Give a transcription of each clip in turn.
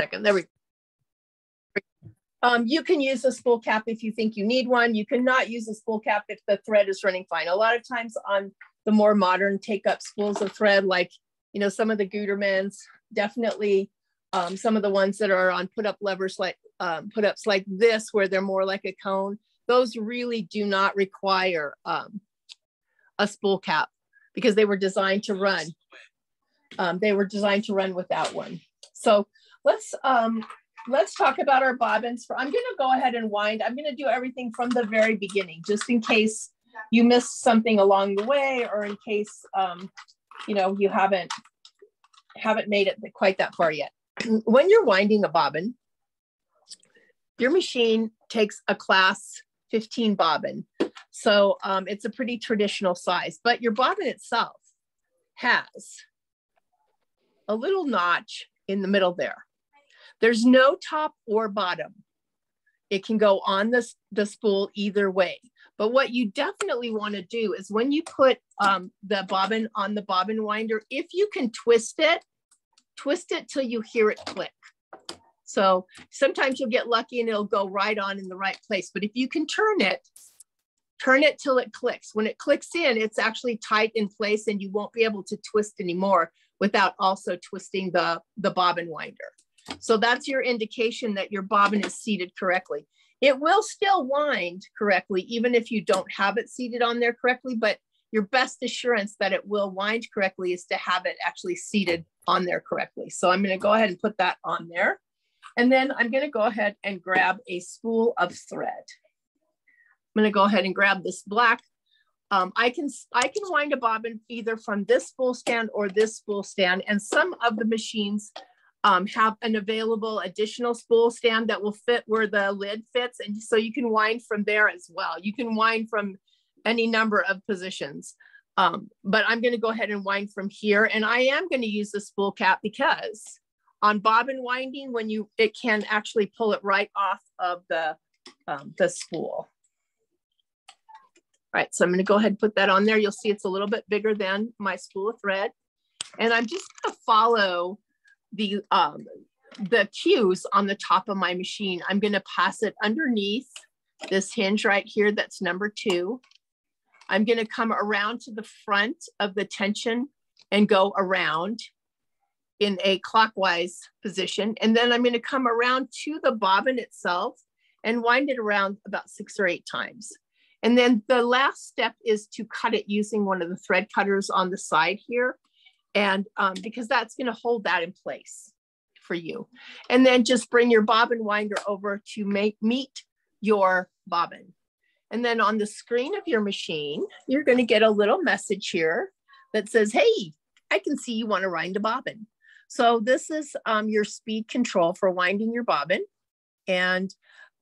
second. There we go. You can use a spool cap if you think you need one. You cannot use a spool cap if the thread is running fine. A lot of times on the more modern take-up spools of thread, like, you know, some of the Gutermans, definitely some of the ones that are on put-up levers, like put-ups like this, where they're more like a cone, those really do not require a spool cap because they were designed to run. They were designed to run without one. So let's talk about our bobbins. I'm going to go ahead and wind. I'm going to do everything from the very beginning, just in case you missed something along the way, or in case you know, you haven't made it quite that far yet. When you're winding a bobbin, your machine takes a class 15 bobbin. So it's a pretty traditional size, but your bobbin itself has a little notch in the middle there. There's no top or bottom. It can go on the spool either way. But what you definitely want to do is when you put the bobbin on the bobbin winder, if you can twist it till you hear it click. So sometimes you'll get lucky and it'll go right on in the right place. But if you can turn it till it clicks. When it clicks in, it's actually tight in place and you won't be able to twist anymore without also twisting the bobbin winder. So that's your indication that your bobbin is seated correctly. It will still wind correctly, even if you don't have it seated on there correctly, but your best assurance that it will wind correctly is to have it actually seated on there correctly. So I'm going to go ahead and put that on there. And then I'm going to go ahead and grab a spool of thread. I'm going to go ahead and grab this black. I can wind a bobbin either from this spool stand or this spool stand. And some of the machines have an available additional spool stand that will fit where the lid fits. And so you can wind from there as well. You can wind from any number of positions. But I'm going to go ahead and wind from here. And I am going to use the spool cap because on bobbin winding, it can actually pull it right off of the spool. All right, so I'm going to go ahead and put that on there. You'll see it's a little bit bigger than my spool of thread. And I'm just going to follow the cues on the top of my machine. I'm going to pass it underneath this hinge right here. That's number 2. I'm going to come around to the front of the tension and go around in a clockwise position. And then I'm going to come around to the bobbin itself and wind it around about 6 or 8 times. And then the last step is to cut it using one of the thread cutters on the side here. And because that's going to hold that in place for you. And then just bring your bobbin winder over to meet your bobbin. And then on the screen of your machine, you're going to get a little message here that says, hey, I can see you want to wind a bobbin. So this is your speed control for winding your bobbin. And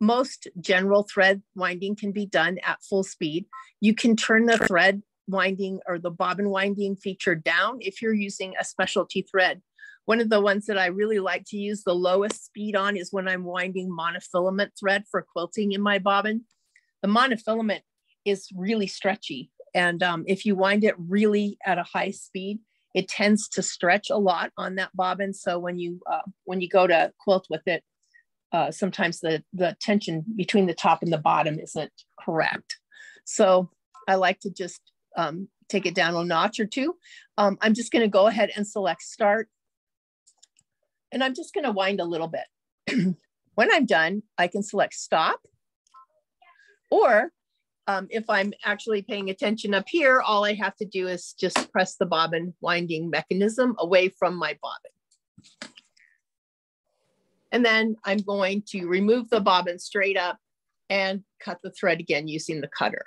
most general thread winding can be done at full speed. You can turn the thread winding or the bobbin winding feature down if you're using a specialty thread. One of the ones that I really like to use the lowest speed on is when I'm winding monofilament thread for quilting in my bobbin. The monofilament is really stretchy. And if you wind it really at a high speed, it tends to stretch a lot on that bobbin. So when you go to quilt with it, sometimes the tension between the top and the bottom isn't correct. So I like to just take it down a notch or 2. I'm just going to go ahead and select start. And I'm just going to wind a little bit. When I'm done, I can select stop. Or if I'm actually paying attention up here, all I have to do is just press the bobbin winding mechanism away from my bobbin. And then I'm going to remove the bobbin straight up and cut the thread again using the cutter.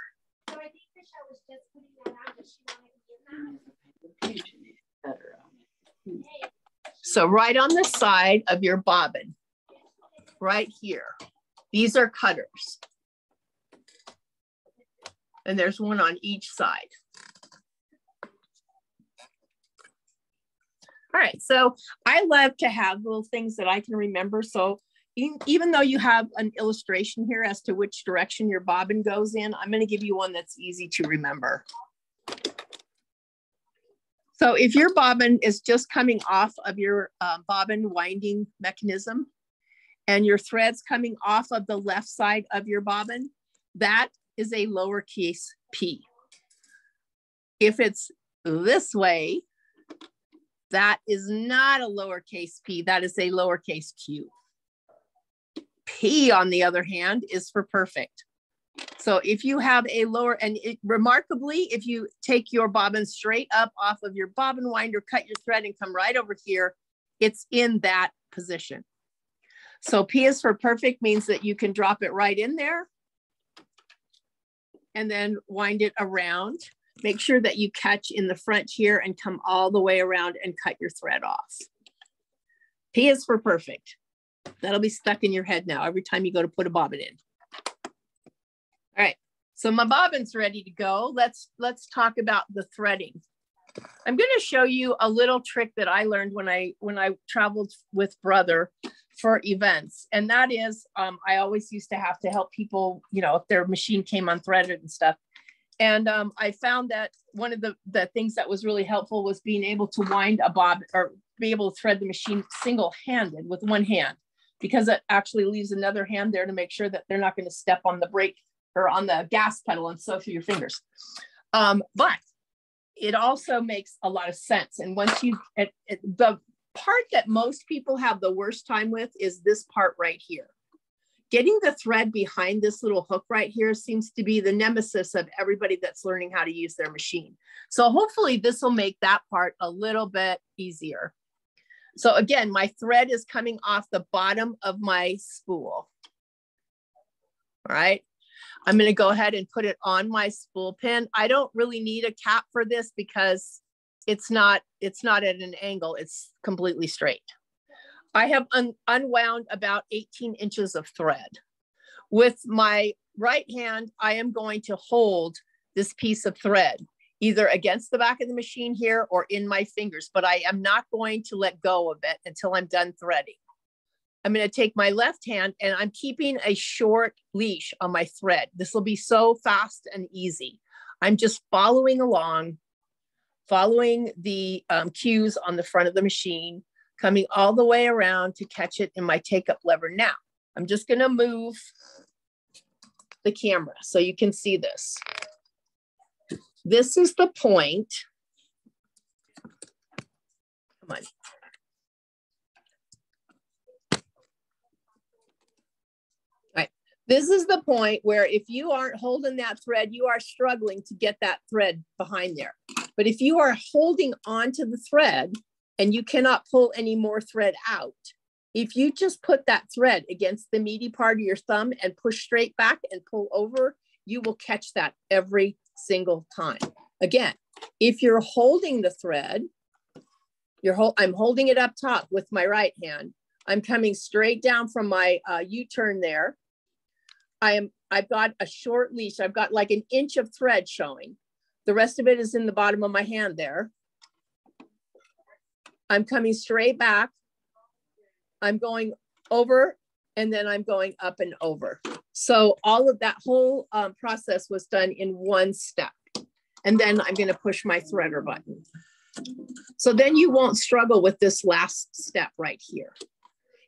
So I think Michelle was just putting that out, but she wanted to get that. So right on the side of your bobbin, right here, these are cutters. And there's one on each side. All right, so I love to have little things that I can remember. So even though you have an illustration here as to which direction your bobbin goes in, I'm going to give you one that's easy to remember. So if your bobbin is just coming off of your bobbin winding mechanism and your thread's coming off of the left side of your bobbin, that is a lowercase p. If it's this way, that is not a lowercase p, that is a lowercase q. P, on the other hand, is for perfect. So if you have a lower, and remarkably, if you take your bobbin straight up off of your bobbin winder, cut your thread and come right over here, it's in that position. So P is for perfect means that you can drop it right in there and then wind it around. Make sure that you catch in the front here and come all the way around and cut your thread off. P is for perfect. That'll be stuck in your head now every time you go to put a bobbin in. All right, so my bobbin's ready to go. Let's talk about the threading. I'm going to show you a little trick that I learned when I traveled with Brother for events, and that is I always used to have to help people, you know, if their machine came unthreaded and stuff. And I found that one of the things that was really helpful was being able to wind a bobbin or be able to thread the machine single-handed with one hand, because it actually leaves another hand there to make sure that they're not going to step on the brake or on the gas pedal and sew through your fingers. But it also makes a lot of sense. And once you, the part that most people have the worst time with is this part right here. Getting the thread behind this little hook right here seems to be the nemesis of everybody that's learning how to use their machine. So hopefully this will make that part a little bit easier. So again, my thread is coming off the bottom of my spool. All right. I'm going to go ahead and put it on my spool pin. I don't really need a cap for this because it's not at an angle. It's completely straight. I have unwound about 18 inches of thread. With my right hand, I am going to hold this piece of thread either against the back of the machine here or in my fingers, but I am not going to let go of it until I'm done threading. I'm going to take my left hand and I'm keeping a short leash on my thread. This will be so fast and easy. I'm just following along, following the cues on the front of the machine, coming all the way around to catch it in my take-up lever. Now, I'm just going to move the camera so you can see this. This is the point. Come on. This is the point where if you aren't holding that thread, you are struggling to get that thread behind there. But if you are holding onto the thread and you cannot pull any more thread out, if you just put that thread against the meaty part of your thumb and push straight back and pull over, you will catch that every single time. Again, if you're holding the thread, I'm holding it up top with my right hand. I'm coming straight down from my U-turn there. I've got a short leash. I've got like an inch of thread showing. The rest of it is in the bottom of my hand there. I'm coming straight back. I'm going over and then I'm going up and over. So all of that whole process was done in one step. And then I'm going to push my threader button. So then you won't struggle with this last step right here.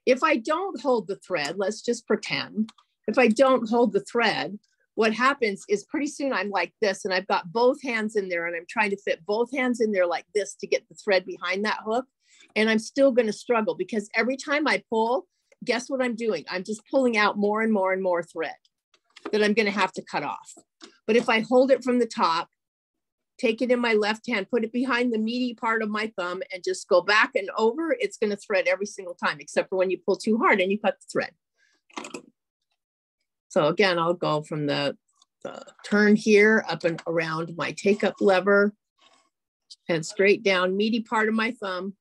If I don't hold the thread, let's just pretend. If I don't hold the thread, what happens is pretty soon I'm like this and I've got both hands in there and I'm trying to fit both hands in there like this to get the thread behind that hook. And I'm still going to struggle because every time I pull, guess what I'm doing? I'm just pulling out more and more and more thread that I'm going to have to cut off. But if I hold it from the top, take it in my left hand, put it behind the meaty part of my thumb and just go back and over, it's going to thread every single time, except for when you pull too hard and you cut the thread. So again, I'll go from the turn here up and around my take-up lever and straight down, meaty part of my thumb,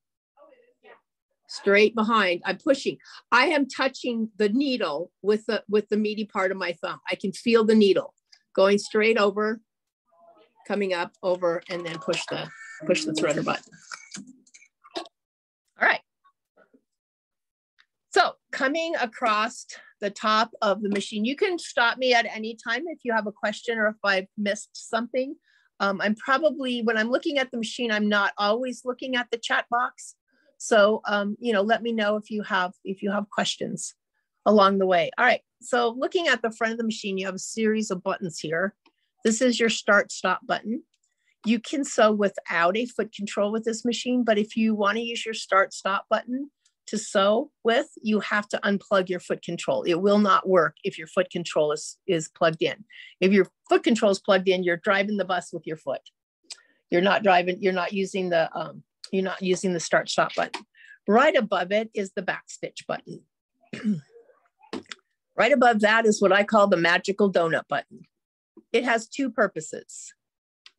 straight behind. I'm pushing. I am touching the needle with the meaty part of my thumb. I can feel the needle going straight over, coming up, over, and then push the threader button. All right. So coming across the top of the machine, you can stop me at any time if you have a question or if I've missed something. I'm probably, when I'm looking at the machine, I'm not always looking at the chat box. So, you know, let me know if you have questions along the way. All right, so looking at the front of the machine, you have a series of buttons here. This is your start stop button. You can sew without a foot control with this machine, but if you want to use your start stop button to sew with, you have to unplug your foot control. It will not work if your foot control is plugged in. If your foot control is plugged in, you're driving the bus with your foot. You're not using the start stop button. Right above it is the back stitch button. Right above that is what I call the magical donut button. It has two purposes.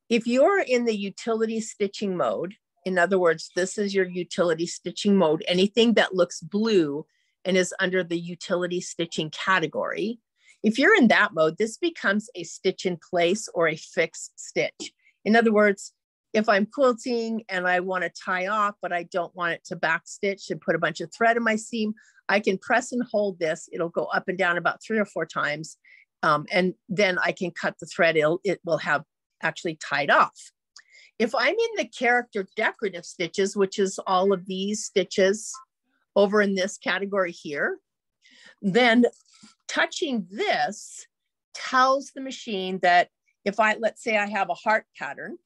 If you're in the utility stitching mode, in other words, this is your utility stitching mode, anything that looks blue and is under the utility stitching category. If you're in that mode, this becomes a stitch in place or a fixed stitch. In other words, if I'm quilting and I want to tie off, but I don't want it to back stitch and put a bunch of thread in my seam, I can press and hold this. It'll go up and down about 3 or 4 times. And then I can cut the thread. It will have actually tied off. If I'm in the character decorative stitches, which is all of these stitches over in this category here, then touching this tells the machine that if let's say I have a heart pattern,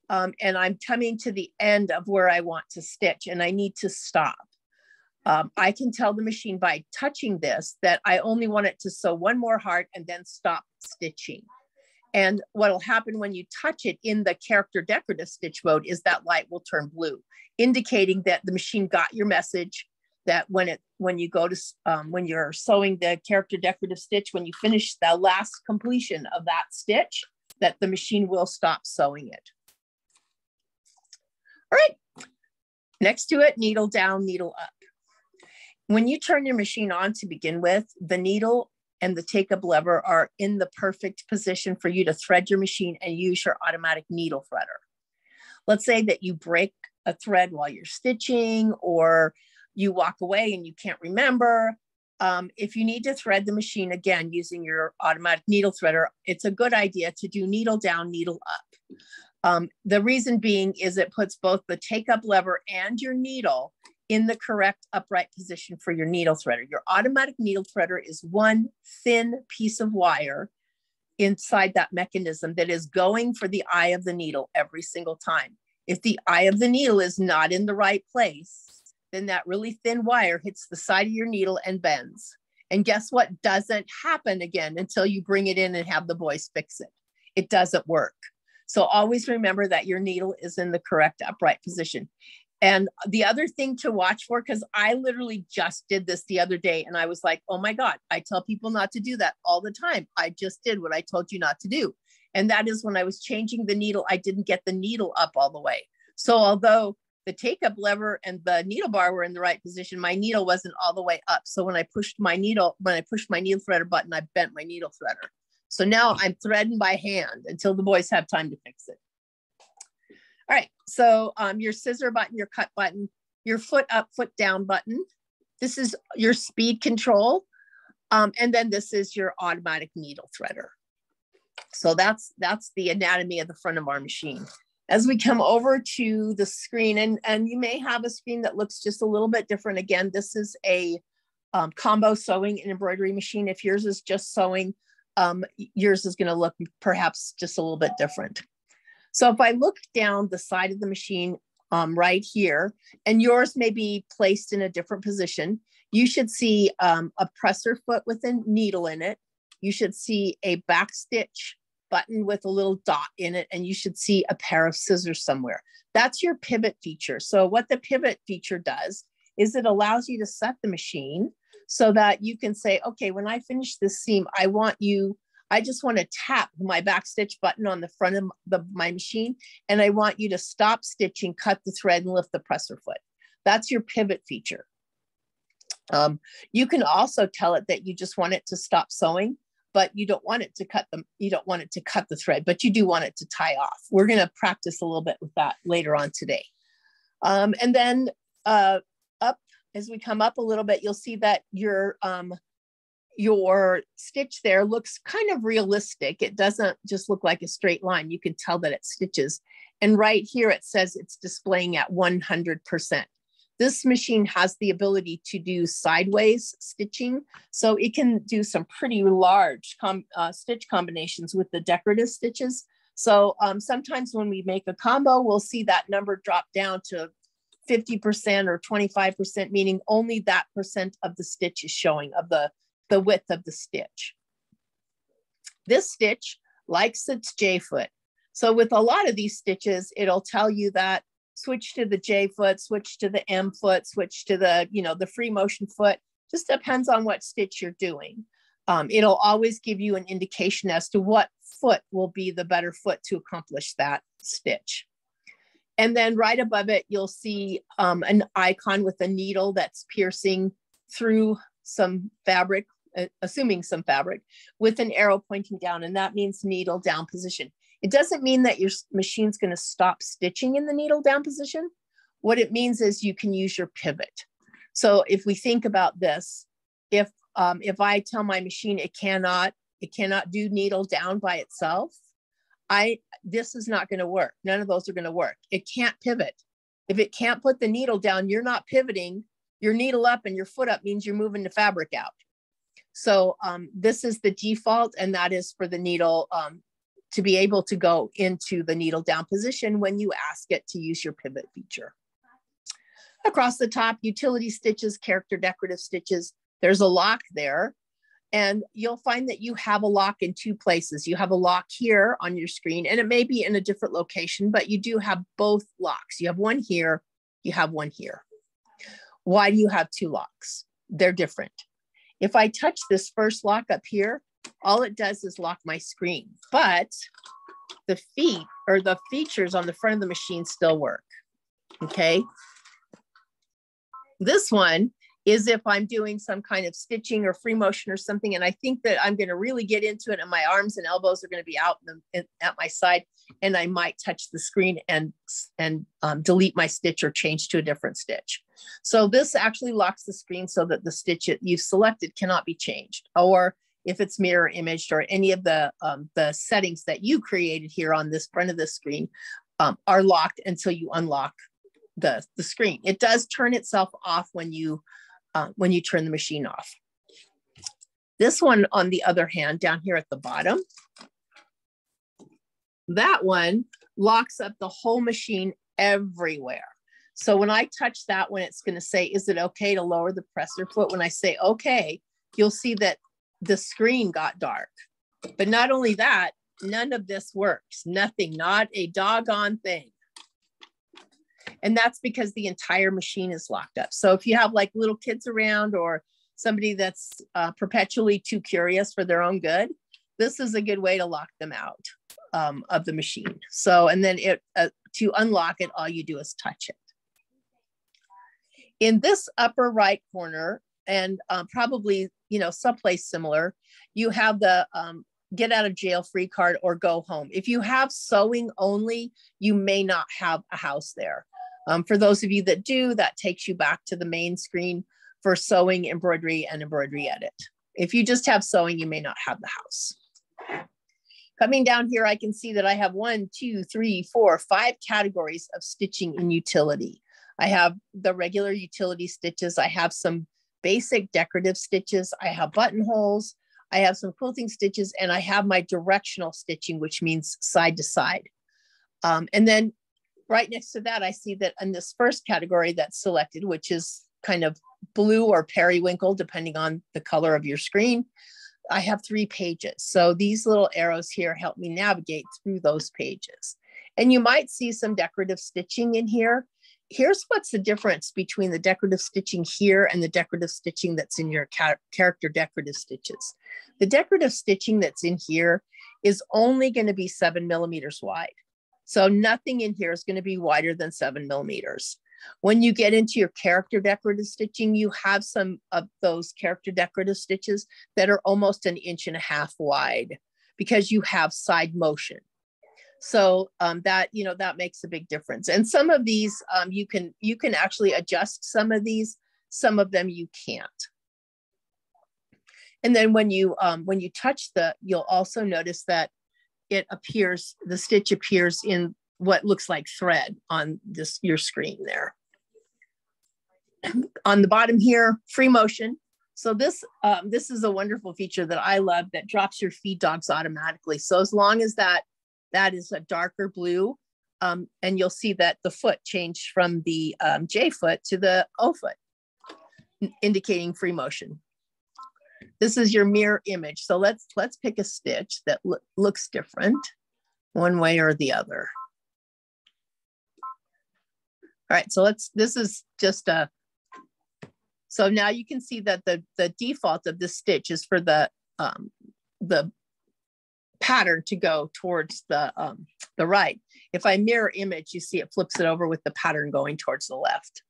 and I'm coming to the end of where I want to stitch and I need to stop. I can tell the machine by touching this that I only want it to sew one more heart and then stop stitching. And what will happen when you touch it in the character decorative stitch mode is that light will turn blue, indicating that the machine got your message that when you're sewing the character decorative stitch, when you finish the last completion of that stitch, that the machine will stop sewing it. All right, next to it, needle down, needle up. When you turn your machine on to begin with, the needle and the take up lever are in the perfect position for you to thread your machine and use your automatic needle threader. Let's say that you break a thread while you're stitching, or you walk away and you can't remember. If you need to thread the machine again using your automatic needle threader, it's a good idea to do needle down, needle up. The reason being is it puts both the take up lever and your needle in the correct upright position for your needle threader. Your automatic needle threader is one thin piece of wire inside that mechanism that is going for the eye of the needle every single time. If the eye of the needle is not in the right place, then that really thin wire hits the side of your needle and bends. And guess what doesn't happen again until you bring it in and have the boys fix it? It doesn't work. So always remember that your needle is in the correct upright position. And the other thing to watch for, because I literally just did this the other day and I was like, oh my God, I tell people not to do that all the time. I just did what I told you not to do. And that is when I was changing the needle, I didn't get the needle up all the way. So although the take up lever and the needle bar were in the right position, my needle wasn't all the way up. So when I pushed my needle threader button, I bent my needle threader. So now I'm threading by hand until the boys have time to fix it. All right, so your scissor button, your cut button, your foot up, foot down button. This is your speed control. And then this is your automatic needle threader. So that's the anatomy of the front of our machine. As we come over to the screen, and you may have a screen that looks just a little bit different. Again, this is a combo sewing and embroidery machine. If yours is just sewing, yours is gonna look perhaps just a little bit different. So if I look down the side of the machine right here, and yours may be placed in a different position, you should see a presser foot with a needle in it. You should see a back stitch button with a little dot in it, and you should see a pair of scissors somewhere. That's your pivot feature. So what the pivot feature does is it allows you to set the machine so that you can say, okay, when I finish this seam, I just want to tap my back stitch button on the front of my machine, and I want you to stop stitching, cut the thread, and lift the presser foot. That's your pivot feature. You can also tell it that you just want it to stop sewing, but you don't want it to cut the thread, but you do want it to tie off. We're going to practice a little bit with that later on today. And then up, as we come up a little bit, you'll see that your your stitch there looks kind of realistic. It doesn't just look like a straight line. You can tell that it stitches. And right here, it says it's displaying at 100%. This machine has the ability to do sideways stitching. So it can do some pretty large stitch combinations with the decorative stitches. So sometimes when we make a combo, we'll see that number drop down to 50% or 25%, meaning only that percent of the stitch is showing of the width of the stitch. This stitch likes its J foot. So with a lot of these stitches, it'll tell you that switch to the J foot, switch to the M foot, switch to the, the free motion foot. Just depends on what stitch you're doing. It'll always give you an indication as to what foot will be the better foot to accomplish that stitch. And then right above it, you'll see an icon with a needle that's piercing through some fabric, assuming some fabric, with an arrow pointing down, and that means needle down position. It doesn't mean that your machine's going to stop stitching in the needle down position. What it means is you can use your pivot. So if we think about this, if I tell my machine it cannot do needle down by itself, this is not going to work. None of those are going to work. It can't pivot. If it can't put the needle down, you're not pivoting. Your needle up and your foot up means you're moving the fabric out. So this is the default, and that is for the needle to be able to go into the needle down position when you ask it to use your pivot feature. Across the top, utility stitches, character decorative stitches. There's a lock there, and you'll find that you have a lock in two places. You have a lock here on your screen, and it may be in a different location, but you do have both locks. You have one here, you have one here. Why do you have two locks? They're different. If I touch this first lock up here, all it does is lock my screen, but the feet or the features on the front of the machine still work, okay? This one is if I'm doing some kind of stitching or free motion or something, and I think that I'm gonna really get into it and my arms and elbows are gonna be out at my side, and I might touch the screen and delete my stitch or change to a different stitch. So this actually locks the screen so that the stitch you've selected cannot be changed, or if it's mirror imaged or any of the settings that you created here on this front of the screen are locked until you unlock the screen. It does turn itself off when you turn the machine off. This one, on the other hand, down here at the bottom, that one locks up the whole machine everywhere. So when I touch that one, it's going to say, is it okay to lower the presser foot? When I say okay, you'll see that the screen got dark. But not only that, none of this works. Nothing, not a doggone thing. And that's because the entire machine is locked up. So if you have like little kids around or somebody that's perpetually too curious for their own good, this is a good way to lock them out of the machine. So, and then to unlock it, all you do is touch it. In this upper right corner, and probably, someplace similar, you have the get out of jail free card or go home. If you have sewing only, you may not have a house there. For those of you that do, that takes you back to the main screen for sewing, embroidery, and embroidery edit. If you just have sewing, you may not have the house. Coming down here, I can see that I have 1, 2, 3, 4, 5 categories of stitching in utility. I have the regular utility stitches. I have some basic decorative stitches. I have buttonholes. I have some quilting stitches, and I have my directional stitching, which means side to side. And then right next to that, I see that in this first category that's selected, which is kind of blue or periwinkle, depending on the color of your screen, I have 3 pages. So these little arrows here help me navigate through those pages. And you might see some decorative stitching in here. Here's what's the difference between the decorative stitching here and the decorative stitching that's in your character decorative stitches. The decorative stitching that's in here is only going to be 7 millimeters wide. So nothing in here is going to be wider than 7 millimeters. When you get into your character decorative stitching, you have some of those character decorative stitches that are almost 1.5 inches wide because you have side motion. So that makes a big difference. And some of these you can actually adjust some of these, some of them you can't. And then when you touch you'll also notice that it appears, the stitch appears in what looks like thread on your screen there. On the bottom here, free motion. So this is a wonderful feature that I love that drops your feed dogs automatically. So as long as that is a darker blue, and you'll see that the foot changed from the J foot to the O foot, indicating free motion. This is your mirror image. So let's pick a stitch that looks different one way or the other. All right, so this is just so now you can see that the default of this stitch is for the pattern to go towards the right. If I mirror image, you see it flips it over with the pattern going towards the left.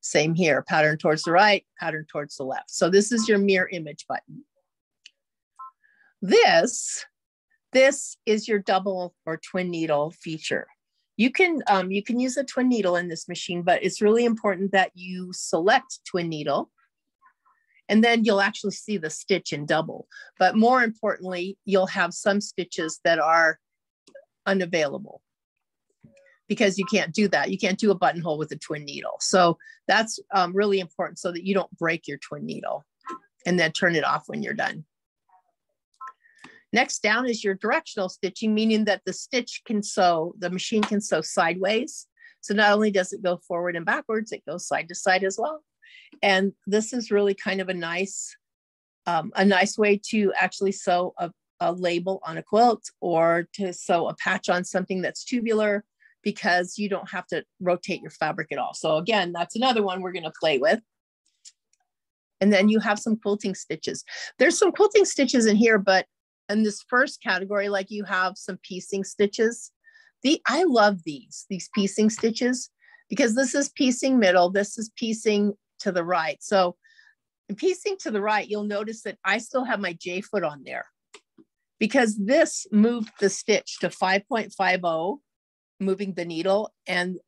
Same here, pattern towards the right, pattern towards the left. So this is your mirror image button. This is your double or twin needle feature. You can use a twin needle in this machine, but it's really important that you select twin needle, and then you'll actually see the stitch in double. But more importantly, you'll have some stitches that are unavailable because you can't do that. You can't do a buttonhole with a twin needle. So that's really important so that you don't break your twin needle, and then turn it off when you're done. Next down is your directional stitching, meaning that the machine can sew sideways. So not only does it go forward and backwards, it goes side to side as well. And this is really kind of a nice way to actually sew a label on a quilt, or to sew a patch on something that's tubular, because you don't have to rotate your fabric at all. So again, that's another one we're going to play with. And then you have some quilting stitches. There's some quilting stitches in here, but in this first category, like, you have some piecing stitches. I love these piecing stitches, because this is piecing middle, this is piecing to the right. So in piecing to the right, you'll notice that I still have my J foot on there, because this moved the stitch to 5.50, moving the needle, and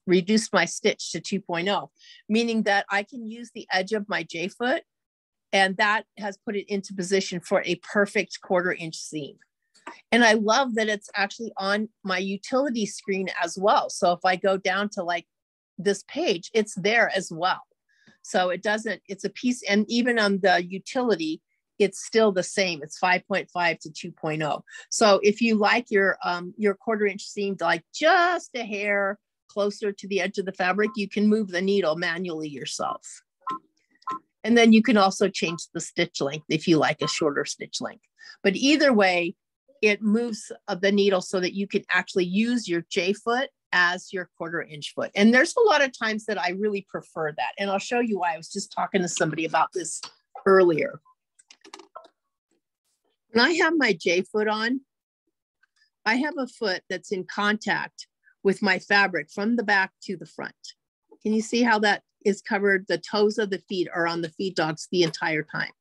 reduced my stitch to 2.0, meaning that I can use the edge of my J foot, and that has put it into position for a perfect 1/4 inch seam. And I love that it's actually on my utility screen as well. So if I go down to like this page, it's there as well. So it's a piece, and even on the utility, it's still the same. It's 5.5 to 2.0. So if you like your 1/4 inch seam like just a hair closer to the edge of the fabric, you can move the needle manually yourself. And then you can also change the stitch length if you like a shorter stitch length. But either way, it moves the needle so that you can actually use your J foot as your 1/4 inch foot. And there's a lot of times that I really prefer that. And I'll show you why. I was just talking to somebody about this earlier. When I have my J foot on, I have a foot that's in contact with my fabric from the back to the front. Can you see how that is covered? The toes of the feet are on the feed dogs the entire time.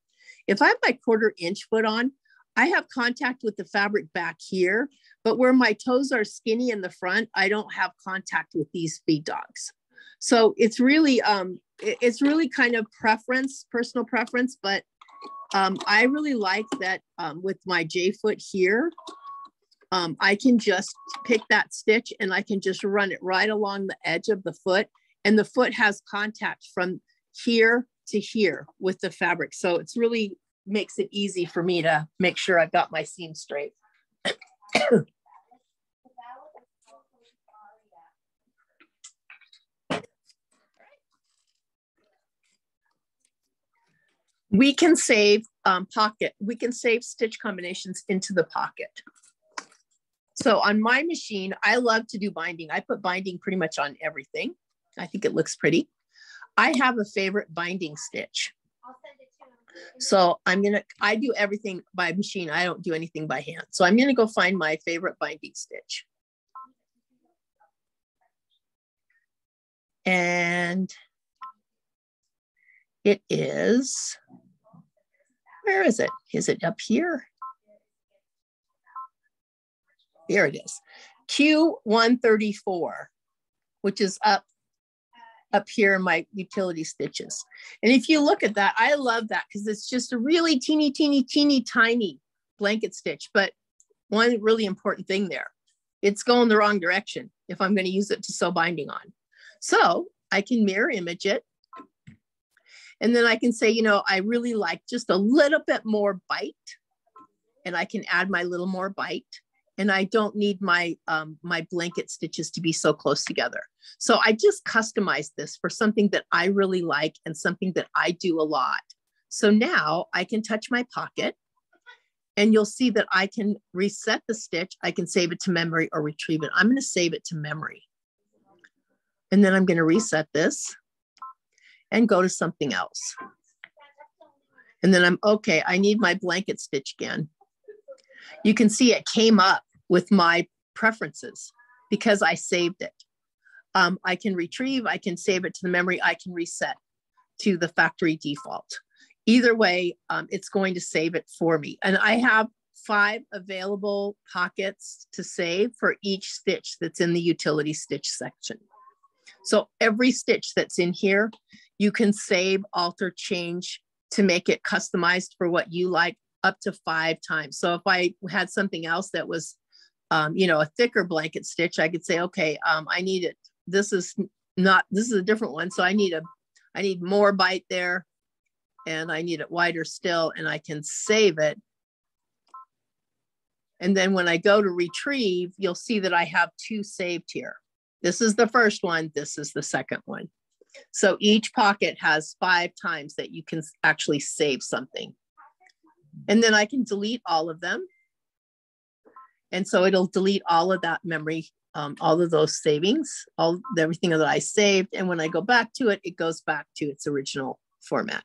If I have my 1/4 inch foot on, I have contact with the fabric back here, but where my toes are skinny in the front, I don't have contact with these feed dogs. So it's really kind of personal preference, but I really like that with my J foot here, I can just pick that stitch and I can just run it right along the edge of the foot, and the foot has contact from here to here with the fabric. So it's really makes it easy for me to make sure I've got my seam straight. We can save we can save stitch combinations into the pocket. So on my machine, I love to do binding. I put binding pretty much on everything. I think it looks pretty. I have a favorite binding stitch. So I do everything by machine. I don't do anything by hand. So I'm gonna go find my favorite binding stitch. And it is, where is it? Is it up here? There it is. Q134, which is up up here in my utility stitches. And if you look at that, I love that because it's just a really teeny, teeny, teeny, tiny blanket stitch. But one really important thing there, it's going the wrong direction if I'm going to use it to sew binding on. So I can mirror image it. And then I can say, you know, I really like just a little bit more bite. And I can add my little more bite. And I don't need my, my blanket stitches to be so close together. So I just customized this for something that I really like and something that I do a lot. So now I can touch my pocket and you'll see that I can reset the stitch. I can save it to memory or retrieve it. I'm going to save it to memory. And then I'm going to reset this and go to something else. And then I'm okay. I need my blanket stitch again. You can see it came up with my preferences because I saved it. I can retrieve, I can save it to the memory, I can reset to the factory default. Either way, it's going to save it for me. And I have 5 available pockets to save for each stitch that's in the utility stitch section. So every stitch that's in here, you can save, alter, change to make it customized for what you like up to 5 times. So if I had something else that was, you know, a thicker blanket stitch, I could say, okay, I need it. This is a different one. So I need more bite there and I need it wider still and I can save it. And then when I go to retrieve, you'll see that I have 2 saved here. This is the first one. This is the second one. So each pocket has 5 times that you can actually save something. And then I can delete all of them. And so it'll delete all of that memory, all of those savings, everything that I saved. And when I go back to it, it goes back to its original format.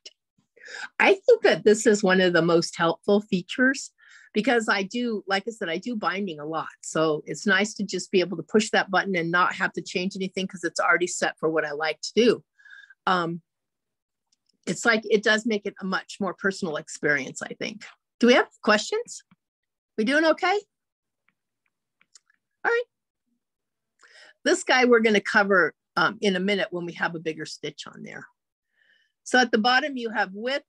I think that this is one of the most helpful features because I do, like I said, I do binding a lot. So it's nice to just be able to push that button and not have to change anything because it's already set for what I like to do. It's like, it does make it a much more personal experience, I think. Do we have questions? We doing okay? All right. This guy we're going to cover in a minute when we have a bigger stitch on there. So at the bottom, you have width,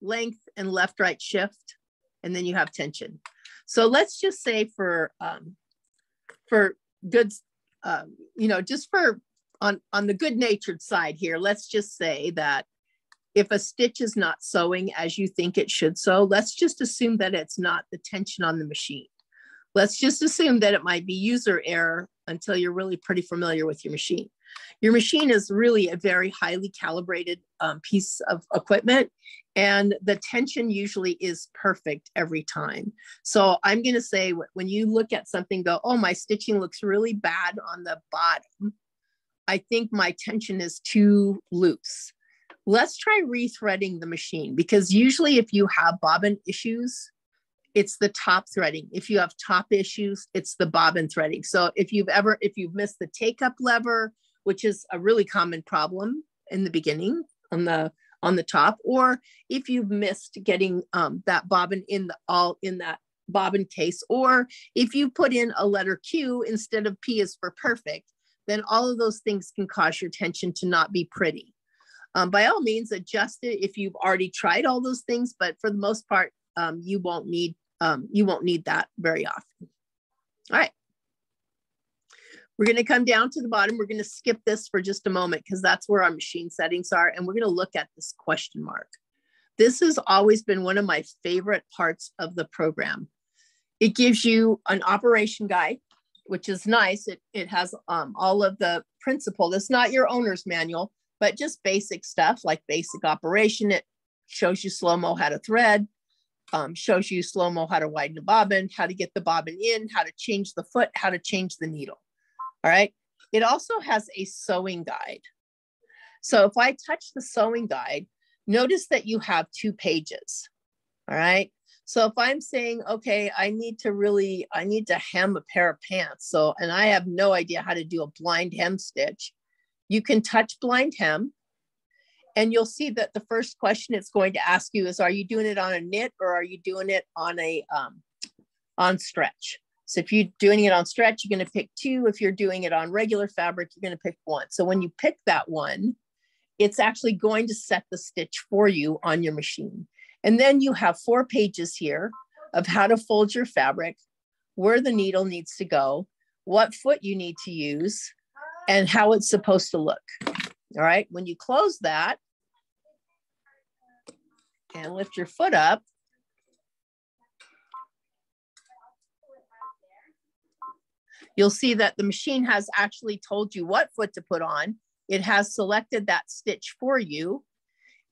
length, and left, right shift, and then you have tension. So let's just say for good, you know, just for on the good-natured side here, let's just say that if a stitch is not sewing as you think it should sew, let's just assume that it's not the tension on the machine. Let's just assume that it might be user error until you're really pretty familiar with your machine. Your machine is really a very highly calibrated piece of equipment, and the tension usually is perfect every time. So I'm going to say when you look at something, go, oh, my stitching looks really bad on the bottom. I think my tension is too loose. Let's try rethreading the machine because usually if you have bobbin issues, it's the top threading. If you have top issues, it's the bobbin threading. So if you've missed the take up lever, which is a really common problem in the beginning on the top, or if you've missed getting that bobbin in that bobbin case, or if you put in a letter Q instead of P is for perfect, then all of those things can cause your tension to not be pretty. By all means, adjust it if you've already tried all those things, but for the most part, you won't need that very often. All right. We're going to come down to the bottom. We're going to skip this for just a moment because that's where our machine settings are. And we're going to look at this question mark. This has always been one of my favorite parts of the program. It gives you an operation guide, which is nice. It has all of the principle. It's not your owner's manual, but just basic stuff like basic operation. It shows you slow-mo how to thread, shows you slow-mo how to widen the bobbin, how to get the bobbin in, how to change the foot, how to change the needle. All right. It also has a sewing guide. So if I touch the sewing guide, notice that you have 2 pages. All right. So if I'm saying, okay, I need to hem a pair of pants. So, and I have no idea how to do a blind hem stitch. You can touch blind hem and you'll see that the first question it's going to ask you is, are you doing it on a knit or are you doing it on a, on stretch? So if you're doing it on stretch, you're going to pick 2. If you're doing it on regular fabric, you're going to pick 1. So when you pick that one, it's actually going to set the stitch for you on your machine. And then you have 4 pages here of how to fold your fabric, where the needle needs to go, what foot you need to use, and how it's supposed to look. All right, when you close that and lift your foot up, you'll see that the machine has actually told you what foot to put on. It has selected that stitch for you,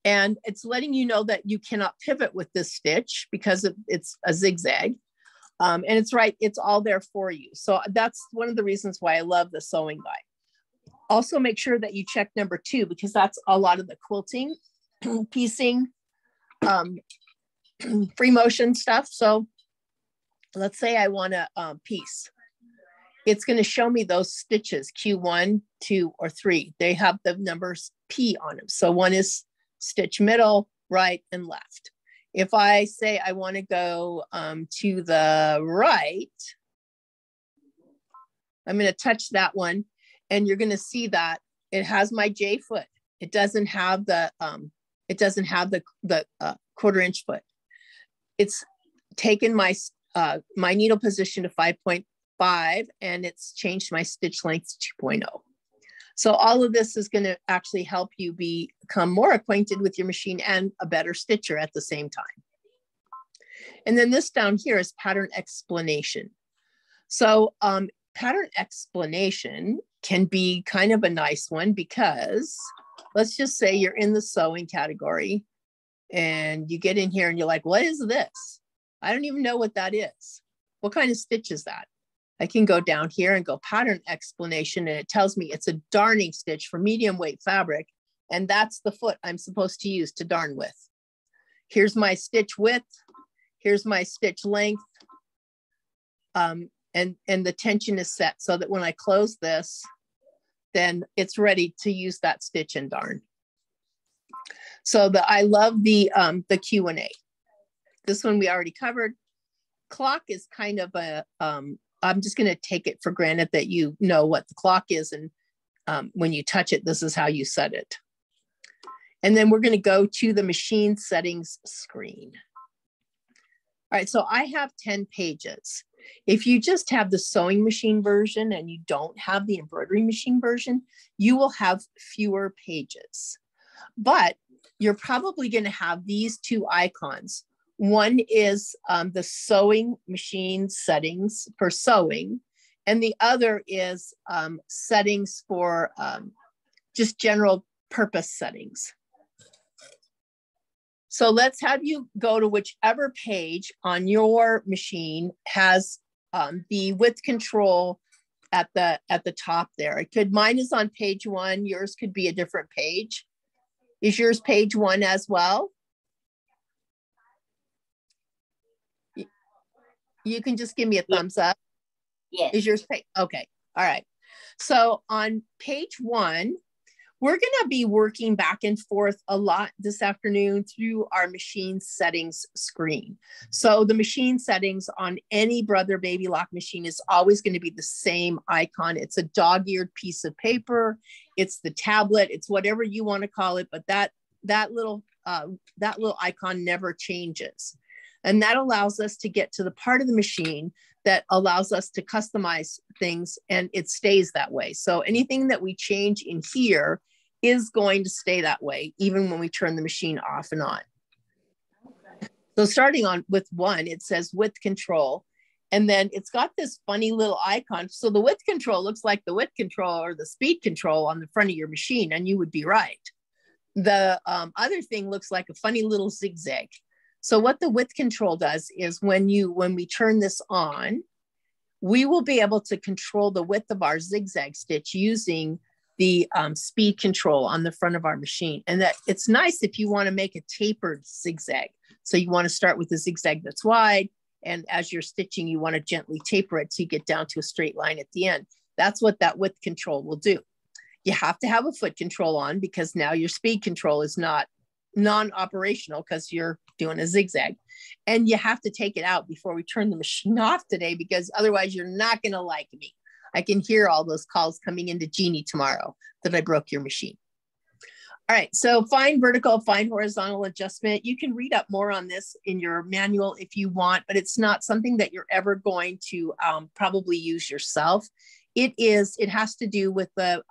and it's letting you know that you cannot pivot with this stitch because it's a zigzag. And it's all there for you. So that's one of the reasons why I love the sewing guide. Also make sure that you check number 2, because that's a lot of the quilting, piecing, free motion stuff. So let's say I want to piece. It's going to show me those stitches, Q1, 2, or 3. They have the numbers P on them. So one is stitch middle, right, and left. If I say I want to go to the right, I'm going to touch that one, and you're going to see that it has my J foot. It doesn't have the quarter-inch foot. It's taken my needle position to 5.5, and it's changed my stitch length to 2.0. So all of this is going to actually help you become more acquainted with your machine and a better stitcher at the same time. And then this down here is pattern explanation. So pattern explanation can be kind of a nice one, because let's just say you're in the sewing category and you get in here and you're like, what is this? I don't even know what that is. What kind of stitch is that? I can go down here and go pattern explanation, and it tells me it's a darning stitch for medium weight fabric, and that's the foot I'm supposed to use to darn with. Here's my stitch width, here's my stitch length, and the tension is set so that when I close this, then it's ready to use that stitch and darn. So I love the Q&A. This one we already covered. Clock is kind of a I'm just going to take it for granted that you know what the clock is, and when you touch it, this is how you set it. And then we're going to go to the machine settings screen. All right, so I have 10 pages. If you just have the sewing machine version and you don't have the embroidery machine version, you will have fewer pages. But you're probably going to have these 2 icons. One is the sewing machine settings for sewing, and the other is settings for just general purpose settings. So let's have you go to whichever page on your machine has the width control at the top there. Mine is on page 1. Yours could be a different page. Is yours page 1 as well? You can just give me a thumbs up. Yes. Is yours page? Okay. All right. So on page 1, we're going to be working back and forth a lot this afternoon through our machine settings screen. So the machine settings on any Brother Baby Lock machine is always going to be the same icon. It's a dog-eared piece of paper. It's the tablet. It's whatever you want to call it, but that little icon never changes. And that allows us to get to the part of the machine that allows us to customize things, and it stays that way. So anything that we change in here is going to stay that way, even when we turn the machine off and on. So starting with 1, it says width control, and then it's got this funny little icon. So the width control looks like the width control or the speed control on the front of your machine, and you would be right. The other thing looks like a funny little zigzag. So what the width control does is when we turn this on, we will be able to control the width of our zigzag stitch using the speed control on the front of our machine. And that it's nice if you want to make a tapered zigzag. So you want to start with a zigzag that's wide, and as you're stitching, you want to gently taper it to get down to a straight line at the end. That's what that width control will do. You have to have a foot control on, because now your speed control is not non-operational because you're doing a zigzag, and you have to take it out before we turn the machine off today, because otherwise you're not going to like me. I can hear all those calls coming into Jeannie tomorrow that I broke your machine. All right, so fine vertical, fine horizontal adjustment. You can read up more on this in your manual if you want, but it's not something that you're ever going to probably use yourself. It has to do with the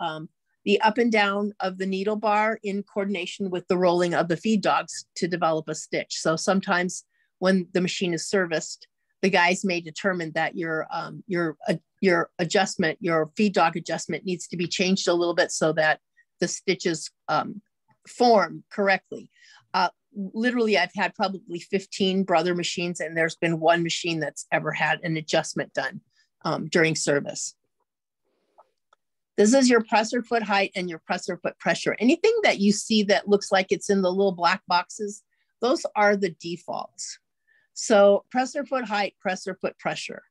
up and down of the needle bar in coordination with the rolling of the feed dogs to develop a stitch. So sometimes when the machine is serviced, the guys may determine that your adjustment, your feed dog adjustment needs to be changed a little bit so that the stitches form correctly. Literally, I've had probably 15 brother machines, and there's been one machine that's ever had an adjustment done during service. This is your presser foot height and your presser foot pressure. Anything that you see that looks like it's in the little black boxes, those are the defaults. So presser foot height, presser foot pressure.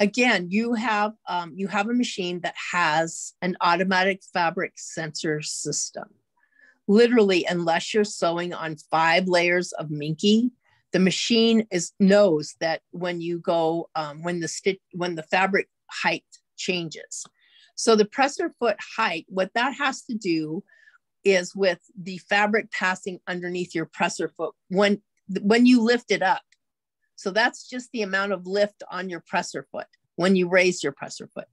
Again, you have a machine that has an automatic fabric sensor system. Literally, unless you're sewing on 5 layers of Minky, the machine knows that when you go, when the fabric height changes. So the presser foot height, what that has to do is with the fabric passing underneath your presser foot when you lift it up. So that's just the amount of lift on your presser foot when you raise your presser foot.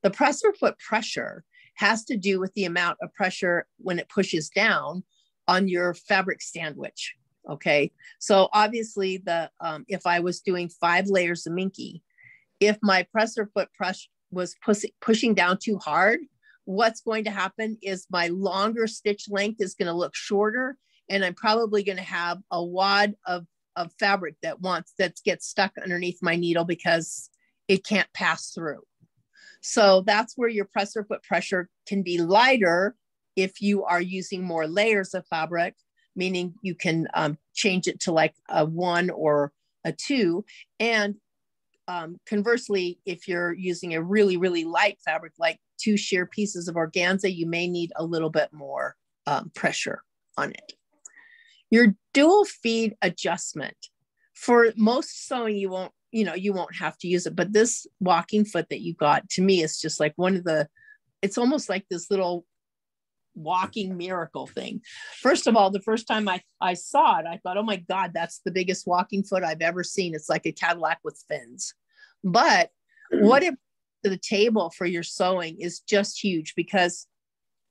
The presser foot pressure has to do with the amount of pressure when it pushes down on your fabric sandwich, okay? So obviously if I was doing 5 layers of Minky, if my presser foot pressure was pushing down too hard, what's going to happen is my longer stitch length is gonna look shorter, and I'm probably gonna have a wad of fabric that gets stuck underneath my needle because it can't pass through. So that's where your presser foot pressure can be lighter if you are using more layers of fabric, meaning you can change it to like a 1 or a 2. And conversely, if you're using a really, really light fabric, like 2 sheer pieces of organza, you may need a little bit more pressure on it. Your dual feed adjustment. For most sewing, you won't have to use it, but this walking foot that you got, to me, is just like it's almost like this little walking miracle thing. First of all, the first time I saw it, I thought, oh my God, that's the biggest walking foot I've ever seen. It's like a Cadillac with fins. But what it brings to the table for your sewing is just huge, because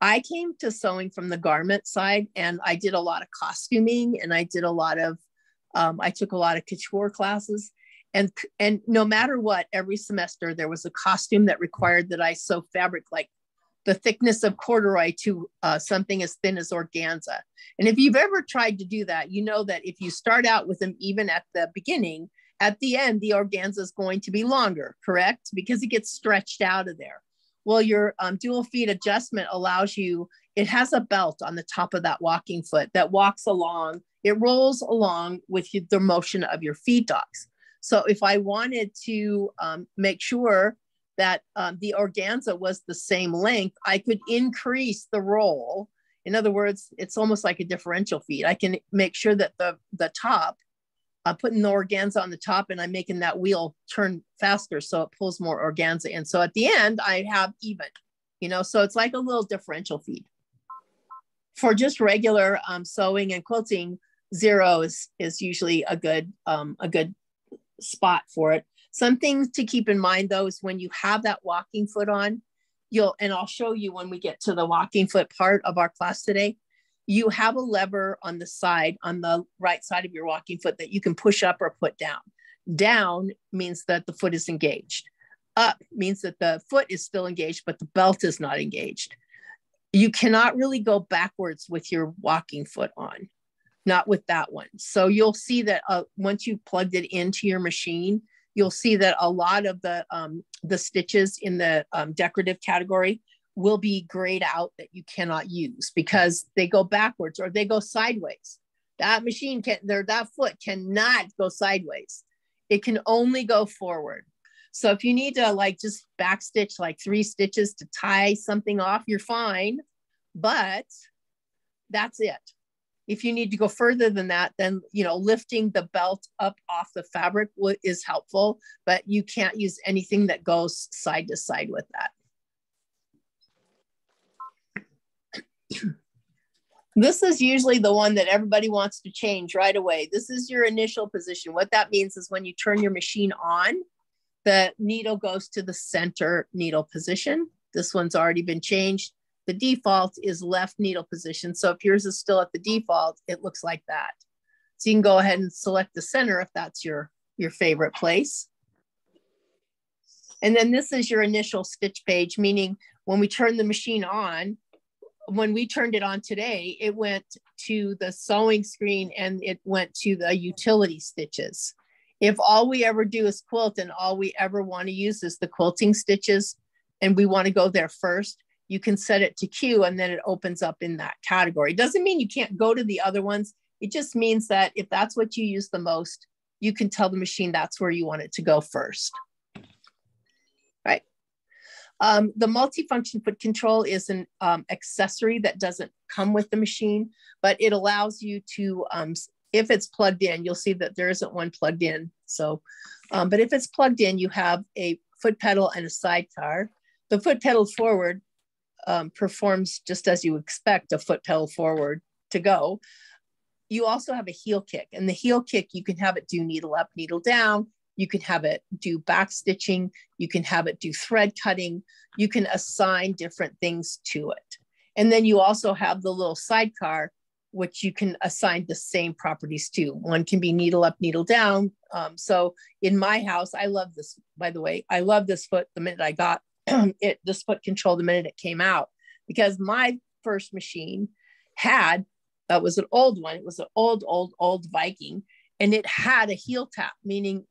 I came to sewing from the garment side, and I did a lot of costuming, and I did a lot of, I took a lot of couture classes, and no matter what, every semester there was a costume that required that I sew fabric like the thickness of corduroy to something as thin as organza. And if you've ever tried to do that, you know that if you start out with them even at the beginning, at the end, the organza is going to be longer, correct? Because it gets stretched out of there. Well, your dual feed adjustment allows you, it has a belt on the top of that walking foot that walks along, it rolls along with the motion of your feed dogs. So if I wanted to make sure that the organza was the same length, I could increase the roll. In other words, it's almost like a differential feed. I can make sure that the top, putting the organza on the top, and I'm making that wheel turn faster so it pulls more organza in. So at the end, I have even, so it's like a little differential feed. For just regular sewing and quilting, 0 is usually a good spot for it. Some things to keep in mind, though, is when you have that walking foot on, and I'll show you when we get to the walking foot part of our class today, you have a lever on the side, on the right side of your walking foot, that you can push up or put down. Down means that the foot is engaged. Up means that the foot is still engaged, but the belt is not engaged. You cannot really go backwards with your walking foot on, not with that one. So you'll see that once you've plugged it into your machine, you'll see that a lot of the stitches in the decorative category will be grayed out that you cannot use because they go backwards or they go sideways. That machine that foot cannot go sideways. It can only go forward. So if you need to just backstitch 3 stitches to tie something off, you're fine, but that's it. If you need to go further than that, then, you know, lifting the belt up off the fabric is helpful, but you can't use anything that goes side to side with that. This is usually the one that everybody wants to change right away. This is your initial position. What that means is when you turn your machine on, the needle goes to the center needle position. This one's already been changed. The default is left needle position. So if yours is still at the default, it looks like that. So you can go ahead and select the center if that's your favorite place. And then this is your initial stitch page, meaning when we turn the machine on, when we turned it on today, it went to the sewing screen and it went to the utility stitches. If all we ever do is quilt and all we ever want to use is the quilting stitches and we want to go there first, you can set it to queue and then it opens up in that category. It doesn't mean you can't go to the other ones. It just means that if that's what you use the most, you can tell the machine that's where you want it to go first. Right. The multifunction foot control is an accessory that doesn't come with the machine, but it allows you to, if it's plugged in, you'll see that there isn't one plugged in. So, but if it's plugged in, you have a foot pedal and a sidecar. The foot pedal forward performs just as you expect a foot pedal forward to go. You also have a heel kick, and the heel kick, you can have it do needle up, needle down. You can have it do back stitching. You can have it do thread cutting. You can assign different things to it. And then you also have the little sidecar, which you can assign the same properties to. One can be needle up, needle down. So in my house, I love this, by the way, I love this foot the minute I got it, this foot control the minute it came out, because my first machine had, that was an old one. It was an old Viking, and it had a heel tap, meaning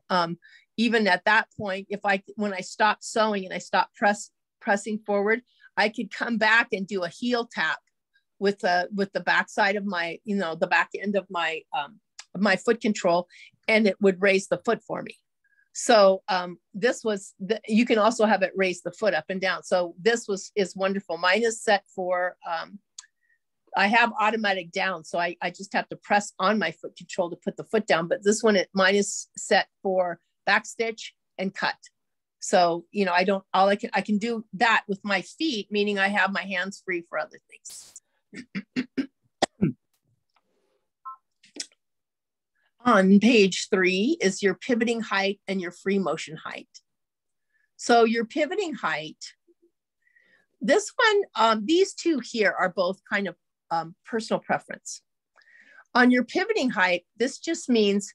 even at that point, when I stopped sewing and I stopped pressing forward, I could come back and do a heel tap with the backside of my, you know, the back end of my foot control, and it would raise the foot for me. So this was, you can also have it raise the foot up and down. So this is wonderful. Mine is set for, I have automatic down. So I just have to press on my foot control to put the foot down. But this one, mine is set for back stitch and cut. So, you know, I can do that with my feet, meaning I have my hands free for other things. On page 3 is your pivoting height and your free motion height. So your pivoting height, this one, these two here are both kind of personal preference. On your pivoting height, this just means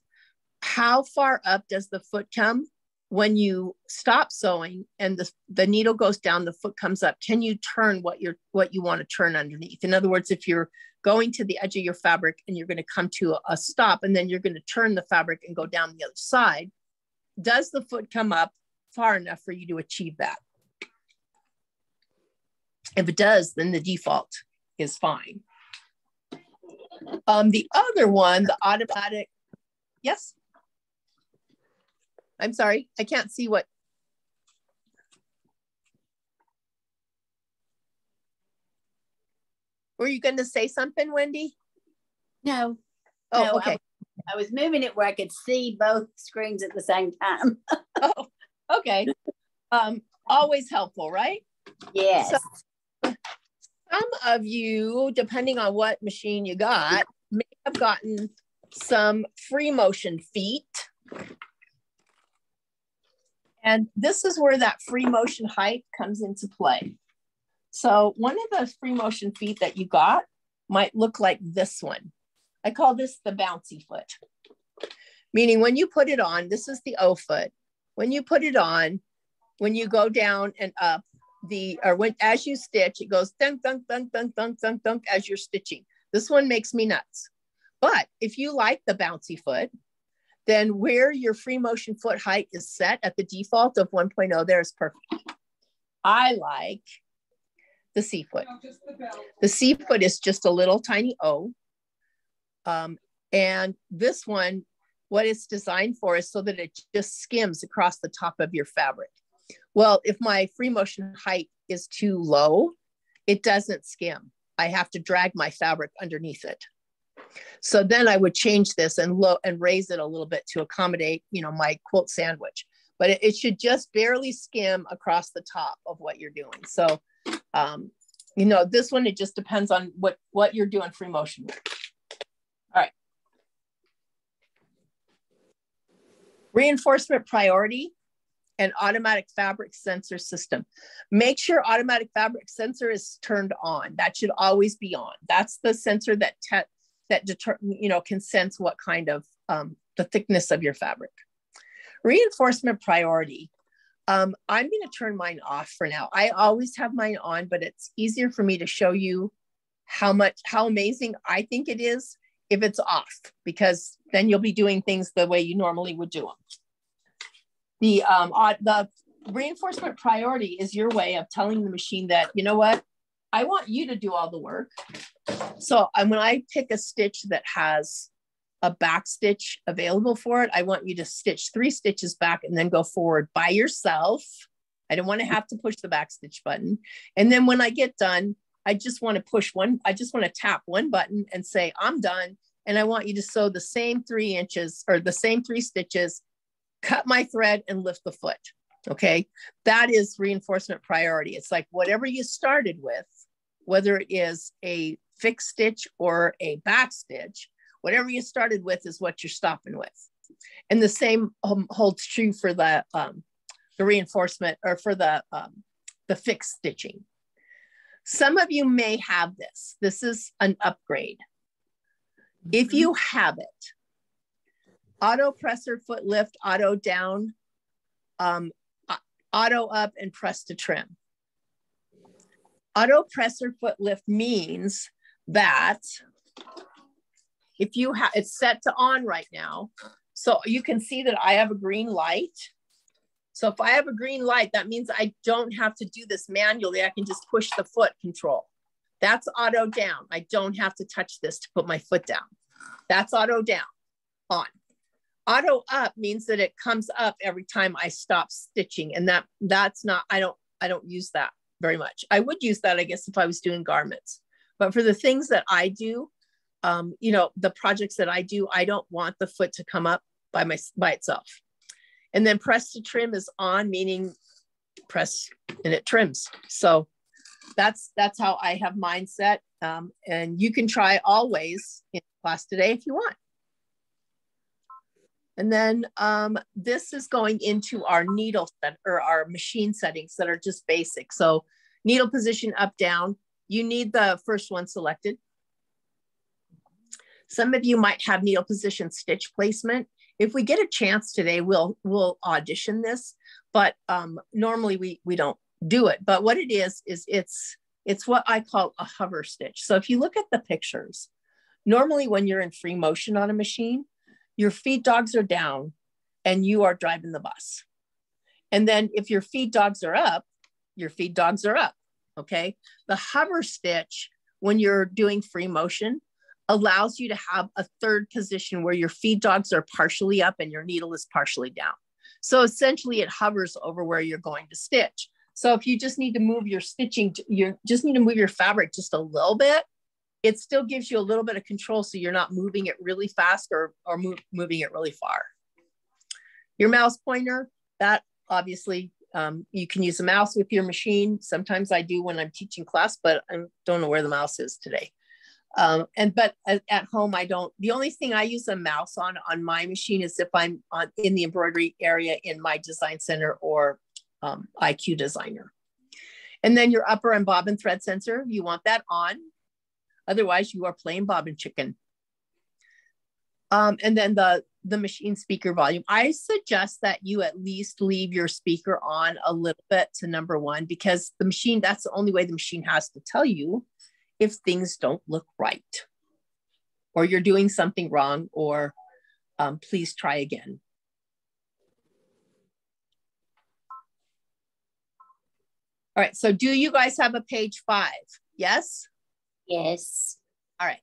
how far up does the foot come when you stop sewing and the needle goes down, the foot comes up. Can you turn what you want to turn underneath? In other words, if you're going to the edge of your fabric and you're going to come to a stop and then you're going to turn the fabric and go down the other side, does the foot come up far enough for you to achieve that? If it does, then the default is fine. The other one, the automatic, yes? I'm sorry, I can't see what. Were you going to say something, Wendy? No. Oh, no, okay. I was moving it where I could see both screens at the same time. Oh, okay. Always helpful, right? Yes. So, some of you, depending on what machine you got, may have gotten some free motion feet. And this is where that free motion height comes into play. So one of the free motion feet that you got might look like this one. I call this the bouncy foot. Meaning when you put it on, this is the O foot. When you put it on, when you go down and up, as you stitch, it goes dunk, dunk, dunk, dunk, dunk, dunk, dunk as you're stitching. This one makes me nuts. But if you like the bouncy foot, then where your free motion foot height is set at the default of 1.0, there is perfect. I like the C foot. The C foot is just a little tiny O. And this one, what it's designed for is so that it just skims across the top of your fabric. Well, if my free motion height is too low, it doesn't skim. I have to drag my fabric underneath it. So then I would change this and raise it a little bit to accommodate, my quilt sandwich. But it should just barely skim across the top of what you're doing. So, this one, it just depends on what you're doing free motion with. All right. Reinforcement priority and automatic fabric sensor system. Make sure automatic fabric sensor is turned on. That should always be on. That's the sensor that can sense what kind of the thickness of your fabric. Reinforcement priority. I'm going to turn mine off for now. I always have mine on, but it's easier for me to show you how amazing I think it is if it's off, because then you'll be doing things the way you normally would do them. The reinforcement priority is your way of telling the machine that, you know what, I want you to do all the work. So when I pick a stitch that has a back stitch available for it, I want you to stitch 3 stitches back and then go forward by yourself. I don't want to have to push the back stitch button. And then when I get done, I just want to tap one button and say, I'm done. And I want you to sew the same 3 inches or the same 3 stitches, cut my thread and lift the foot. Okay. That is reinforcement priority. It's like whatever you started with, whether it is a fixed stitch or a back stitch, whatever you started with is what you're stopping with. And the same holds true for the reinforcement or for the fixed stitching. Some of you may have this. This is an upgrade. If you have it, auto presser foot lift, auto down, auto up, and press to trim. Auto presser foot lift means that if you have, it's set to on right now. So you can see that I have a green light. So if I have a green light, that means I don't have to do this manually. I can just push the foot control. That's auto down. I don't have to touch this to put my foot down. That's auto down, on. Auto up means that it comes up every time I stop stitching. And that's not, I don't use that very much. I would use that, I guess, if I was doing garments. But for the things that I do, the projects that I do, I don't want the foot to come up by itself. And then press to trim is on, meaning press and it trims. So that's how I have mine set. And you can try always in class today if you want. And then this is going into our needle set or our machine settings that are just basic. So needle position up, down, you need the first one selected. Some of you might have needle position stitch placement. If we get a chance today, we'll audition this, but normally we don't do it. But what it is it's what I call a hover stitch. So if you look at the pictures, normally when you're in free motion on a machine, your feed dogs are down and you are driving the bus. And then if your feed dogs are up, your feed dogs are up, okay? The hover stitch, when you're doing free motion, allows you to have a third position where your feed dogs are partially up and your needle is partially down. So essentially it hovers over where you're going to stitch. So if you just need to move your stitching, you just need to move your fabric just a little bit, it still gives you a little bit of control so you're not moving it really fast or moving it really far. Your mouse pointer, that obviously you can use a mouse with your machine. Sometimes I do when I'm teaching class, but I don't know where the mouse is today. But at home, I don't. The only thing I use a mouse on my machine is if I'm in the embroidery area in my design center or IQ designer. And then your upper and bobbin thread sensor, you want that on. Otherwise, you are playing bobbin chicken. And then the machine speaker volume. I suggest that you at least leave your speaker on a little bit to number 1, because the machine, that's the only way the machine has to tell you if things don't look right, or you're doing something wrong, or please try again. All right, so do you guys have a page 5? Yes? Yes. All right,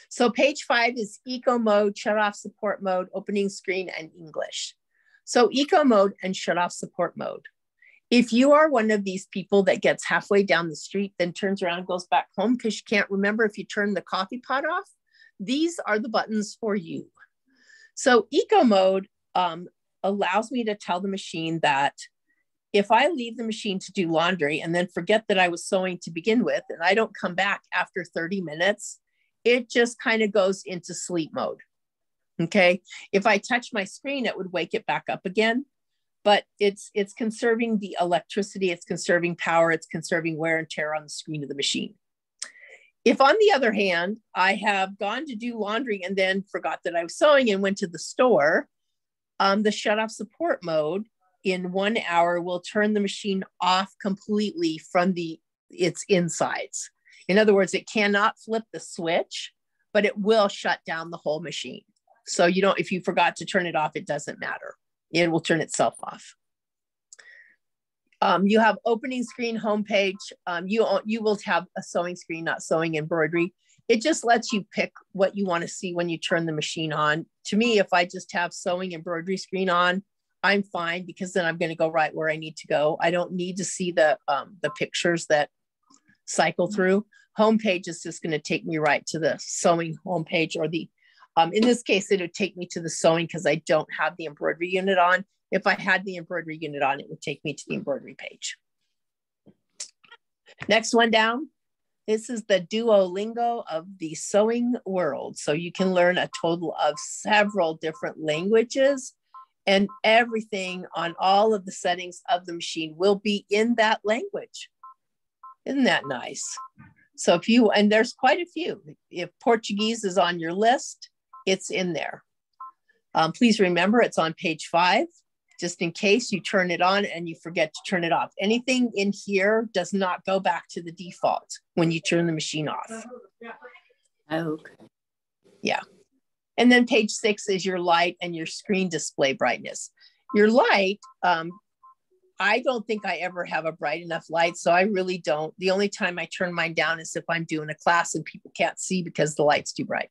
so page 5 is eco mode, shut off support mode, opening screen, and English. So eco mode and shut off support mode. If you are one of these people that gets halfway down the street, then turns around and goes back home because you can't remember if you turned the coffee pot off, these are the buttons for you. So eco mode allows me to tell the machine that if I leave the machine to do laundry and then forget that I was sewing to begin with, and I don't come back after 30 minutes, it just kind of goes into sleep mode. Okay. If I touch my screen, it would wake it back up again, but it's conserving the electricity, it's conserving power, it's conserving wear and tear on the screen of the machine. If on the other hand, I have gone to do laundry and then forgot that I was sewing and went to the store, the shut off support mode in 1 hour will turn the machine off completely from its insides. In other words, it cannot flip the switch, but it will shut down the whole machine. So if you forgot to turn it off, it doesn't matter. It will turn itself off. You have opening screen, homepage. You will have a sewing screen, not sewing embroidery. It just lets you pick what you want to see when you turn the machine on. To me, if I just have sewing embroidery screen on, I'm fine, because then I'm going to go right where I need to go. I don't need to see the pictures that cycle through. Homepage is just going to take me right to the sewing homepage, or in this case, it would take me to the sewing because I don't have the embroidery unit on. If I had the embroidery unit on, it would take me to the embroidery page. Next one down. This is the Duolingo of the sewing world. So you can learn a total of several different languages, and everything on all of the settings of the machine will be in that language. Isn't that nice? So and there's quite a few. If Portuguese is on your list, it's in there. Please remember, it's on page 5, just in case you turn it on and you forget to turn it off. Anything in here does not go back to the default when you turn the machine off. Okay. Yeah. And then page 6 is your light and your screen display brightness. Your light, I don't think I ever have a bright enough light, so I really don't. The only time I turn mine down is if I'm doing a class and people can't see because the light's too bright.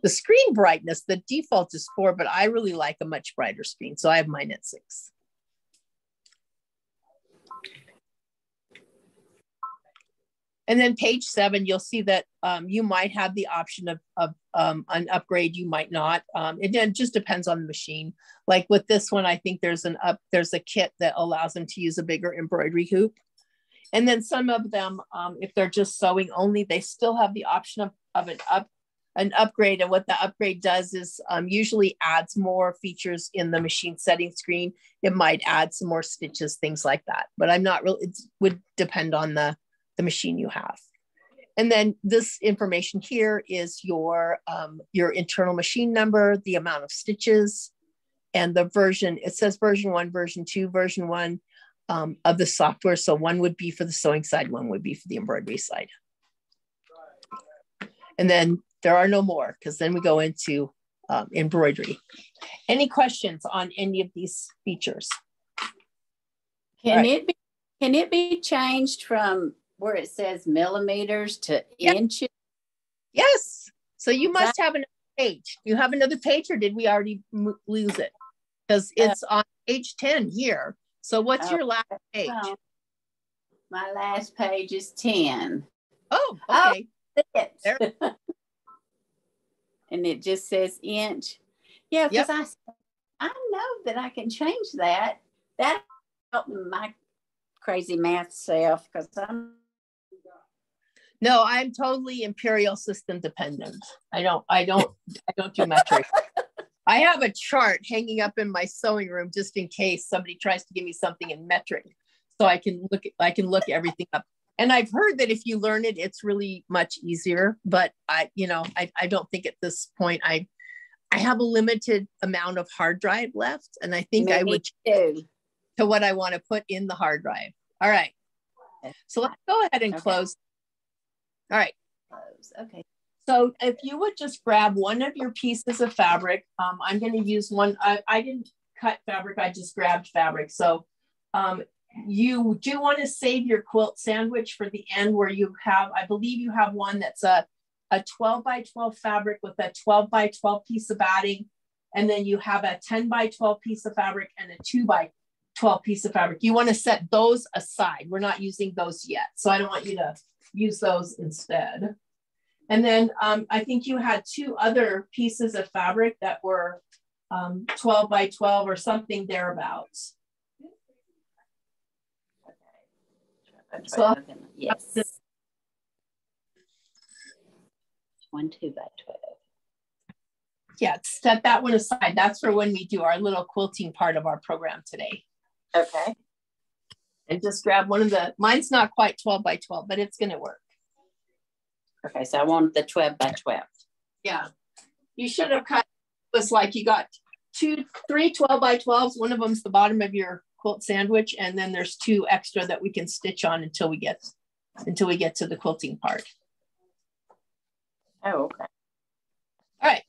The screen brightness, the default is 4, but I really like a much brighter screen, so I have mine at 6. And then page 7, you'll see that you might have the option of an upgrade, you might not. It just depends on the machine. Like with this one, I think there's a kit that allows them to use a bigger embroidery hoop. And then some of them, if they're just sewing only, they still have the option of an upgrade. And what the upgrade does is usually adds more features in the machine settings screen. It might add some more stitches, things like that. But I'm not really, it would depend on the machine you have. And then this information here is your internal machine number, the amount of stitches, and the version. It says version 1, version 2, version 1 of the software. So 1 would be for the sewing side, 1 would be for the embroidery side. And then there are no more, because then we go into embroidery. Any questions on any of these features? Can it be changed from where it says millimeters to inches? Yes. So you must have another page. You have another page, or did we already lose it? Because it's on page 10 here. So what's your last page? My last page is 10. Oh, okay. Oh, and it just says inch. Yeah, because I know that I can change that. That helped my crazy math self, because I'm totally imperial system dependent. I don't do metric. I have a chart hanging up in my sewing room just in case somebody tries to give me something in metric, so I can look everything up. And I've heard that if you learn it, it's really much easier. But I don't think at this point I have a limited amount of hard drive left, and I think I would to what I want to put in the hard drive. All right. So let's go ahead and close. All right. Okay. So if you would just grab one of your pieces of fabric, I'm going to use one. I didn't cut fabric. I just grabbed fabric. So you do want to save your quilt sandwich for the end, where you have, I believe you have one that's a 12 by 12 fabric with a 12 by 12 piece of batting. And then you have a 10 by 12 piece of fabric and a 2 by 12 piece of fabric. You want to set those aside. We're not using those yet. So I don't want you to use those instead. And then I think you had 2 other pieces of fabric that were 12 by 12 or something thereabouts. Okay. So, yes. 1 2 by 12. Yeah, set that one aside. That's for when we do our little quilting part of our program today. Okay. And just grab one of the, mine's not quite 12 by 12, but it's going to work. Okay, so I want the 12 by 12. Yeah. You should have cut, it was like you got 3 12 by 12s. One of them's the bottom of your quilt sandwich. And then there's 2 extra that we can stitch on until we get to the quilting part. Oh, okay. All right.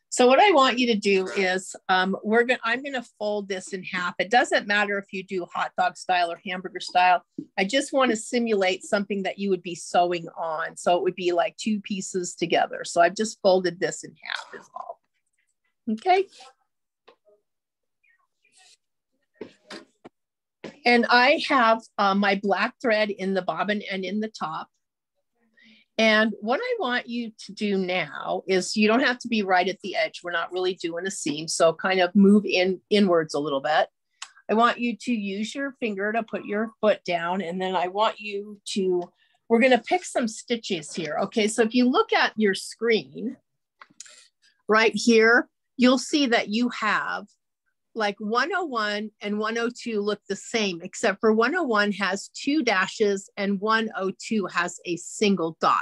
So what I want you to do is I'm going to fold this in half. It doesn't matter if you do hot dog style or hamburger style. I just want to simulate something that you would be sewing on. So it would be like 2 pieces together. So I've just folded this in half is all. Okay. And I have my black thread in the bobbin and in the top. And what I want you to do now is, you don't have to be right at the edge. We're not really doing a seam. So kind of move inwards a little bit. I want you to use your finger to put your foot down. And then I want you to, we're going to pick some stitches here. Okay. So if you look at your screen right here, you'll see that you have like 101 and 102 look the same, except for 101 has 2 dashes and 102 has a single dot.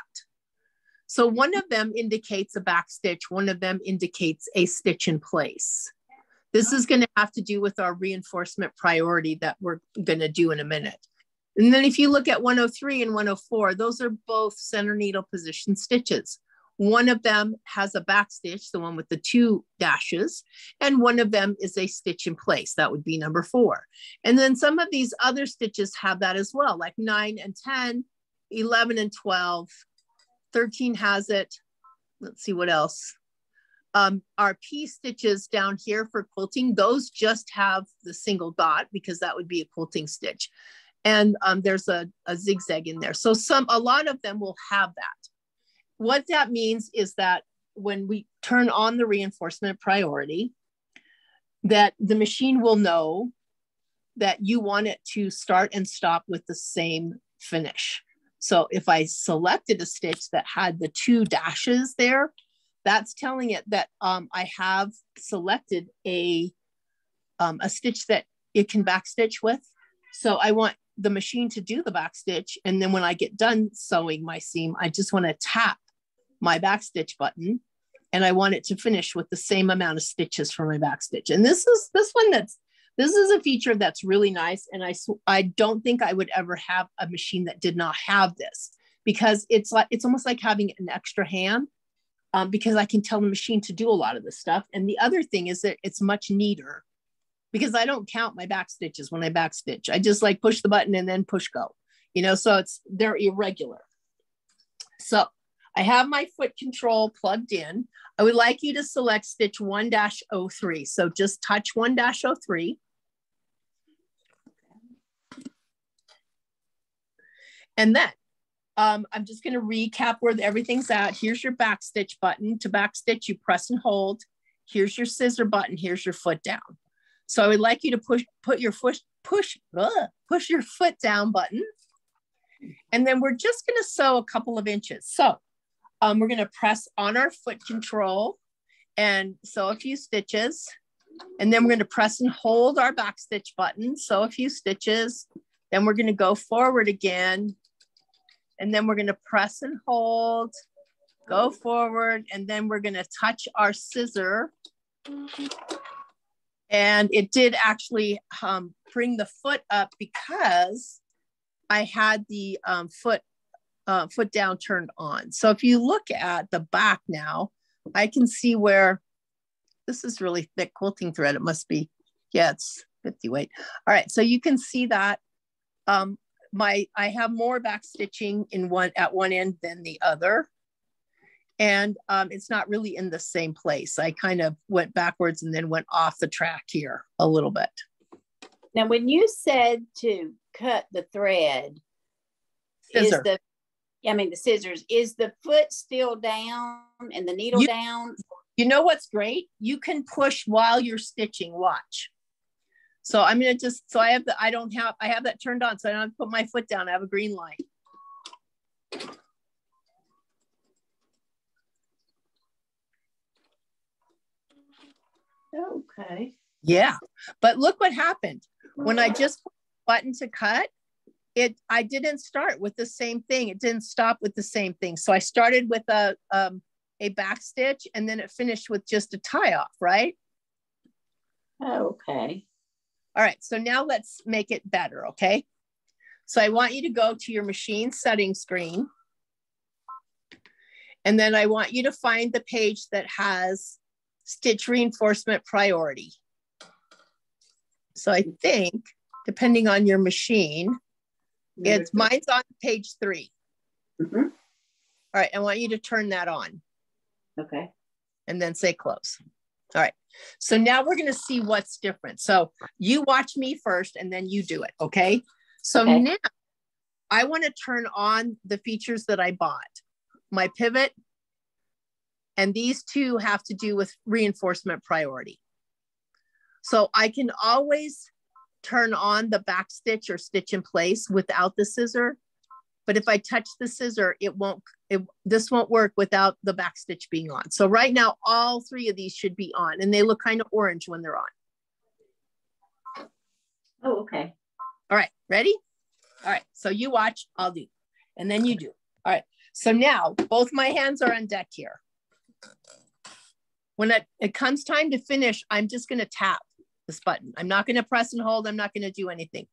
So one of them indicates a back stitch, one of them indicates a stitch in place. This is going to have to do with our reinforcement priority that we're going to do in a minute. And then if you look at 103 and 104, those are both center needle position stitches. One of them has a back stitch, the one with the 2 dashes, and one of them is a stitch in place. That would be number 4. And then some of these other stitches have that as well, like 9 and 10, 11 and 12, 13 has it. Let's see what else. Our P stitches down here for quilting, those just have the single dot because that would be a quilting stitch. And there's a zigzag in there. So a lot of them will have that. What that means is that when we turn on the reinforcement priority, that the machine will know that you want it to start and stop with the same finish. So if I selected a stitch that had the 2 dashes there, that's telling it that I have selected a stitch that it can backstitch with. So I want the machine to do the backstitch. And then when I get done sewing my seam, I just want to tap my backstitch button, and I want it to finish with the same amount of stitches for my backstitch. And this is a feature that's really nice. And I don't think I would ever have a machine that did not have this, because it's almost like having an extra hand, because I can tell the machine to do a lot of this stuff. And the other thing is that it's much neater because I don't count my back stitches when I backstitch. I just like push the button and then push go, so they're irregular. So I have my foot control plugged in. I would like you to select stitch 1-03. So just touch 1-03. And then I'm just going to recap where everything's at. Here's your back stitch button. To back stitch, you press and hold. Here's your scissor button. Here's your foot down. So I would like you to push your foot down button. And then we're just going to sew a couple of inches. So we're going to press on our foot control and sew a few stitches. And then we're going to press and hold our back stitch button, sew a few stitches. Then we're going to go forward again. And then we're going to press and hold, go forward. And then we're going to touch our scissor. And it did actually bring the foot up because I had the foot down turned on. So if you look at the back now, I can see where this is really thick quilting thread. It must be, yeah, it's 50 weight. All right, so you can see that I have more back stitching at one end than the other. And it's not really in the same place. I kind of went backwards and then went off the track here a little bit. Now, when you said to cut the thread, scissor. Yeah, I mean the scissors. Is the foot still down and the needle down? You know what's great? You can push while you're stitching. Watch. So I'm gonna just, so I have that turned on, so I don't have to put my foot down. I have a green light. Okay. Yeah, but look what happened. When I just put the button to cut, I didn't start with the same thing. It didn't stop with the same thing. So I started with a back stitch, and then it finished with just a tie off, right? Okay. All right, so now let's make it better, okay? So I want you to go to your machine settings screen. And then I want you to find the page that has stitch reinforcement priority. So I think, depending on your machine, mine's on page 3. Mm-hmm. All right, I want you to turn that on. Okay. And then say close. All right, so now we're gonna see what's different. So you watch me first and then you do it, okay? So now I wanna turn on the features that I bought. My pivot, and these two have to do with reinforcement priority. So I can always turn on the back stitch or stitch in place without the scissor. But if I touch the scissor, this won't work without the back stitch being on. So right now, all 3 of these should be on, and they look kind of orange when they're on. Oh, okay. All right, ready? All right, so you watch, I'll do, and then you do. All right, so now both my hands are on deck here. When it comes time to finish, I'm just gonna tap this button. I'm not gonna press and hold, I'm not gonna do anything.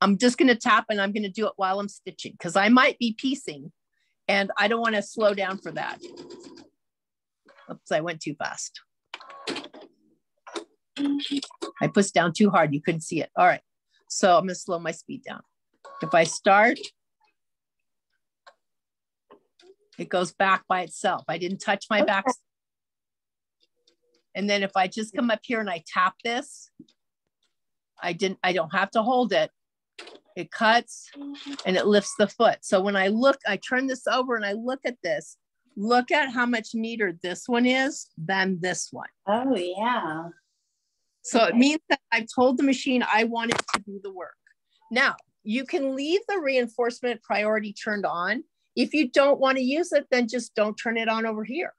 I'm just gonna tap, and I'm gonna do it while I'm stitching, because I might be piecing and I don't wanna slow down for that. Oops, I went too fast. I pushed down too hard, you couldn't see it. All right, so I'm gonna slow my speed down. If I start, it goes back by itself. I didn't touch my back. And then if I just come up here and I tap this, I don't have to hold it. It cuts and it lifts the foot. So when I turn this over and I look at this, look at how much neater this one is than this one. Oh, yeah. So it means that I told the machine I want it to do the work. Now, you can leave the reinforcement priority turned on. If you don't want to use it, then just don't turn it on over here.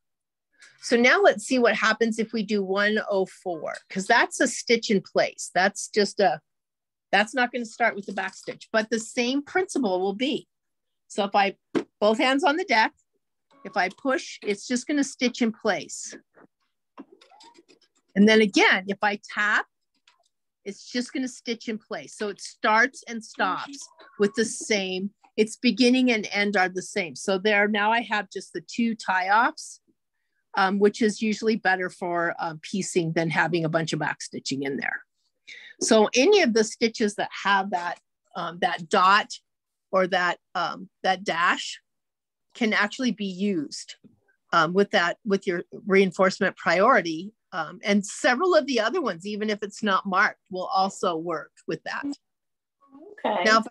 So now let's see what happens if we do 104, because that's a stitch in place. That's not going to start with the back stitch, but the same principle will be. So if I, both hands on the deck, if I push, it's just going to stitch in place. And then again, if I tap, it's just going to stitch in place. So it starts and stops with the same, its beginning and end are the same. So there, now I have just the 2 tie-offs, which is usually better for piecing than having a bunch of back stitching in there. So any of the stitches that have that, that dot or that dash can actually be used with your reinforcement priority. And several of the other ones, even if it's not marked, will also work with that. Okay. Now,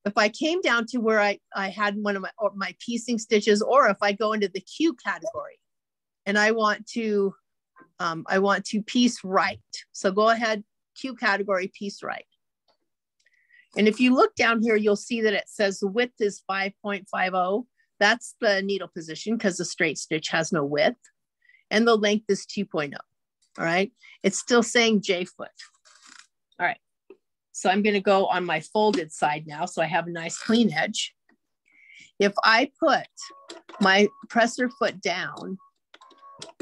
if I came down to where I had one of my piecing stitches, or if I go into the Q category and I want to piece right. So go ahead, Q category, piece right. And if you look down here, you'll see that it says the width is 5.50. That's the needle position because the straight stitch has no width. And the length is 2.0. All right. It's still saying J foot. All right. So I'm going to go on my folded side now. So I have a nice clean edge. If I put my presser foot down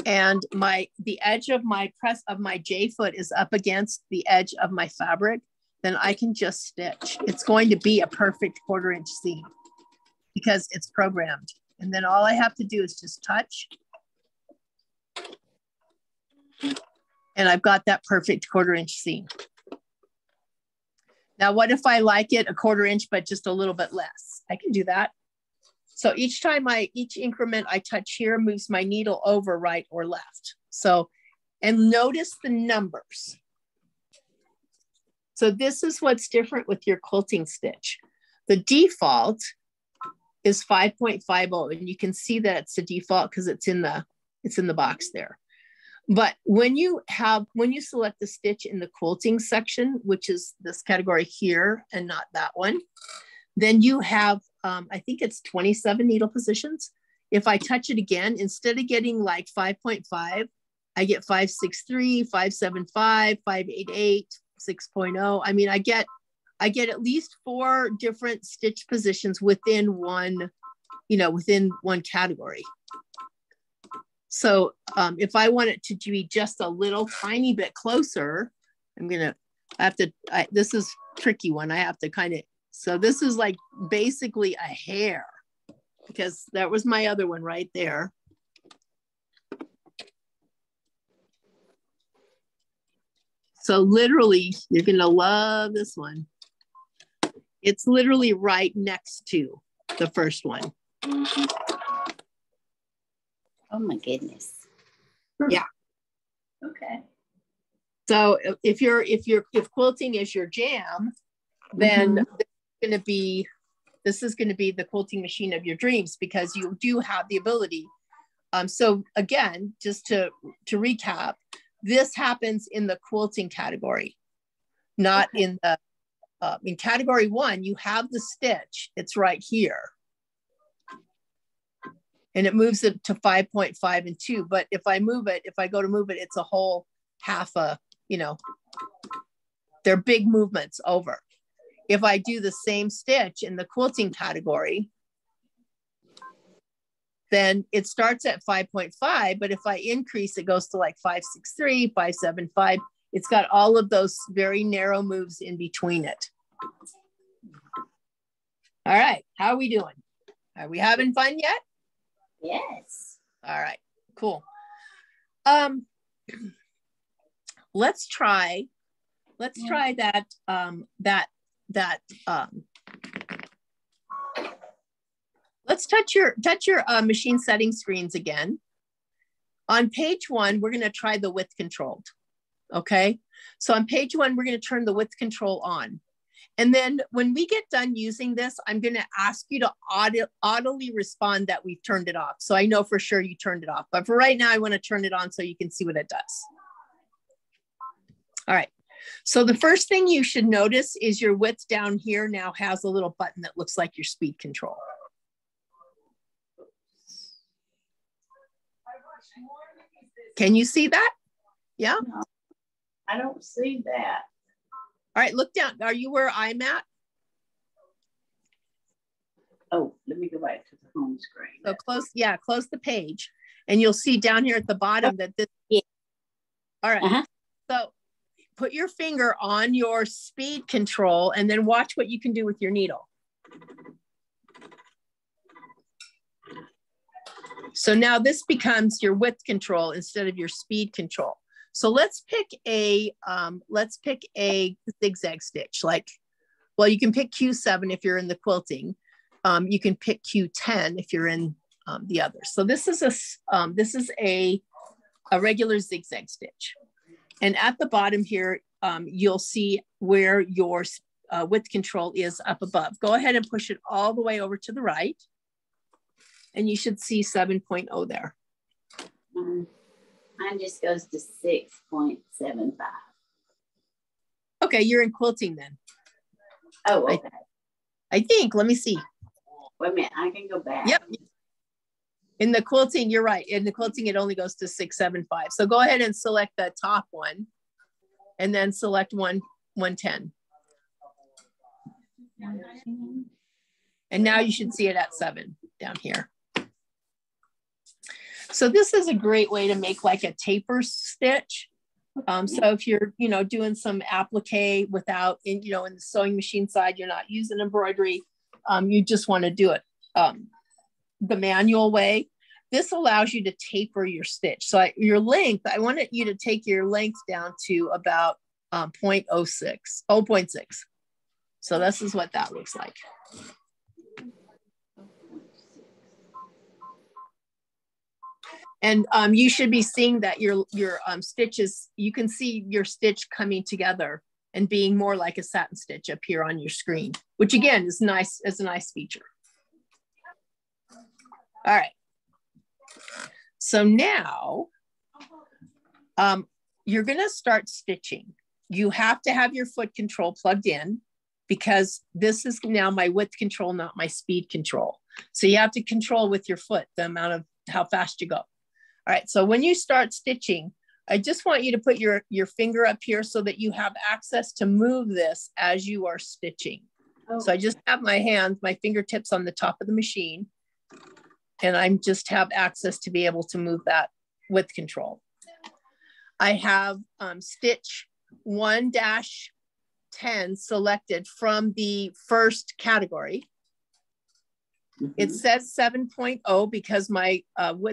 and the edge of my J foot is up against the edge of my fabric, then I can just stitch. It's going to be a perfect 1/4 inch seam because it's programmed. And then all I have to do is just touch. And I've got that perfect 1/4 inch seam. Now, what if I like it a 1/4 inch, but just a little bit less? I can do that. So each increment I touch here moves my needle over right or left. So, and notice the numbers. So this is what's different with your quilting stitch. The default is 5.50, and you can see that it's the default because it's in the box there. But when you select the stitch in the quilting section, which is this category here and not that one, then you have, I think it's 27 needle positions. If I touch it again, instead of getting like 5.5, I get 5.63, 5.75, 5.88, 6.0. I mean, I get at least 4 different stitch positions within one, within one category. So if I want it to be just a little tiny bit closer, this is a tricky one. I have to kind of, so this is like basically a hair, because that was my other one right there. So literally, you're gonna love this one. It's literally right next to the first one. Oh my goodness. Yeah. Okay. So if quilting is your jam, then this is going to be the quilting machine of your dreams, because you do have the ability. So again, just to recap, this happens in the quilting category, not in the in category 1. You have the stitch; it's right here, and it moves it to 5.5 and 2. But if I go to move it, it's a whole half a, they're big movements over. If I do the same stitch in the quilting category, then it starts at 5.5, but if I increase, it goes to like 5.63, 5.75. It's got all of those very narrow moves in between it. All right, how are we doing? Are we having fun yet? Yes. All right, cool. Let's try that, let's touch your machine setting screens again. On page 1, we're going to try the width controlled. Okay, so on page 1, we're going to turn the width control on. And then when we get done using this, I'm going to ask you to audibly respond that we've turned it off. So I know for sure you turned it off. But for right now, I want to turn it on so you can see what it does. All right. So the first thing you should notice is your width down here now has a little button that looks like your speed control. Can you see that? Yeah? No, I don't see that. All right, look down. Are you where I'm at? Oh, let me go back to the home screen. So close the page. And you'll see down here at the bottom that this. Yeah. All right. So put your finger on your speed control and then watch what you can do with your needle. So now this becomes your width control instead of your speed control. So let's pick a zigzag stitch. Well, you can pick Q7 if you're in the quilting. You can pick Q10 if you're in the others. So this is a regular zigzag stitch. And at the bottom here, you'll see where your width control is up above. Go ahead and push it all the way over to the right. And you should see 7.0 there. Mine just goes to 6.75. Okay, you're in quilting then. Oh, okay. I think, let me see. Wait a minute, I can go back. Yep. In the quilting, you're right. In the quilting, it only goes to 6.75. So go ahead and select the top one and then select 110. And now you should see it at 7 down here. So this is a great way to make like a taper stitch. So if you're, doing some applique without, in the sewing machine side, you're not using embroidery, you just want to do it the manual way. This allows you to taper your stitch. So your length, I wanted you to take your length down to about 0.6. So this is what that looks like. And you should be seeing that your stitches, you can see your stitch coming together and being more like a satin stitch up here on your screen, which again is nice, as a nice feature. All right. So now you're going to start stitching. You have to have your foot control plugged in because this is now my width control, not my speed control. So you have to control with your foot the amount of how fast you go. All right. So when you start stitching, I just want you to put your finger up here so that you have access to move this as you are stitching. Oh. So I just have my hands, my fingertips on the top of the machine, and I just have access to be able to move that with control. I have stitch 1-10 selected from the first category. Mm-hmm. It says 7.0 because my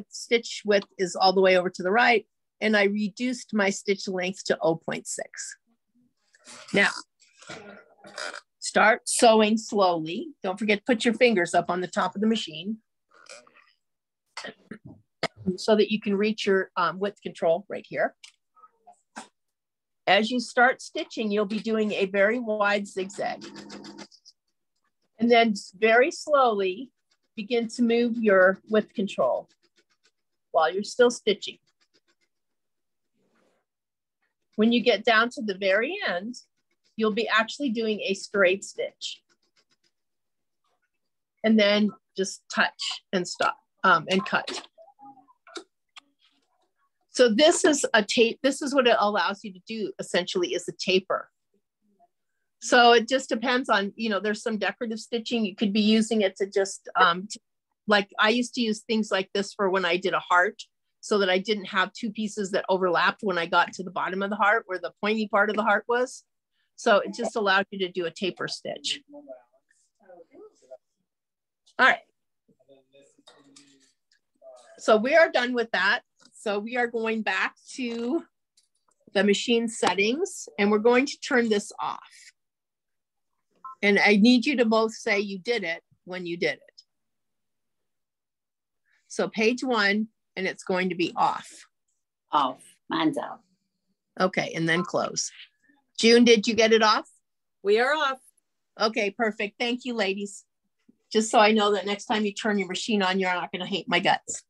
stitch width is all the way over to the right, and I reduced my stitch length to 0.6. Now, start sewing slowly. Don't forget to put your fingers up on the top of the machine so that you can reach your width control right here. As you start stitching, you'll be doing a very wide zigzag. And then very slowly begin to move your width control while you're still stitching. When you get down to the very end, you'll be actually doing a straight stitch. And then just touch and stop and cut. So this is a tape. This is what it allows you to do essentially is a taper. So it just depends on, you know, there's some decorative stitching. You could be using it to just, like I used to use things like this for when I did a heart so that I didn't have two pieces that overlapped when I got to the bottom of the heart where the pointy part of the heart was. So it just allowed you to do a taper stitch. All right. So we are done with that. So we are going back to the machine settings and we're going to turn this off. And I need you to both say you did it when you did it. So page 1, and it's going to be off. Off, mine's off. Okay, and then close. June, did you get it off? We are off. Okay, perfect. Thank you, ladies. Just so I know that next time you turn your machine on, you're not going to hate my guts.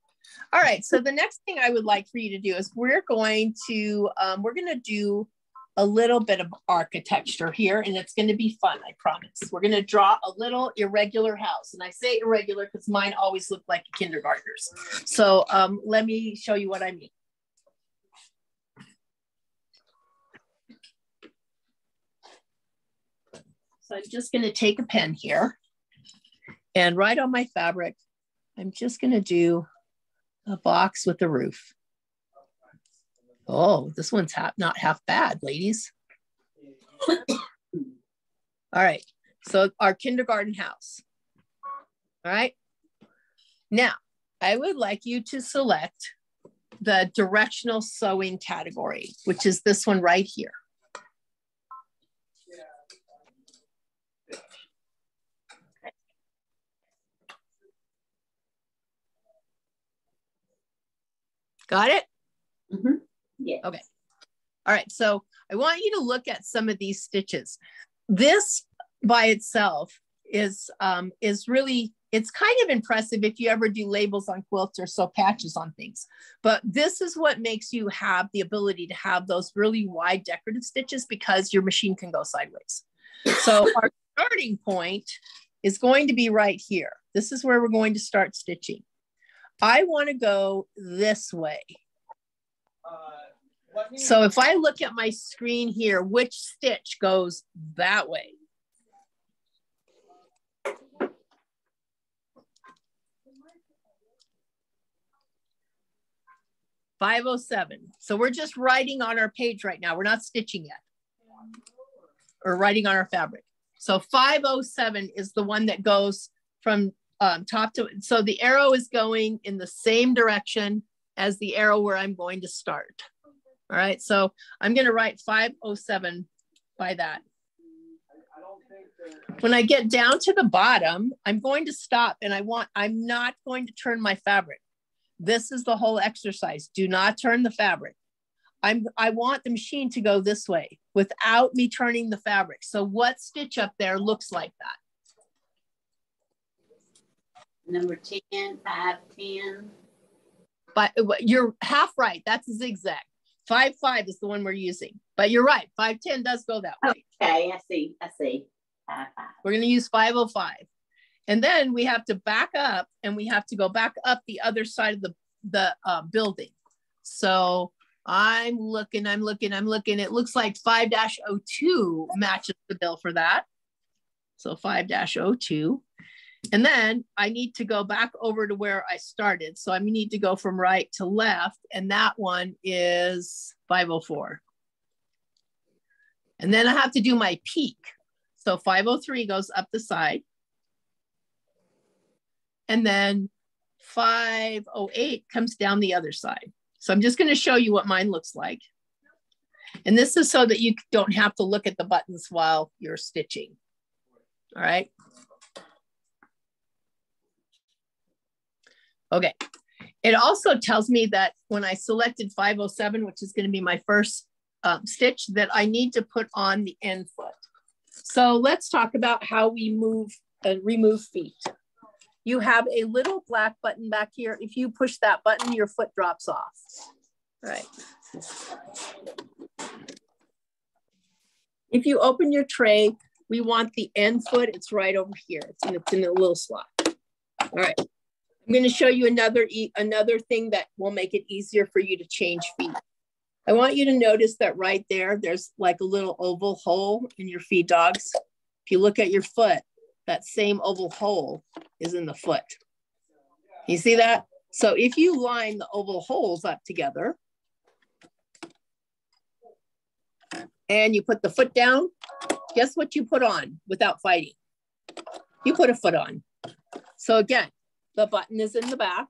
All right, so the next thing I would like for you to do is we're going to do a little bit of architecture here, and it's going to be fun, I promise. We're going to draw a little irregular house, and I say irregular because mine always look like a kindergartner's. So let me show you what I mean. So I'm just going to take a pen here and write on my fabric. I'm just going to do a box with a roof. Oh, this one's not half bad, ladies. All right, so our kindergarten house. All right, now I would like you to select the directional sewing category, which is this one right here. Got it? Mm-hmm. Yeah. Okay. All right. So I want you to look at some of these stitches. This by itself is really, it's kind of impressive if you ever do labels on quilts or sew patches on things. But this is what makes you have the ability to have those really wide decorative stitches because your machine can go sideways. So our starting point is going to be right here. This is where we're going to start stitching. I want to go this way. So if I look at my screen here, which stitch goes that way? $507. So we're just writing on our page right now. We're not stitching yet. Or writing on our fabric. So 507 is the one that goes from top to, so the arrow is going in the same direction as the arrow where I'm going to start. All right, so I'm going to write 507 by that. When I get down to the bottom, I'm going to stop and I'm not going to turn my fabric. This is the whole exercise. Do not turn the fabric. I want the machine to go this way without me turning the fabric. So what stitch up there looks like that? Number 10, 5, 10. But you're half right. That's a zigzag. 5, 5 is the one we're using. But you're right. 5, 10 does go that way. Okay, I see. 5, 5. We're going to use 505. And then we have to back up, and we have to go back up the other side of the building. So I'm looking. It looks like 5-02 matches the bill for that. So 5-02. And then I need to go back over to where I started. So I need to go from right to left. And that one is 504. And then I have to do my peak. So 503 goes up the side. And then 508 comes down the other side. So I'm just going to show you what mine looks like. And this is so that you don't have to look at the buttons while you're stitching. All right. Okay. It also tells me that when I selected 507, which is going to be my first stitch, that I need to put on the end foot. So let's talk about how we move and remove feet. You have a little black button back here. If you push that button, your foot drops off. All right. If you open your tray, we want the end foot. It's right over here. It's in a little slot. All right. I'm going to show you another thing that will make it easier for you to change feet. I want you to notice that right there, there's like a little oval hole in your feed dogs. If you look at your foot, that same oval hole is in the foot. You see that? So if you line the oval holes up together and you put the foot down, guess what you put on without fighting? You put a foot on. So again, the button is in the back.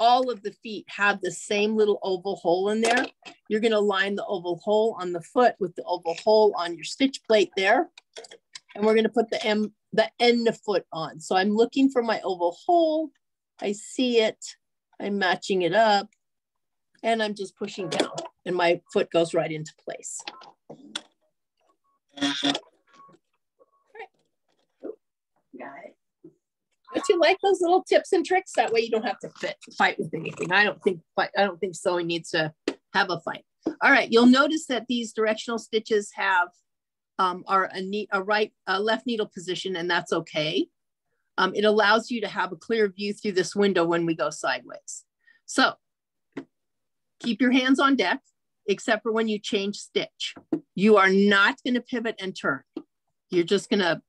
All of the feet have the same little oval hole in there. You're going to line the oval hole on the foot with the oval hole on your stitch plate there. And we're going to put the end foot on. So I'm looking for my oval hole. I see it. I'm matching it up. And I'm just pushing down. And my foot goes right into place. All right. Got it. Don't you like those little tips and tricks? That way you don't have to fight with anything. I don't think sewing needs to have a fight. All right, you'll notice that these directional stitches have are a left needle position, and that's okay. It allows you to have a clear view through this window when we go sideways. So keep your hands on deck, except for when you change stitch. You are not going to pivot and turn. You're just gonna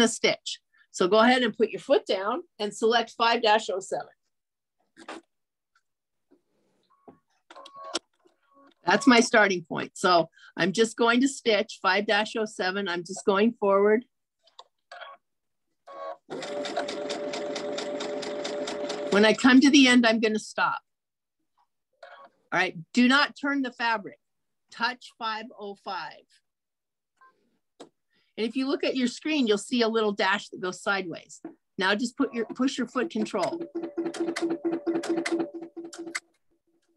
stitch. So go ahead and put your foot down and select 5-07. That's my starting point. So I'm just going to stitch 5-07. I'm just going forward. When I come to the end, I'm going to stop. All right, do not turn the fabric. Touch 505. And if you look at your screen, you'll see a little dash that goes sideways. Now just push your foot control.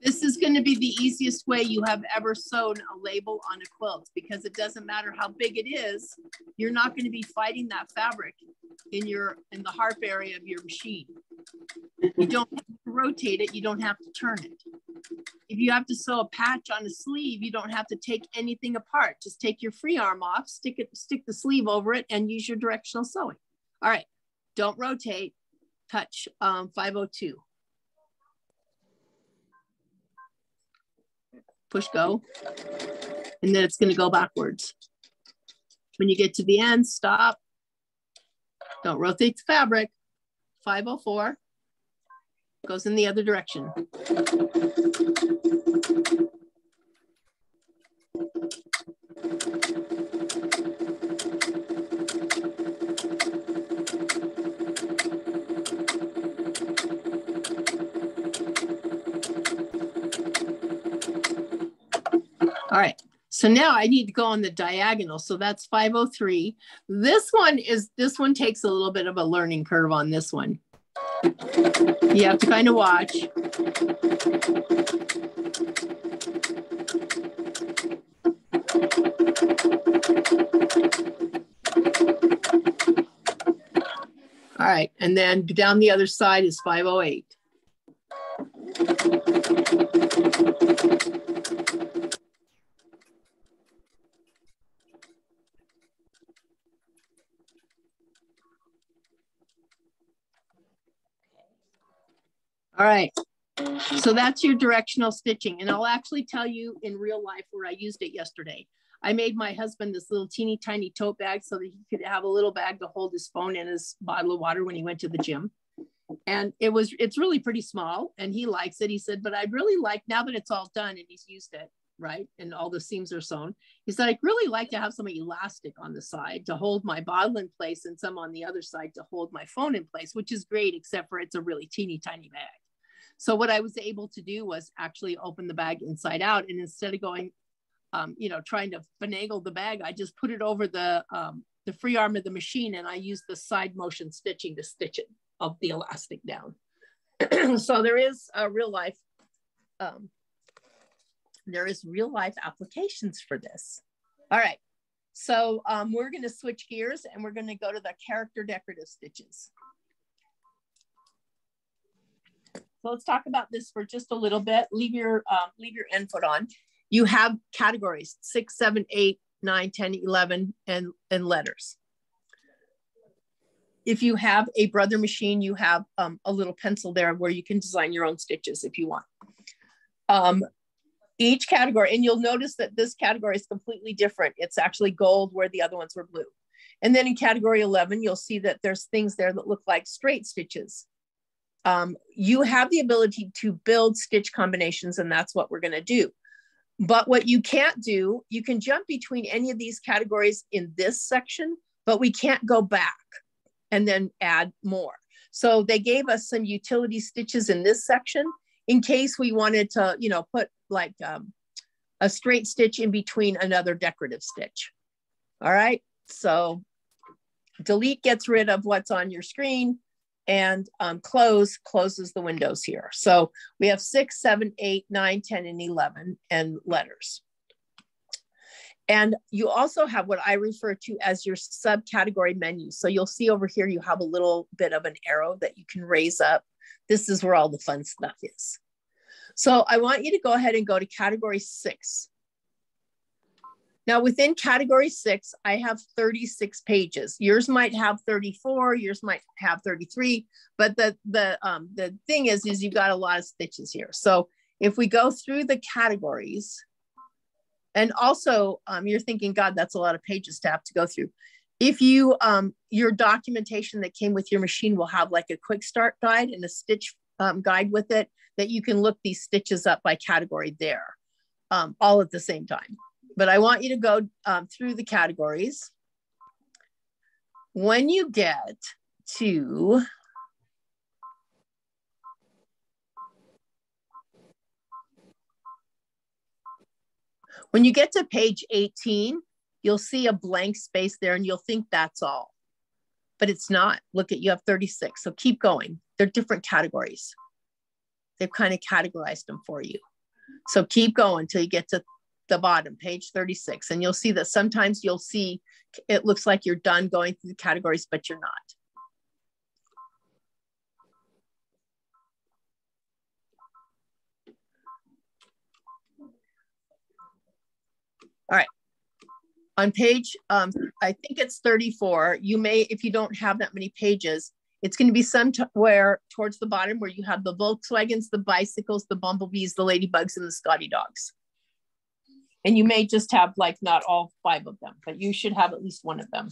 This is going to be the easiest way you have ever sewn a label on a quilt, because it doesn't matter how big it is, you're not going to be fighting that fabric in the harp area of your machine. You don't have to rotate it, you don't have to turn it. If you have to sew a patch on a sleeve, you don't have to take anything apart. Just take your free arm off, stick the sleeve over it, and use your directional sewing. All right, don't rotate, touch 502. Push go, and then it's going to go backwards. When you get to the end, stop. Don't rotate the fabric. 504 goes in the other direction. All right, so now I need to go on the diagonal. So that's 503. This one takes a little bit of a learning curve on this one. You have to kind of watch. All right, and then down the other side is 508. All right, so that's your directional stitching. And I'll actually tell you in real life where I used it yesterday. I made my husband this little teeny tiny tote bag so that he could have a little bag to hold his phone and his bottle of water when he went to the gym. And it's really pretty small and he likes it. He said, but I'd really like, now that it's all done and he's used it, right, and all the seams are sewn, he said, I'd really like to have some elastic on the side to hold my bottle in place and some on the other side to hold my phone in place, which is great, except for it's a really teeny tiny bag. So what I was able to do was actually open the bag inside out, and instead of going, trying to finagle the bag, I just put it over the free arm of the machine, and I used the side motion stitching to stitch it of the elastic down. So there is a real life applications for this. All right, so we're going to switch gears and we're going to go to the character decorative stitches. So let's talk about this for just a little bit. Leave your input on. You have categories 6, 7, 8, 9, 10, 11, and letters. If you have a Brother machine, you have a little pencil there where you can design your own stitches if you want. Each category, and you'll notice that this category is completely different. It's actually gold where the other ones were blue. And then in category 11, you'll see that there's things there that look like straight stitches. You have the ability to build stitch combinations, and that's what we're going to do. But what you can't do, you can jump between any of these categories in this section, but we can't go back and then add more. So they gave us some utility stitches in this section in case we wanted to, put like a straight stitch in between another decorative stitch. All right, so delete gets rid of what's on your screen, and closes the windows here. So we have 6, 7, 8, 9, 10, and 11 and letters. And you also have what I refer to as your subcategory menu. So you'll see over here, you have a little bit of an arrow that you can raise up. This is where all the fun stuff is. So I want you to go ahead and go to category 6. Now within category 6, I have 36 pages. Yours might have 34, yours might have 33, but the thing is you've got a lot of stitches here. So if we go through the categories, and also you're thinking, God, that's a lot of pages to have to go through. If you, your documentation that came with your machine will have like a quick start guide and a stitch guide with it that you can look these stitches up by category there, all at the same time. But I want you to go through the categories. When you get to page 18, you'll see a blank space there and you'll think that's all, but it's not. Look at, you have 36, so keep going. They're different categories. They've kind of categorized them for you. So keep going until you get to the bottom, page 36. And you'll see that sometimes you'll see, it looks like you're done going through the categories, but you're not. All right. On page, I think it's 34, you may, if you don't have that many pages, it's going to be somewhere towards the bottom where you have the Volkswagens, the bicycles, the bumblebees, the ladybugs, and the Scotty dogs. And you may just have like not all 5 of them, but you should have at least one of them.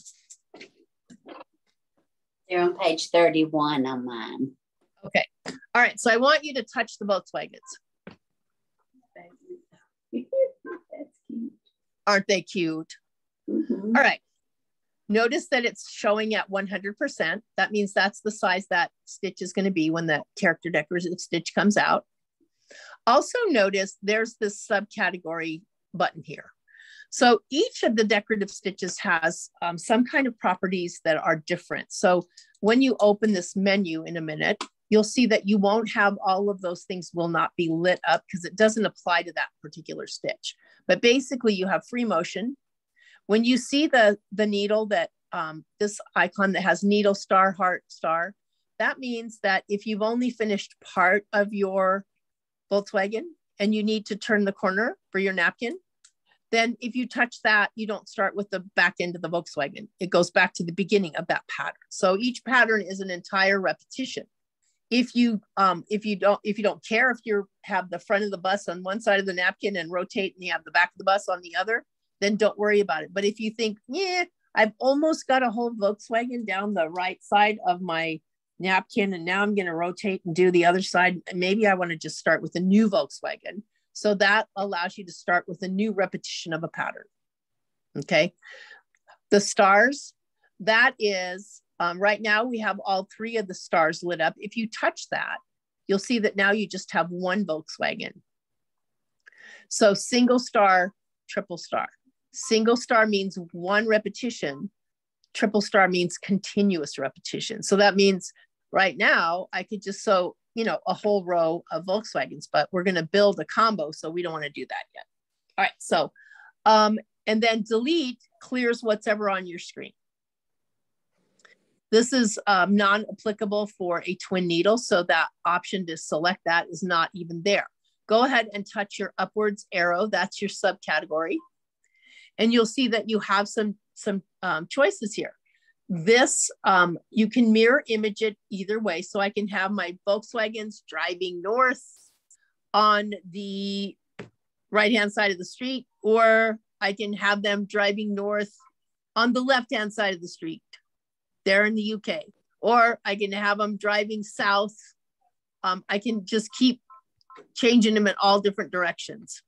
They're on page 31 on mine. Okay. All right. So I want you to touch the Volkswagens. That's cute. Aren't they cute? Mm-hmm. All right. Notice that it's showing at 100%. That means that's the size that stitch is going to be when the character decorative stitch comes out. Also notice there's this subcategory button here. So each of the decorative stitches has some kind of properties that are different. So when you open this menu in a minute, you'll see that you won't have all of those things will not be lit up because it doesn't apply to that particular stitch. But basically you have free motion. When you see the needle that this icon that has needle star, heart star. That means that if you've only finished part of your Volkswagen and you need to turn the corner for your napkin, then if you touch that, you don't start with the back end of the Volkswagen. It goes back to the beginning of that pattern. So each pattern is an entire repetition. If you don't care if you have the front of the bus on one side of the napkin and rotate and you have the back of the bus on the other, then don't worry about it. But if you think, yeah, I've almost got a whole Volkswagen down the right side of my napkin, and now I'm going to rotate and do the other side, maybe I want to just start with a new Volkswagen. So that allows you to start with a new repetition of a pattern. Okay. The stars, that is, right now we have all three of the stars lit up. If you touch that, you'll see that now you just have one Volkswagen. So single star, triple star. Single star means one repetition. Triple star means continuous repetition. So that means right now I could just sew, you know, a whole row of Volkswagens, but we're going to build a combo. So we don't want to do that yet. All right. So, and then delete clears what's ever on your screen. This is non-applicable for a twin needle. So that option to select that is not even there. Go ahead and touch your upwards arrow. That's your subcategory. And you'll see that you have some choices here. This, you can mirror image it either way. So I can have my Volkswagens driving north on the right-hand side of the street, or I can have them driving north on the left-hand side of the street there in the UK, or I can have them driving south. I can just keep changing them in all different directions.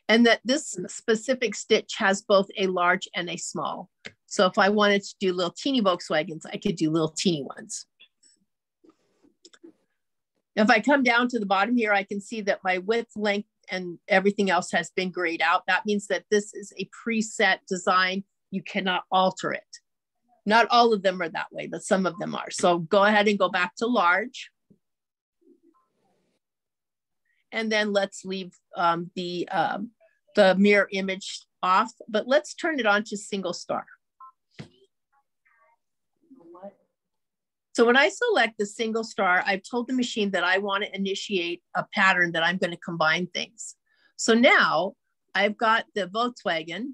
And that this specific stitch has both a large and a small. So if I wanted to do little teeny Volkswagens, I could do little teeny ones. If I come down to the bottom here, I can see that my width, length, and everything else has been grayed out. That means that this is a preset design. You cannot alter it. Not all of them are that way, but some of them are. So go ahead and go back to large. And then let's leave the mirror image off, but let's turn it on to single star. So when I select the single star, I've told the machine that I want to initiate a pattern that I'm going to combine things. So now I've got the Volkswagen,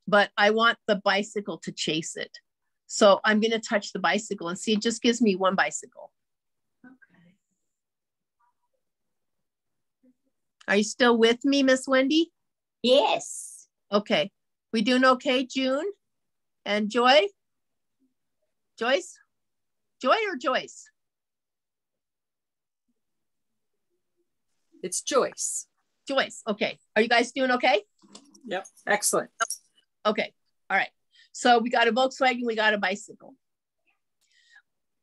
but I want the bicycle to chase it. So I'm going to touch the bicycle and see, it just gives me one bicycle. Okay. Are you still with me, Miss Wendy? Yes. Okay. We doing okay, June and Joy? Joyce? Joy or Joyce? It's Joyce. Joyce. Okay. Are you guys doing okay? Yep. Excellent. Okay. All right. So we got a Volkswagen, we got a bicycle.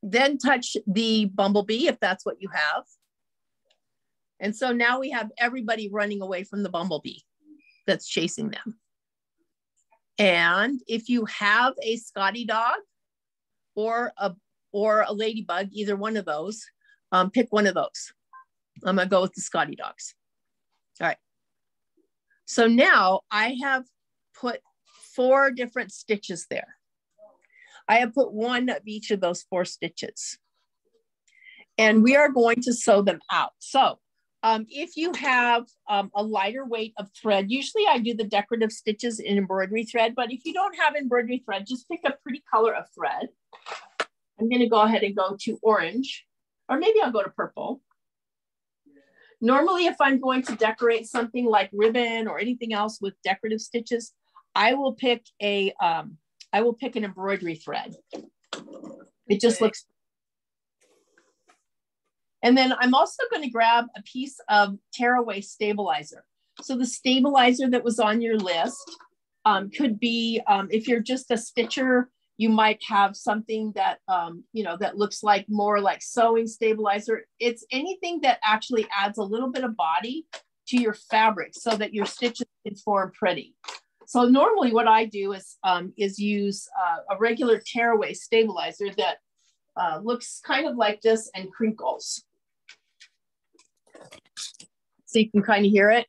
Then touch the bumblebee if that's what you have. And so now we have everybody running away from the bumblebee that's chasing them. And if you have a Scotty dog or a ladybug, either one of those, pick one of those. I'm gonna go with the Scotty dogs. All right. So now I have put 4 different stitches there. I have put one of each of those 4 stitches. And we are going to sew them out. So if you have a lighter weight of thread, usually I do the decorative stitches in embroidery thread, but if you don't have embroidery thread, just pick a pretty color of thread. I'm gonna go ahead and go to orange, or maybe I'll go to purple. Normally, if I'm going to decorate something like ribbon or anything else with decorative stitches, I will pick an embroidery thread. It just looks. And then I'm also going to grab a piece of tearaway stabilizer. So the stabilizer that was on your list could be, if you're just a stitcher, you might have something that, that looks like more like sewing stabilizer. It's anything that actually adds a little bit of body to your fabric so that your stitches can form pretty. So normally what I do is use a regular tearaway stabilizer that looks kind of like this and crinkles. So you can kind of hear it.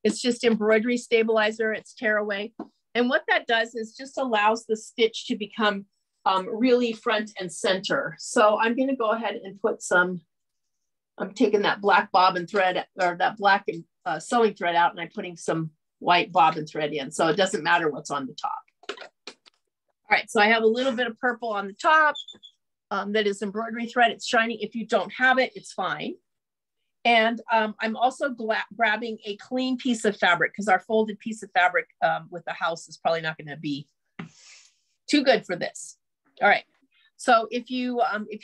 It's just embroidery stabilizer, it's tearaway. And what that does is just allows the stitch to become really front and center. So I'm going to go ahead and put some, I'm taking that black bobbin thread or that black sewing thread out, and I'm putting some white bobbin thread in. So it doesn't matter what's on the top. All right, so I have a little bit of purple on the top that is embroidery thread. It's shiny. If you don't have it, it's fine. And I'm also grabbing a clean piece of fabric because our folded piece of fabric with the house is probably not going to be too good for this. All right. So if you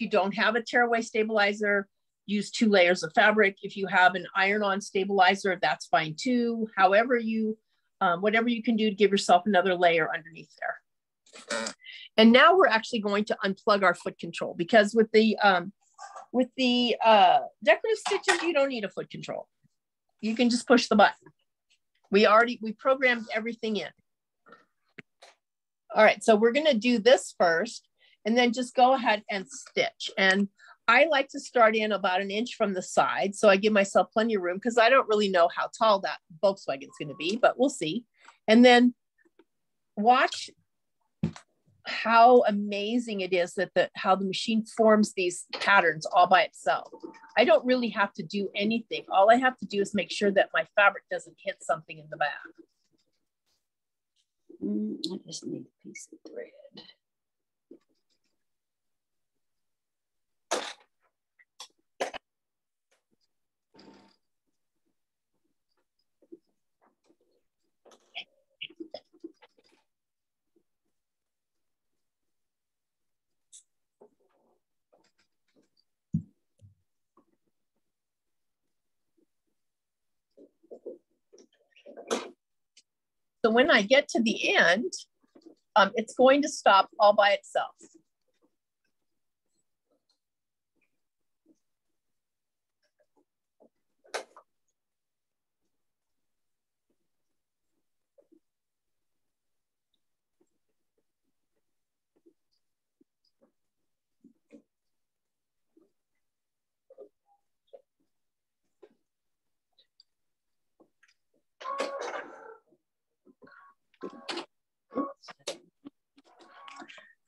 don't have a tearaway stabilizer, use 2 layers of fabric. If you have an iron-on stabilizer, that's fine too. However you, whatever you can do to give yourself another layer underneath there. And now we're actually going to unplug our foot control because with the decorative stitches, you don't need a foot control. You can just push the button. We programmed everything in. All right, so we're gonna do this first and then just go ahead and stitch. And I like to start in about 1 inch from the side. So I give myself plenty of room because I don't really know how tall that Volkswagen's gonna be, but we'll see. And then watch how amazing it is that how the machine forms these patterns all by itself. I don't really have to do anything. All I have to do is make sure that my fabric doesn't hit something in the back. I just need a piece of thread. So when I get to the end, it's going to stop all by itself.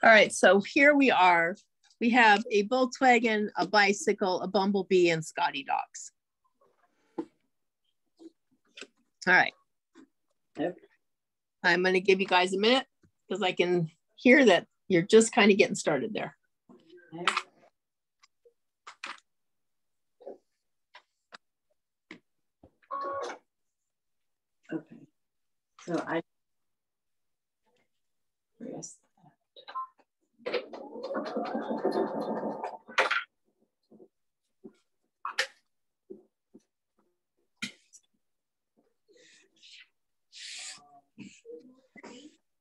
All right, so here we are. We have a Volkswagen, a bicycle, a bumblebee, and Scotty dogs. All right. Okay. I'm going to give you guys a minute because I can hear that you're just kind of getting started there. Okay. So I press that.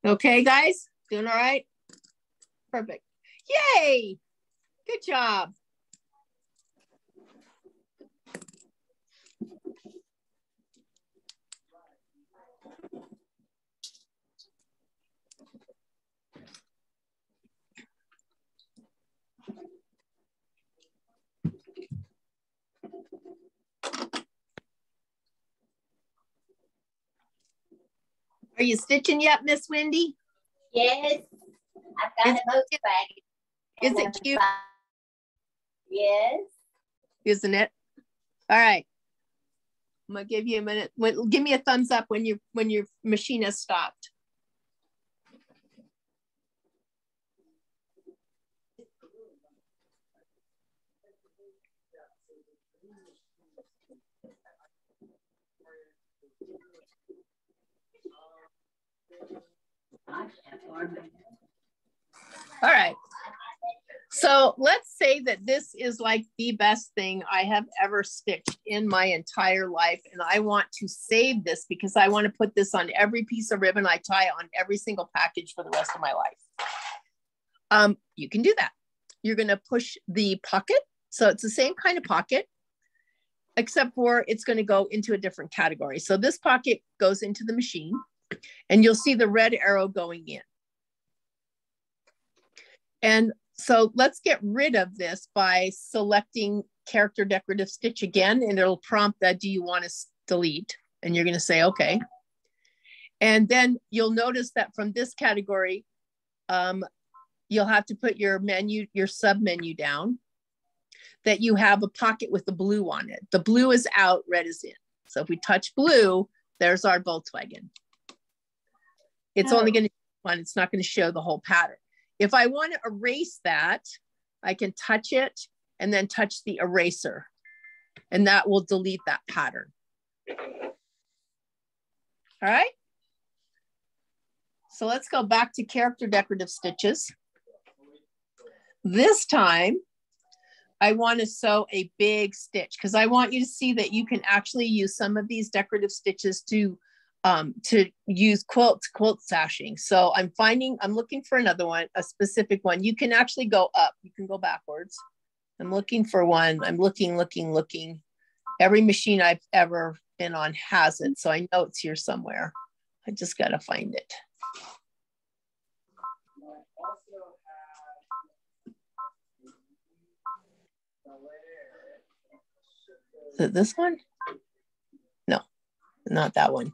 Okay, guys, doing all right? Perfect. Yay! Good job. Are you stitching yet, Miss Wendy? Yes, I've got a Volkswagen. Is it cute? Yes. Isn't it? All right. I'm gonna give you a minute. Give me a thumbs up when your machine has stopped. All right. So let's say that this is like the best thing I have ever stitched in my entire life. And I want to save this because I want to put this on every piece of ribbon I tie on every single package for the rest of my life. You can do that. You're going to push the pocket. So it's the same kind of pocket, except for it's going to go into a different category. So this pocket goes into the machine and you'll see the red arrow going in. And so let's get rid of this by selecting character decorative stitch again, and it'll prompt that, do you want to delete? And you're going to say, okay. And then you'll notice that from this category, you'll have to put your menu, your sub menu down, that you have a pocket with the blue on it. The blue is out, red is in. So if we touch blue, there's our Volkswagen. It's only going to one, it's not going to show the whole pattern. If I want to erase that, I can touch it and then touch the eraser, and that will delete that pattern. All right. So let's go back to character decorative stitches. This time, I want to sew a big stitch because I want you to see that you can actually use some of these decorative stitches to use quilt sashing. So I'm looking for another one, a specific one. You can actually go up, you can go backwards. I'm looking for one. I'm looking. Every machine I've ever been on has it. So I know it's here somewhere. I just got to find it. Is it this one? No, not that one.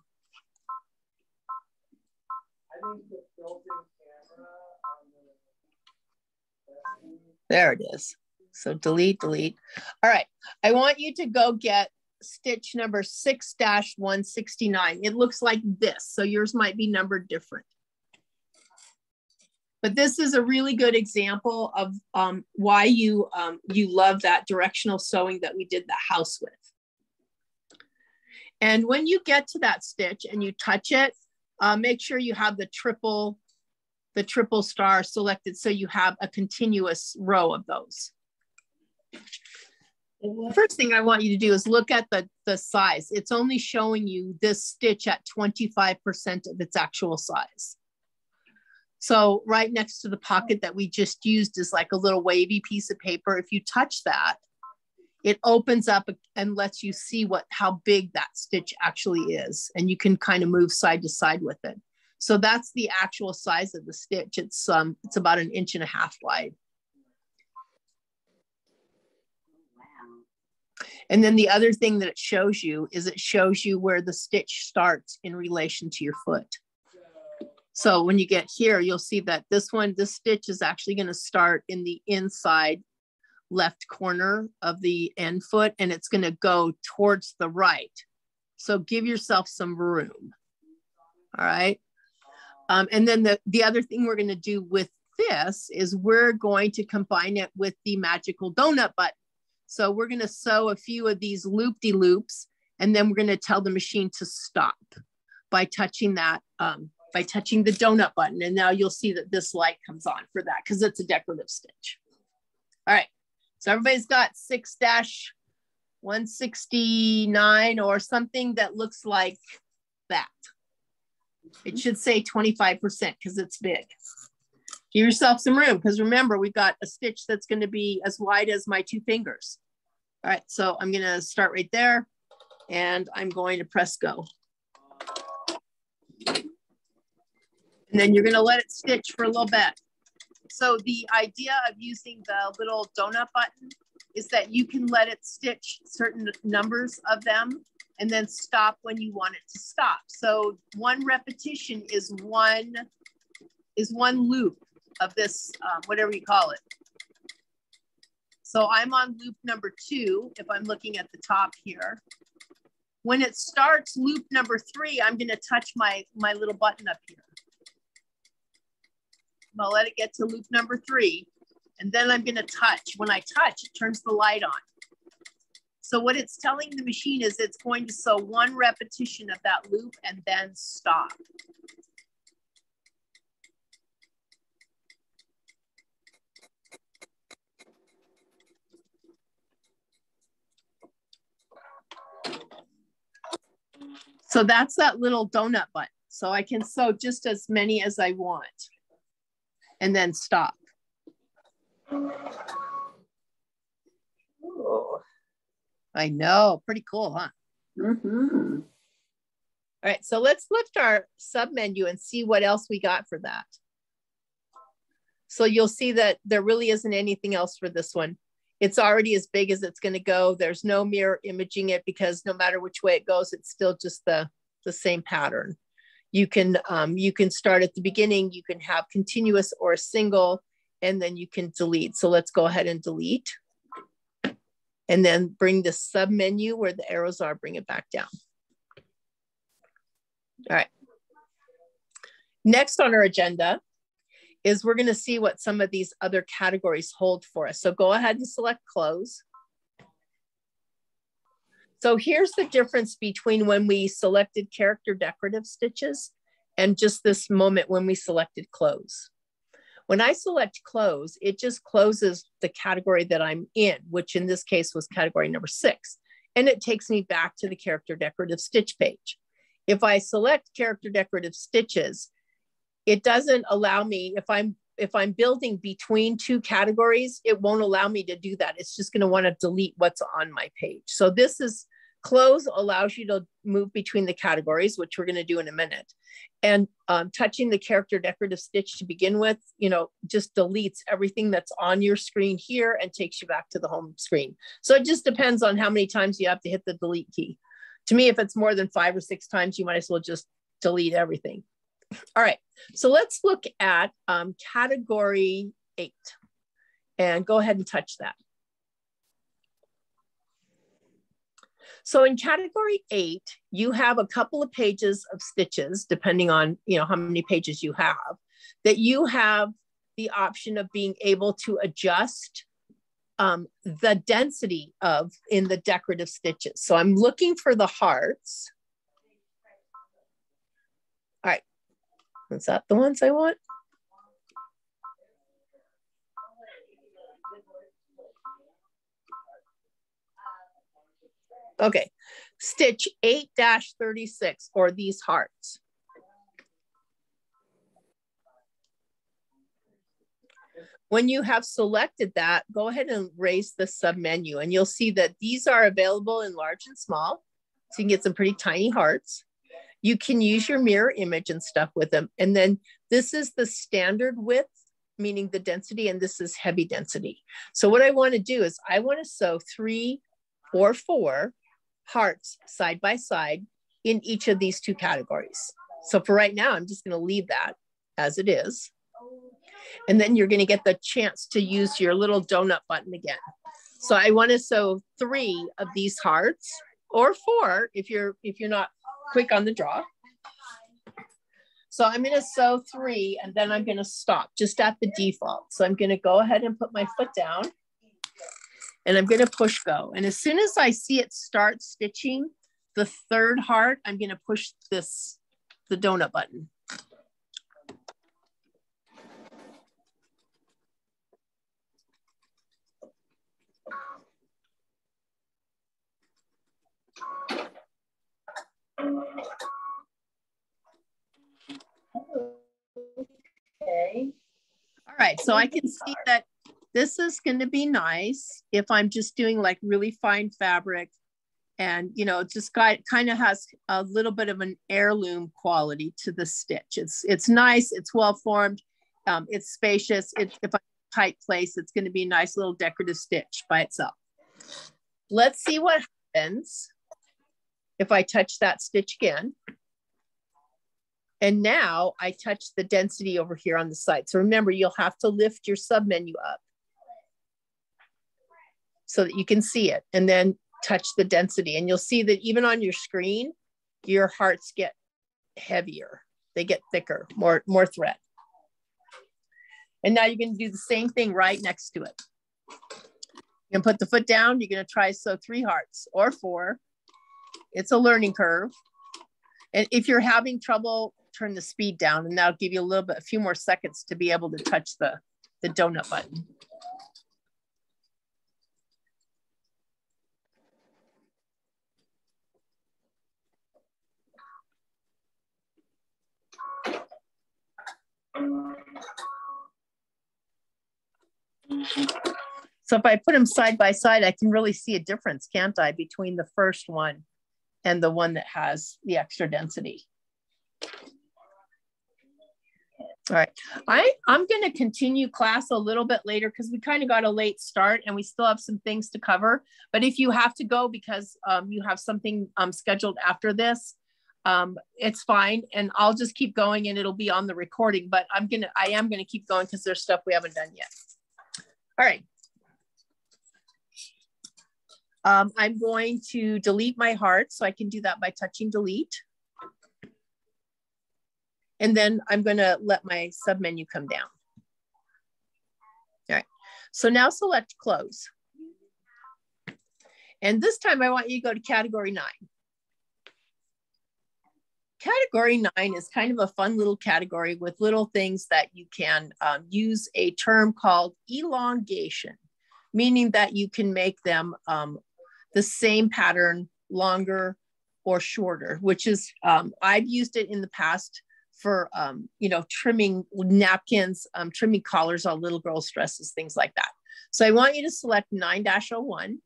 There it is. So delete. All right. I want you to go get stitch number 6-169. It looks like this. So yours might be numbered different. But this is a really good example of why you love that directional sewing that we did the house with. And when you get to that stitch and you touch it, make sure you have the triple star selected so you have a continuous row of those. The first thing I want you to do is look at the size. It's only showing you this stitch at 25% of its actual size. So right next to the pocket that we just used is like a little wavy piece of paper. If you touch that, it opens up and lets you see how big that stitch actually is. And you can kind of move side to side with it. So that's the actual size of the stitch. It's about 1.5 inches wide. And then the other thing that it shows you is it shows you where the stitch starts in relation to your foot. So when you get here, you'll see that this stitch is actually going to start in the inside left corner of the end foot, and it's going to go towards the right. So give yourself some room. All right. And then the other thing we're going to do with this is we're going to combine it with the magical donut button. So we're going to sew a few of these loop-de-loops, and then we're going to tell the machine to stop by touching that, by touching the donut button. And now you'll see that this light comes on for that because it's a decorative stitch. All right. So everybody's got 6-169 or something that looks like that. It should say 25% because it's big. Give yourself some room because remember, we've got a stitch that's going to be as wide as my 2 fingers. All right, so I'm going to start right there and I'm going to press go. And then you're going to let it stitch for a little bit. So the idea of using the little donut button is that you can let it stitch certain numbers of them and then stop when you want it to stop. So one repetition is one loop of this, whatever you call it. So I'm on loop number 2, if I'm looking at the top here. When it starts loop number 3, I'm gonna touch my little button up here. I'll let it get to loop number 3, and then I'm gonna touch. When I touch, it turns the light on. So what it's telling the machine is it's going to sew one repetition of that loop and then stop. So that's that little donut button. So I can sew just as many as I want and then stop. Oh, I know, pretty cool, huh? Mm-hmm. All right, so let's lift our sub menu and see what else we got for that. So you'll see that there really isn't anything else for this one. It's already as big as it's going to go. There's no mirror imaging it because no matter which way it goes, it's still just the same pattern. You can start at the beginning, you can have continuous or a single, and then you can delete. So let's go ahead and delete. And then bring the sub menu where the arrows are, bring it back down. All right. Next on our agenda is we're going to see what some of these other categories hold for us. So go ahead and select close. So here's the difference between when we selected character decorative stitches and just this moment when we selected close. When I select close, it just closes the category that I'm in, which in this case was category number 6. And it takes me back to the character decorative stitch page. If I select character decorative stitches, it doesn't allow me, if I'm building between 2 categories, it won't allow me to do that. It's just going to want to delete what's on my page. So this is close allows you to move between the categories, which we're going to do in a minute. And touching the character decorative stitch to begin with, you know, just deletes everything that's on your screen here and takes you back to the home screen. So it just depends on how many times you have to hit the delete key. To me, if it's more than 5 or 6 times, you might as well just delete everything. All right, so let's look at category 8 and go ahead and touch that. So in category 8, you have a couple of pages of stitches, depending on, you know, how many pages you have, that you have the option of being able to adjust the density of in the decorative stitches. So I'm looking for the hearts. All right, is that the ones I want? Okay, stitch 8-36 or these hearts. When you have selected that, go ahead and raise the submenu and you'll see that these are available in large and small. So you can get some pretty tiny hearts. You can use your mirror image and stuff with them. And then this is the standard width, meaning the density, and this is heavy density. So what I want to do is I want to sew 3 or 4 hearts side by side in each of these 2 categories. So for right now, I'm just going to leave that as it is. And then you're going to get the chance to use your little donut button again. So I want to sew 3 of these hearts, or 4 if you're not quick on the draw. So I'm going to sew 3 and then I'm going to stop just at the default. So I'm going to go ahead and put my foot down and I'm going to push go. And as soon as I see it start stitching the 3rd heart, I'm going to push the donut button. Okay. All right, so I can see that this is going to be nice if I'm just doing like really fine fabric and, you know, it just kind of has a little bit of an heirloom quality to the stitch. It's nice, it's well formed, it's spacious. If I tight place, it's going to be a nice little decorative stitch by itself. Let's see what happens if I touch that stitch again. And now I touch the density over here on the side. So remember, you'll have to lift your submenu up so that you can see it, and then touch the density. And you'll see that even on your screen, your hearts get heavier. They get thicker, more thread. And now you're going to do the same thing right next to it. You're going to put the foot down. You're going to try sew 3 hearts or 4. It's a learning curve. And if you're having trouble, turn the speed down and that'll give you a few more seconds to be able to touch the donut button. So if I put them side by side, I can really see a difference, can't I, between the first one and the one that has the extra density. All right, I'm going to continue class a little bit later because we kind of got a late start and we still have some things to cover. But if you have to go because you have something scheduled after this, it's fine. And I'll just keep going and it'll be on the recording, but I am gonna keep going because there's stuff we haven't done yet. All right. I'm going to delete my heart, so I can do that by touching delete. And then I'm gonna let my submenu come down. All right, so now select close. And this time I want you to go to category 9. Category 9 is kind of a fun little category with little things that you can use a term called elongation, meaning that you can make them the same pattern longer or shorter, which is, I've used it in the past for, you know, trimming napkins, trimming collars on little girls' dresses, things like that. So I want you to select 9-01.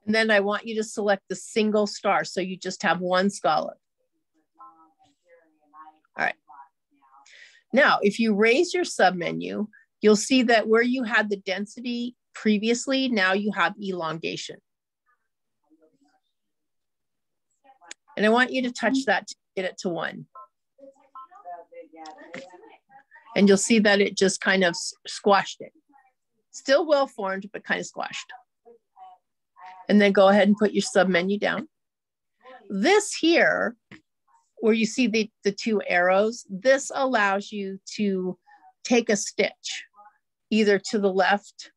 And then I want you to select the single star. So you just have one scallop. All right. Now, if you raise your submenu, you'll see that where you had the density previously, now you have elongation. And I want you to touch that to get it to 1. And you'll see that it just kind of squashed it. Still well formed, but kind of squashed. And then go ahead and put your submenu down. This here, where you see the 2 arrows, this allows you to take a stitch, either to the left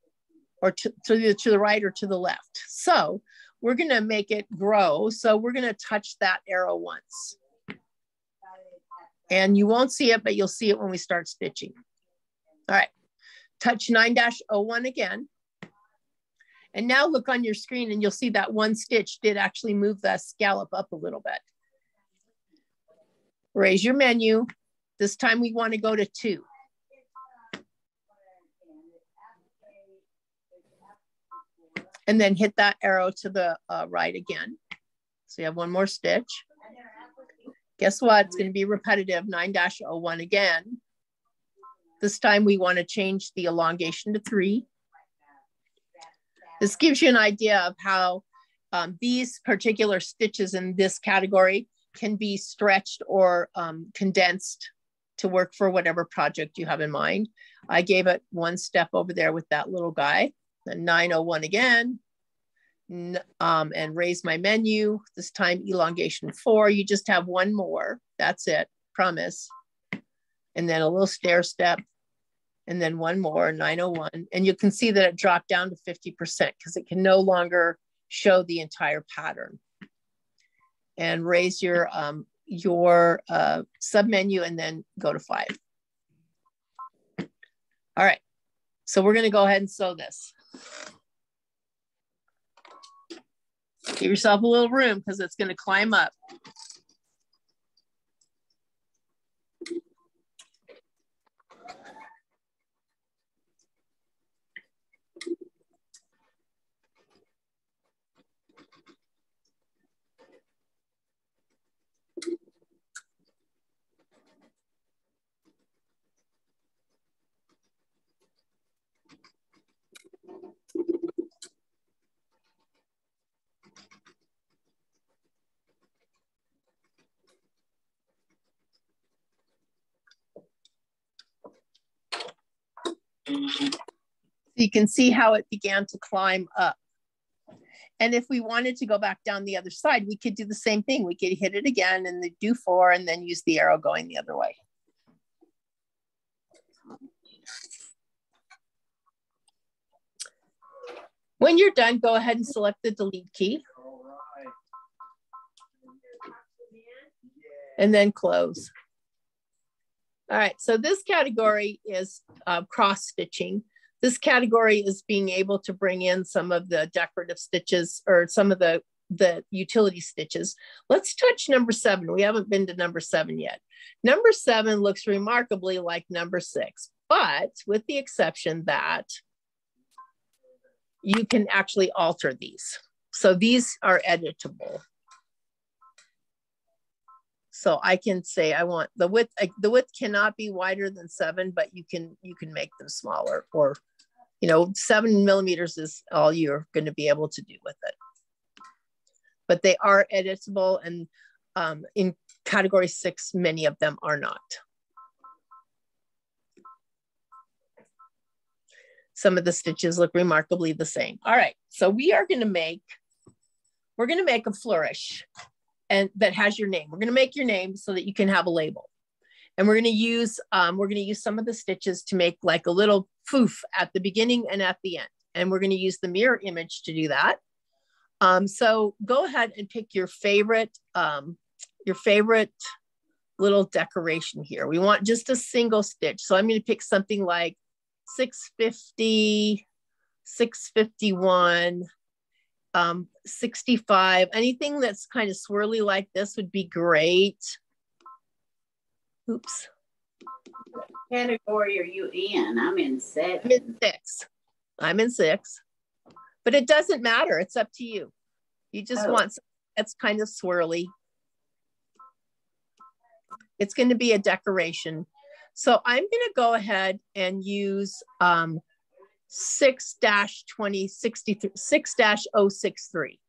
or to the right or to the left. So we're gonna make it grow. So we're gonna touch that arrow once. And you won't see it, but you'll see it when we start stitching. All right, touch 9-01 again. And now look on your screen and you'll see that one stitch did actually move that scallop up a little bit. Raise your menu. This time we want to go to 2. And then hit that arrow to the right again. So you have one more stitch. Guess what? It's going to be repetitive, 9-01 again. This time we want to change the elongation to 3. This gives you an idea of how these particular stitches in this category can be stretched or condensed to work for whatever project you have in mind. I gave it 1 step over there with that little guy. Then 9-01 again, and raise my menu. This time elongation 4. You just have 1 more. That's it, promise. And then a little stair step. And then 1 more, 9-01. And you can see that it dropped down to 50% because it can no longer show the entire pattern. And raise your submenu and then go to 5. All right, so we're gonna go ahead and sew this. Give yourself a little room because it's gonna climb up. You can see how it began to climb up. And if we wanted to go back down the other side, we could do the same thing. We could hit it again and then do 4 and then use the arrow going the other way. When you're done, go ahead and select the delete key. And then close. All right, so this category is cross stitching. This category is being able to bring in some of the decorative stitches or some of the utility stitches. Let's touch number 7. We haven't been to number 7 yet. Number 7 looks remarkably like number 6, but with the exception that you can actually alter these. So these are editable. So I can say I want the width cannot be wider than 7, but you can make them smaller, or 7 millimeters is all you're going to be able to do with it. but they are editable, and in category 6, many of them are not. Some of the stitches look remarkably the same. All right, so we're gonna make a flourish and that has your name. We're gonna make your name so that you can have a label. And we're gonna use some of the stitches to make like a little foof at the beginning and at the end. And we're gonna use the mirror image to do that. So go ahead and pick your favorite little decoration here. We want just a single stitch. So I'm gonna pick something like 650, 651, 65, anything that's kind of swirly like this would be great. Oops. What category are you in? I'm in 7. I'm in 6. I'm in 6. But it doesn't matter. It's up to you. You just want something that's kind of swirly. It's going to be a decoration. So I'm going to go ahead and use 6-063.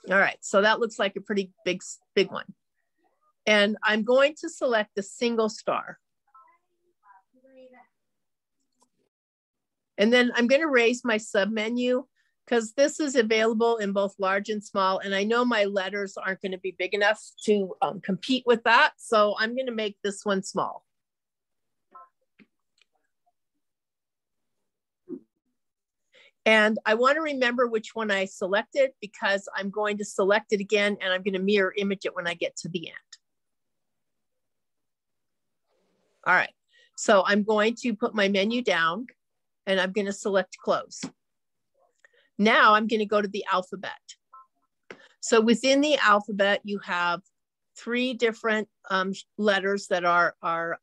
All right, so that looks like a pretty big one. And I'm going to select the single star. And then I'm going to raise my submenu because this is available in both large and small. And I know my letters aren't going to be big enough to compete with that. So I'm going to make this one small. And I want to remember which one I selected because I'm going to select it again and I'm going to mirror image it when I get to the end. All right, so I'm going to put my menu down and I'm going to select close. Now I'm going to go to the alphabet. So within the alphabet, you have 3 different letters that are R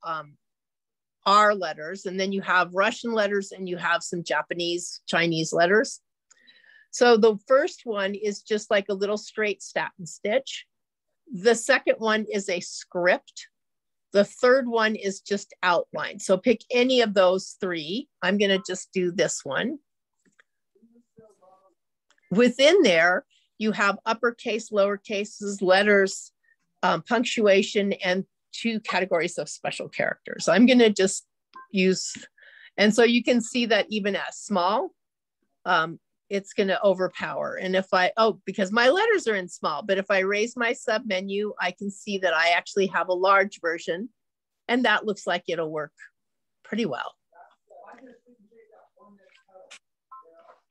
letters, and then you have Russian letters and you have some Japanese, Chinese letters. So the first one is just like a little straight satin stitch. The second one is a script. The third one is just outline. So pick any of those 3. I'm going to just do this one. Within there, you have uppercase, lowercases, letters, punctuation, and 2 categories of special characters. I'm going to just use, and so you can see that even at small, it's going to overpower. And if because my letters are in small, but if I raise my sub menu, I can see that I actually have a large version, and that looks like it'll work pretty well.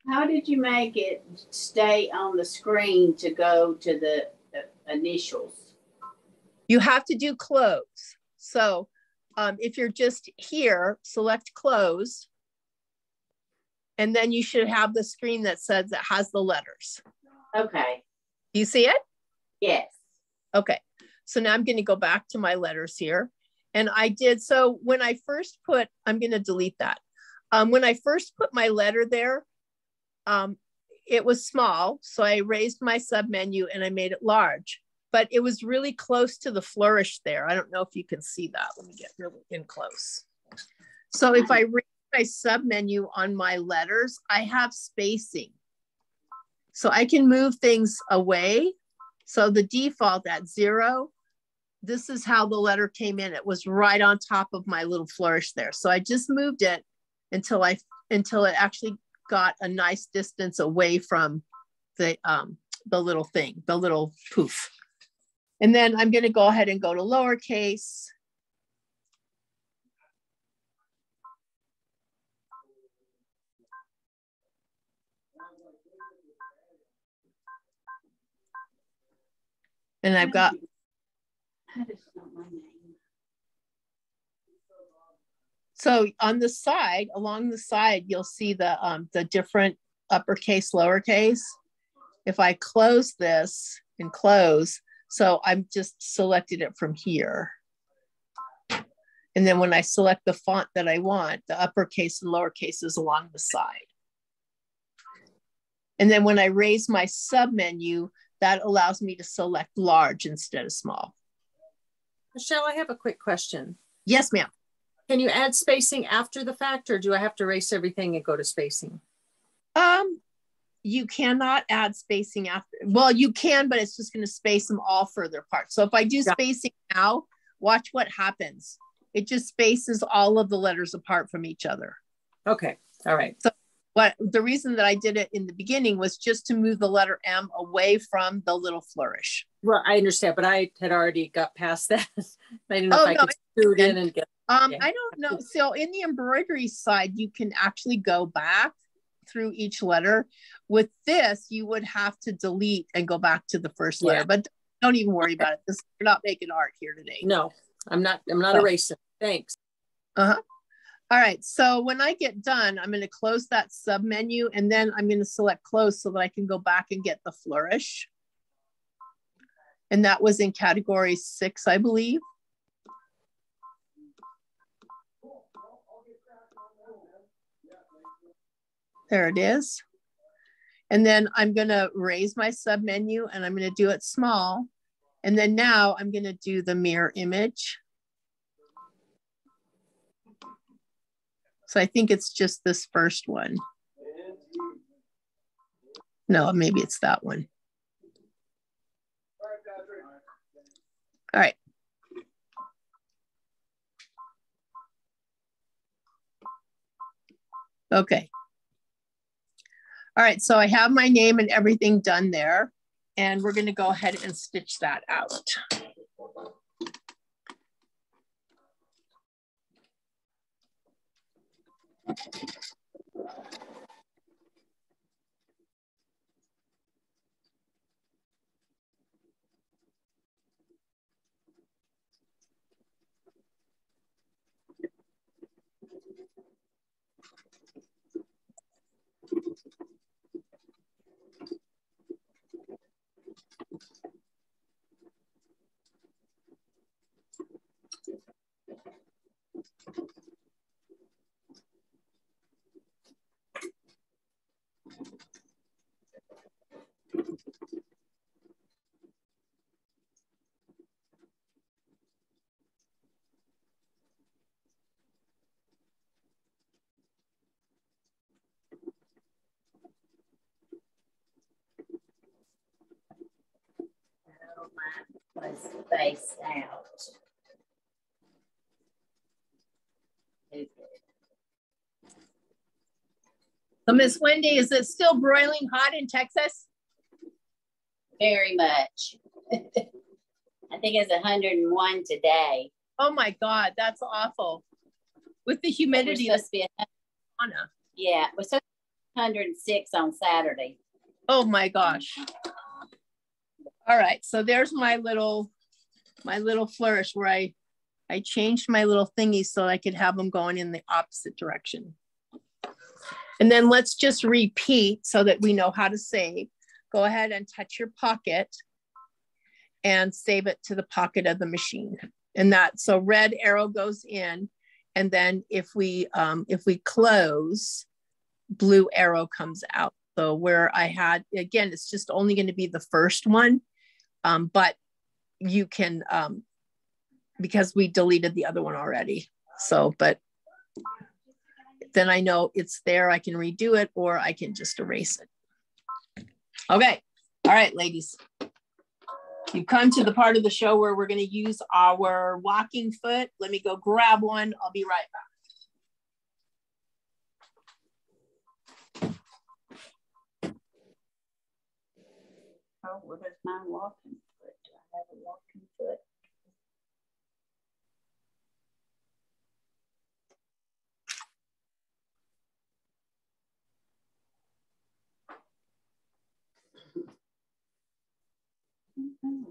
How did you make it stay on the screen to go to the initials? You have to do close. So if you're just here, select close. And then you should have the screen that says that has the letters. Okay. Do you see it? Yes. Okay. So now I'm going to go back to my letters here. And I did, so when I first put, I'm going to delete that. When I first put my letter there, it was small. So I raised my sub menu and I made it large, but it was really close to the flourish there. I don't know if you can see that. Let me get really in close. So if I raise my sub menu on my letters, I have spacing. So I can move things away. So the default at 0, this is how the letter came in. It was right on top of my little flourish there. So I just moved it until it actually got a nice distance away from the little thing, the little poof. And then I'm going to go ahead and go to lowercase. And I've got, so on the side, along the side, you'll see the different uppercase, lowercase. If I close this and close, so I've just selected it from here. And then when I select the font that I want, the uppercase and lowercase is along the side. And then when I raise my sub menu, that allows me to select large instead of small. Michelle, I have a quick question. Yes, ma'am. Can you add spacing after the fact, or do I have to erase everything and go to spacing? you cannot add spacing after. Well, you can, but it's just going to space them all further apart. So if I do spacing now, watch what happens. It just spaces all of the letters apart from each other. Okay. All right. So the reason that I did it in the beginning was just to move the letter M away from the little flourish. Well, I understand, but I had already got past that. I didn't know if I could scoot in and get. I don't know. So in the embroidery side, you can actually go back through each letter. With this, you would have to delete and go back to the first letter, but don't even worry about it. We're not making art here today. No, I'm not erasing. Thanks. All right. So when I get done, I'm going to close that sub menu, and then I'm going to select close so that I can go back and get the flourish. And that was in category 6, I believe. There it is. And then I'm going to raise my sub menu and I'm going to do it small. And then now I'm going to do the mirror image. So I think it's just this first one. No, maybe it's that one. All right. Okay. All right, so I have my name and everything done there, and we're going to go ahead and stitch that out. Was spaced out. So Miss Wendy, is it still broiling hot in Texas? Very much. I think it's 101 today. Oh my God, that's awful. With the humidity. Supposed to be yeah, it was 106 on Saturday. Oh my gosh. All right, so there's my little flourish where I changed my little thingy so I could have them going in the opposite direction. And then let's just repeat so that we know how to save. Go ahead and touch your pocket and save it to the pocket of the machine. And that, so red arrow goes in, and then if we close, blue arrow comes out. So where I had, again, it's just only going to be the first one, but you can, because we deleted the other one already. So, but then I know it's there. I can redo it, or I can just erase it. Okay. All right, ladies. You've come to the part of the show where we're going to use our walking foot. Let me go grab one. I'll be right back. Oh, what is my walking foot? Do I have a walking foot? Mm-hmm.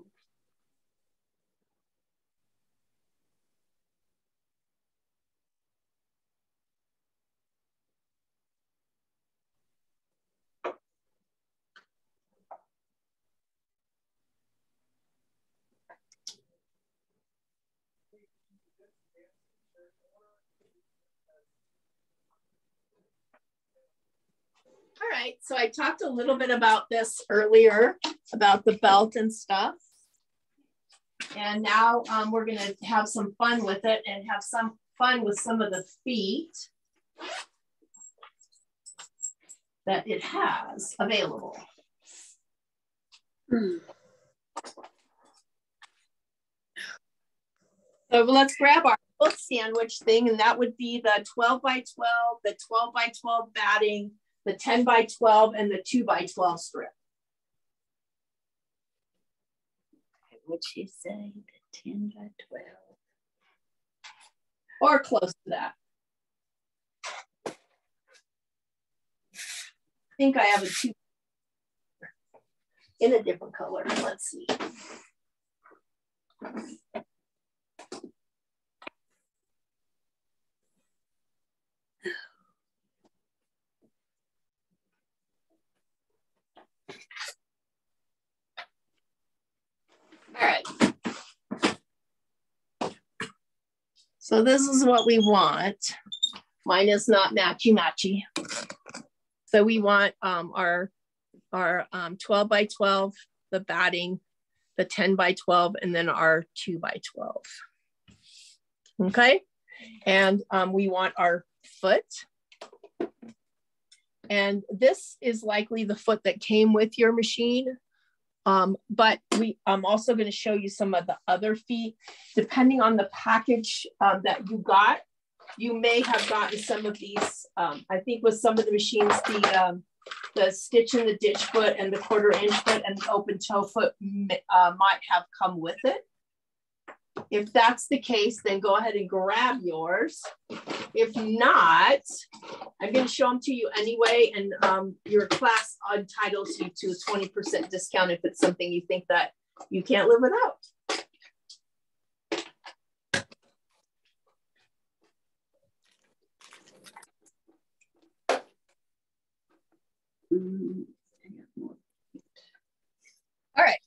All right, so I talked a little bit about this earlier, about the belt and stuff. And now we're going to have some fun with it and have some fun with some of the feet. that it has available. So let's grab our foot sandwich thing, and that would be the 12 by 12, the 12 by 12 batting, the 10 by 12, and the 2 by 12 strip. Would you say the 10 by 12? Or close to that. I think I have a 2 in a different color. Let's see. All right. So this is what we want. Mine is not matchy-matchy. So we want our 12 by 12, the batting, the 10 by 12, and then our 2 by 12. Okay. And we want our foot. And this is likely the foot that came with your machine. But I'm also going to show you some of the other feet. Depending on the package that you got, you may have gotten some of these. I think with some of the machines, the stitch in the ditch foot and the 1/4 inch foot and the open toe foot might have come with it. If that's the case, then go ahead and grab yours. If not, I'm going to show them to you anyway, and your class entitles you to a 20% discount if it's something you think that you can't live without. All right.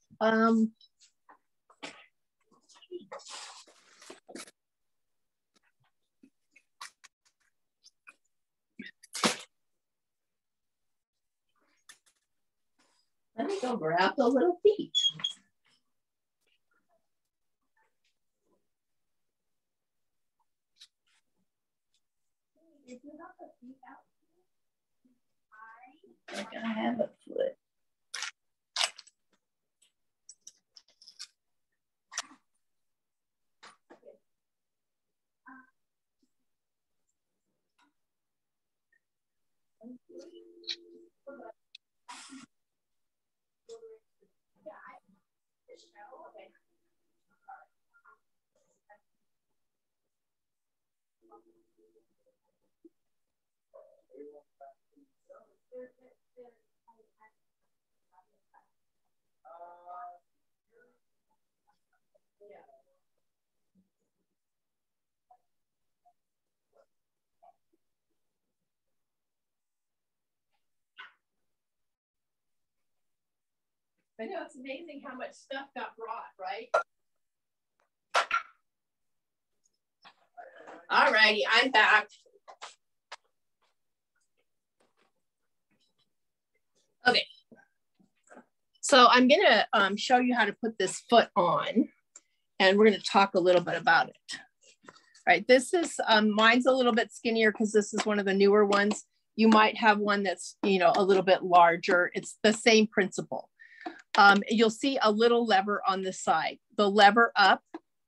Let me go grab the little feet. I'm gonna have a foot. I know, it's amazing how much stuff got brought, right? All righty, I'm back. Okay. So I'm gonna show you how to put this foot on, and we're gonna talk a little bit about it. All right, this is, mine's a little bit skinnier because this is one of the newer ones. You might have one that's, you know, a little bit larger. It's the same principle. You'll see a little lever on the side. The lever up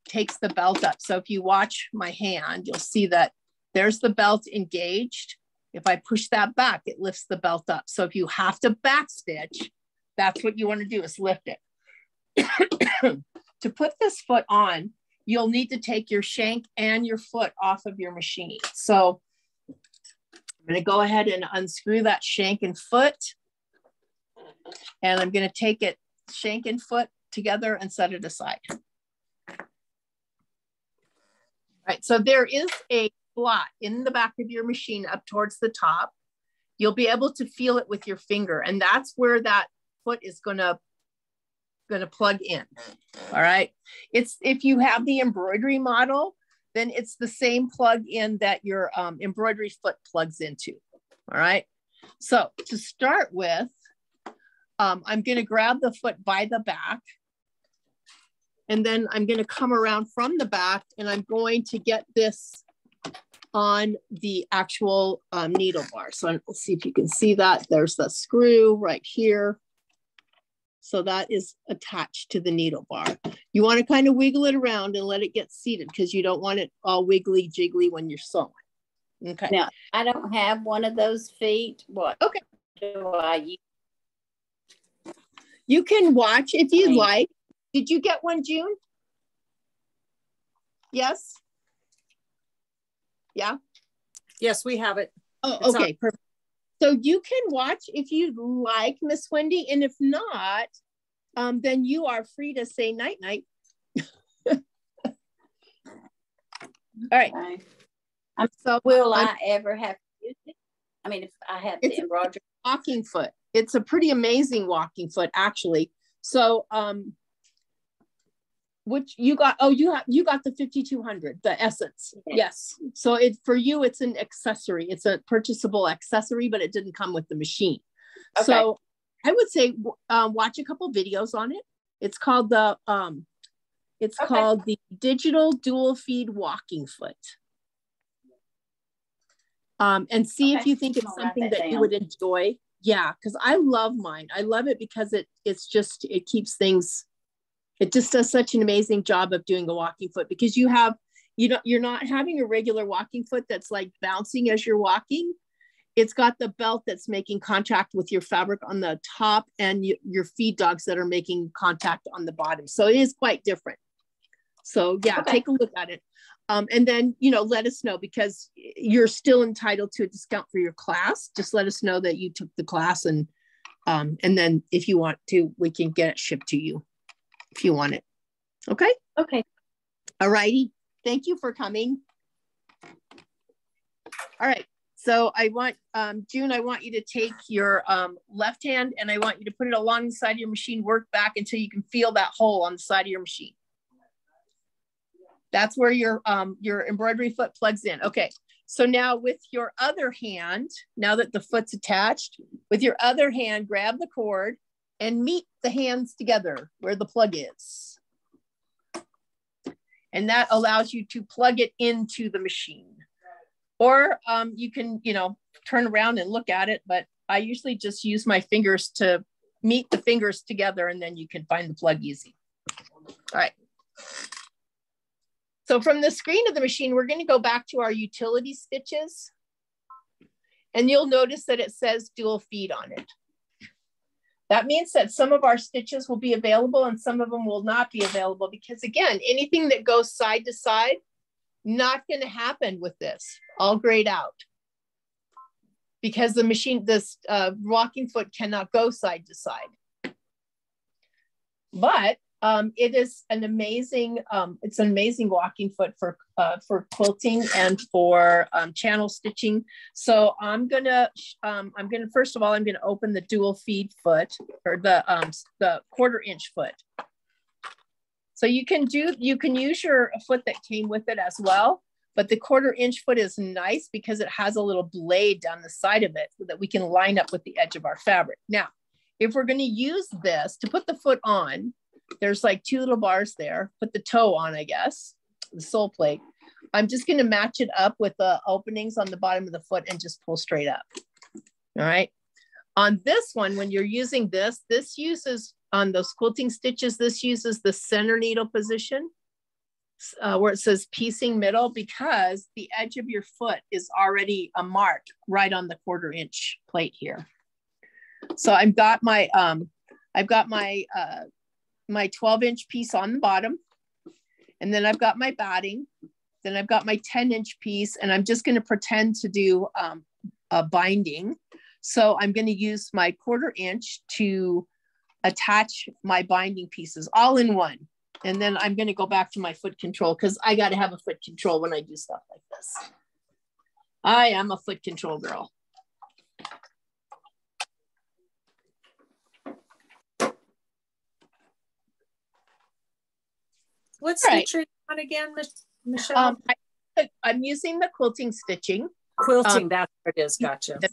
takes the belt up. So if you watch my hand, you'll see that there's the belt engaged. If I push that back, it lifts the belt up. So if you have to back stitch, that's what you want to do, is lift it. To put this foot on, you'll need to take your shank and your foot off of your machine. So I'm going to go ahead and unscrew that shank and foot. And I'm going to take it shank and foot together and set it aside. All right, so there is a slot in the back of your machine up towards the top. You'll be able to feel it with your finger, and that's where that foot is going to plug in. All right, it's, if you have the embroidery model, then it's the same plug in that your embroidery foot plugs into. All right, so to start with, I'm going to grab the foot by the back, and then I'm going to come around from the back, and I'm going to get this on the actual needle bar. So let's see if you can see that. There's the screw right here. So that is attached to the needle bar. You want to kind of wiggle it around and let it get seated because you don't want it all wiggly jiggly when you're sewing. Okay. Now, I don't have one of those feet. What? Okay. Do I use? You can watch if you'd like. Did you get one, June? Yes? Yeah? Yes, we have it. Oh, okay, perfect. So you can watch if you'd like, Miss Wendy, and if not, then you are free to say night-night. All right. Okay. So will I ever have to use it? I mean, if I have the embroidery. Walking foot. It's a pretty amazing walking foot, actually. So, which you got? Oh, you got the 5200, the Essence. Yes. So for you, it's an accessory. It's a purchasable accessory, but it didn't come with the machine. Okay. So I would say watch a couple videos on it. It's called the called the Digital Dual Feed Walking Foot. And see if you think it's something that you would enjoy. Yeah, because I love mine. I love it because it keeps things, it just does such an amazing job of doing a walking foot because you're not having a regular walking foot that's like bouncing as you're walking. It's got the belt that's making contact with your fabric on the top and your feed dogs that are making contact on the bottom. So it is quite different. So yeah, take a look at it. And then, let us know because you're still entitled to a discount for your class. Just let us know that you took the class and then if you want to, we can get it shipped to you if you want it. Okay? Okay. All righty. Thank you for coming. All right. So I want, June, I want you to take your left hand and I want you to put it along the side of your machine, work back until you can feel that hole on the side of your machine. That's where your embroidery foot plugs in. Okay, so now with your other hand, now that the foot's attached, with your other hand, grab the cord and meet the hands together where the plug is. And that allows you to plug it into the machine. Or you can, turn around and look at it, but I usually just use my fingers to meet the fingers together and then you can find the plug easy. All right. So from the screen of the machine, we're going to go back to our utility stitches. And you'll notice that it says dual feed on it. That means that some of our stitches will be available and some of them will not be available because again, anything that goes side to side, not going to happen with this, all grayed out. Because the machine, this walking foot cannot go side to side. But it is an amazing, it's an amazing walking foot for quilting and for channel stitching. So I'm gonna first of all, I'm gonna open the dual feed foot or the 1/4 inch foot. So you can use your foot that came with it as well, but the 1/4 inch foot is nice because it has a little blade down the side of it so that we can line up with the edge of our fabric. Now, if we're gonna use this to put the foot on, there's like 2 little bars there. Put the toe on, I guess, the sole plate. I'm just going to match it up with the openings on the bottom of the foot and just pull straight up. All right. On this one, when you're using this uses, on those quilting stitches, this uses the center needle position where it says piecing middle because the edge of your foot is already a mark right on the 1/4 inch plate here. So I've got my, my 12-inch piece on the bottom, and then I've got my batting, then I've got my 10-inch piece, and I'm just going to pretend to do a binding. So I'm going to use my 1/4 inch to attach my binding pieces all in one. And then I'm going to go back to my foot control because I got to have a foot control when I do stuff like this. I am a foot control girl. What stitch are you on again, Michelle? I'm using the quilting stitching. Quilting, that's what it is. Gotcha. The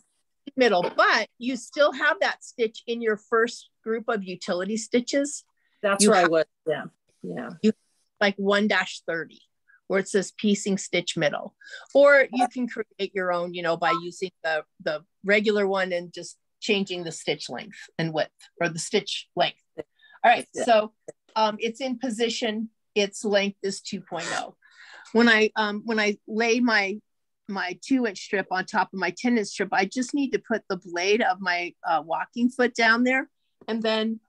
middle, but you still have that stitch in your first group of utility stitches. That's where I was. Yeah. Yeah. You like 1-30. where it says piecing stitch middle, or you can create your own, you know, by using the regular one and just changing the stitch length and width, or the stitch length. All right, so it's in position, its length is 2.0. When I lay my 2-inch strip on top of my 10-inch strip, I just need to put the blade of my walking foot down there, and then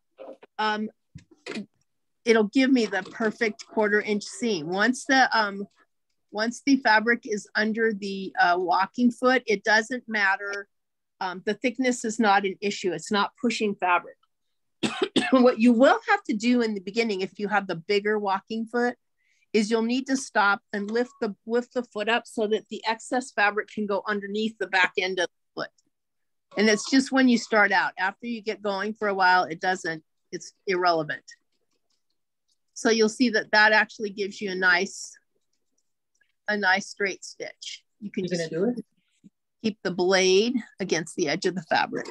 it'll give me the perfect 1/4 inch seam. Once the fabric is under the walking foot, it doesn't matter. The thickness is not an issue. It's not pushing fabric. What you will have to do in the beginning, if you have the bigger walking foot, is you'll need to stop and lift the foot up so that the excess fabric can go underneath the back end of the foot. And it's just when you start out. After you get going for a while, it's irrelevant. So you'll see that actually gives you a nice straight stitch. You can just keep the blade against the edge of the fabric.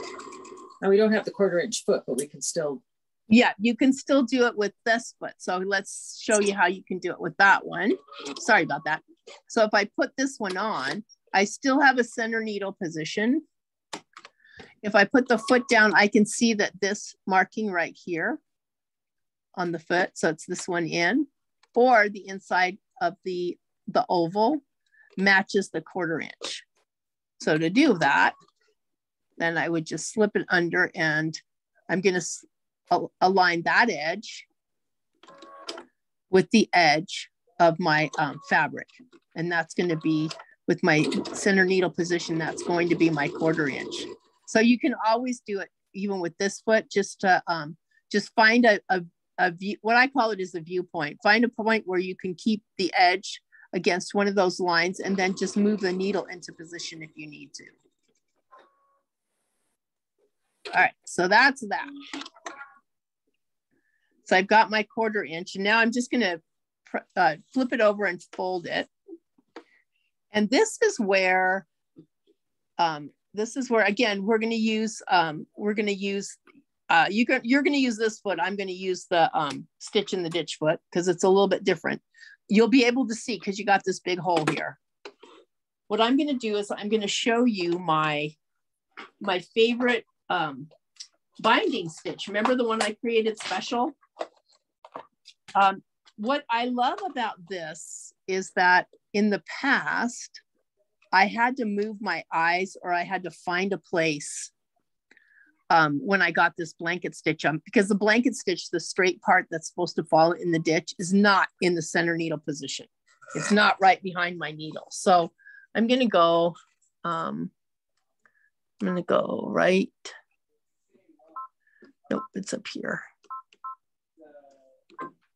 Now we don't have the 1/4 inch foot, but we can still. Yeah, you can still do it with this foot. So let's show you how you can do it with that one. Sorry about that. So if I put this one on, I still have a center needle position. If I put the foot down, I can see that this marking right here on the foot, so it's this one in, or the inside of the oval matches the 1/4 inch. So to do that, then I would just slip it under, and I'm going to align that edge with the edge of my fabric. And that's going to be, with my center needle position, that's going to be my 1/4 inch. So you can always do it even with this foot, just to just find a view. What I call it is a viewpoint. Find a point where you can keep the edge against one of those lines, and then just move the needle into position if you need to. All right, so that's that. So I've got my 1/4 inch, and now I'm just gonna flip it over and fold it. And this is where again, we're gonna use you're gonna use this foot. I'm gonna use the stitch in the ditch foot because it's a little bit different. You'll be able to see because you got this big hole here. What I'm gonna do is I'm gonna show you my favorite binding stitch. Remember the one I created special? What I love about this is that in the past, I had to move my eyes, or I had to find a place when I got this blanket stitch on, because the blanket stitch, the straight part that's supposed to fall in the ditch, is not in the center needle position. It's not right behind my needle. So I'm going to go, right. Nope, it's up here.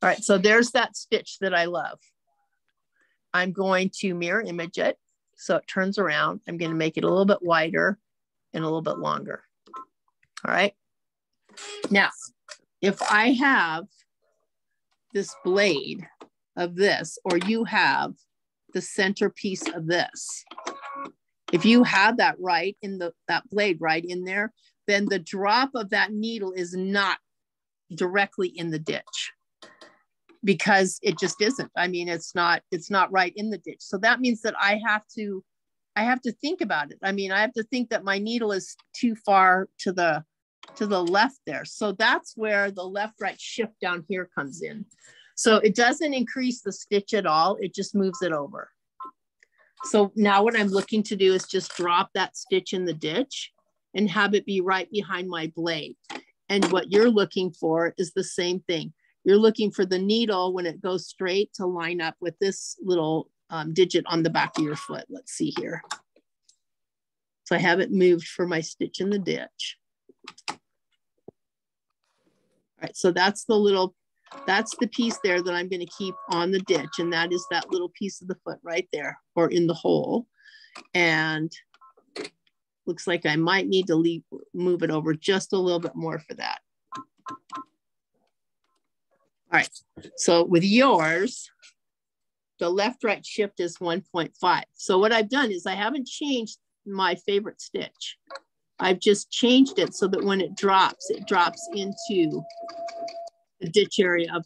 All right, so there's that stitch that I love. I'm going to mirror image it so it turns around. I'm going to make it a little bit wider and a little bit longer. All right. Now, if I have this blade of this, or you have the center piece of this, if you have that right in that blade right in there, then the drop of that needle is not directly in the ditch, because it just isn't. I mean, it's not right in the ditch. So that means that I have to think about it. I mean, I have to think that my needle is too far to the left there. So that's where the left-right shift down here comes in. So it doesn't increase the stitch at all. It just moves it over. So now what I'm looking to do is just drop that stitch in the ditch and have it be right behind my blade. And what you're looking for is the same thing. You're looking for the needle when it goes straight to line up with this little digit on the back of your foot. Let's see here. So I have it moved for my stitch in the ditch. All right, so that's the piece there that I'm going to keep on the ditch, and that is that little piece of the foot right there, or in the hole. And looks like I might need to move it over just a little bit more for that. All right, so with yours, the left-right shift is 1.5. So what I've done is I haven't changed my favorite stitch. I've just changed it so that when it drops into the ditch area of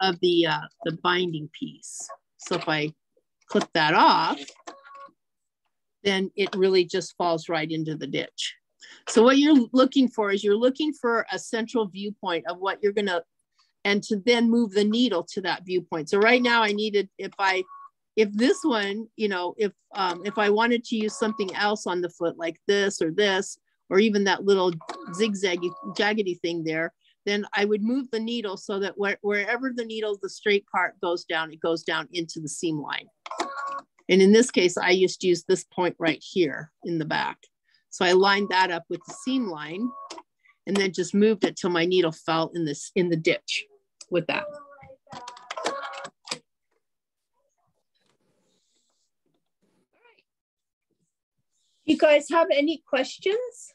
of the binding piece. So if I clip that off, then it really just falls right into the ditch. So what you're looking for is you're looking for a central viewpoint of what you're gonna, and to then move the needle to that viewpoint. So right now I needed, if this one, you know, if I wanted to use something else on the foot like this, or even that little zigzaggy, jaggedy thing there, then I would move the needle so that wherever the needle, the straight part goes down, it goes down into the seam line. And in this case, I used to use this point right here in the back. So I lined that up with the seam line and then just moved it till my needle fell in the ditch with that. You guys have any questions?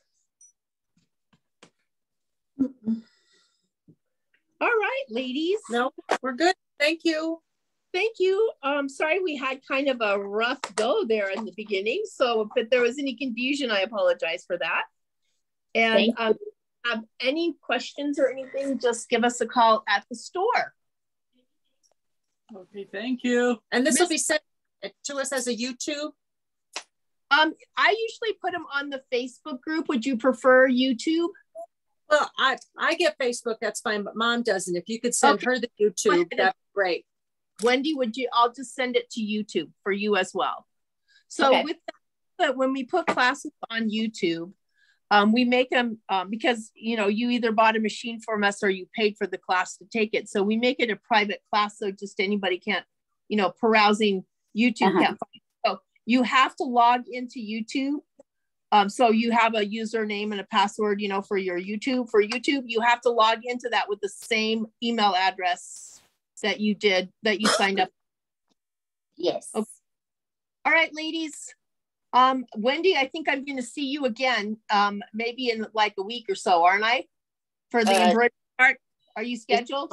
All right, ladies. No, we're good. Thank you. Thank you. Sorry we had kind of a rough go there in the beginning. So if there was any confusion, I apologize for that. And have any questions or anything, just give us a call at the store. Okay, thank you. And this will be sent to us as a YouTube? I usually put them on the Facebook group. Would you prefer YouTube? Well, I get Facebook, that's fine, but Mom doesn't. If you could send her the YouTube, that'd be great. Wendy, I'll just send it to YouTube for you as well. So with that, when we put classes on YouTube, we make them because, you know, you either bought a machine from us or you paid for the class to take it. So we make it a private class. So just anybody can't, you know, perusing YouTube can't find it. So you have to log into YouTube. So you have a username and a password, you know, for your YouTube. For YouTube, you have to log into that with the same email address that you signed up. Yes. Okay. All right, ladies. Wendy, I think I'm going to see you again, maybe in like a week or so, aren't I? For the embroidery part. Are you scheduled?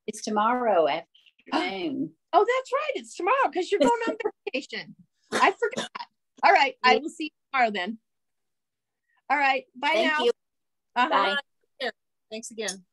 It's tomorrow afternoon. Oh, that's right. It's tomorrow because you're going on vacation. I forgot. All right. I will see you tomorrow then. All right. Bye now. Thank you. Bye. Thanks again.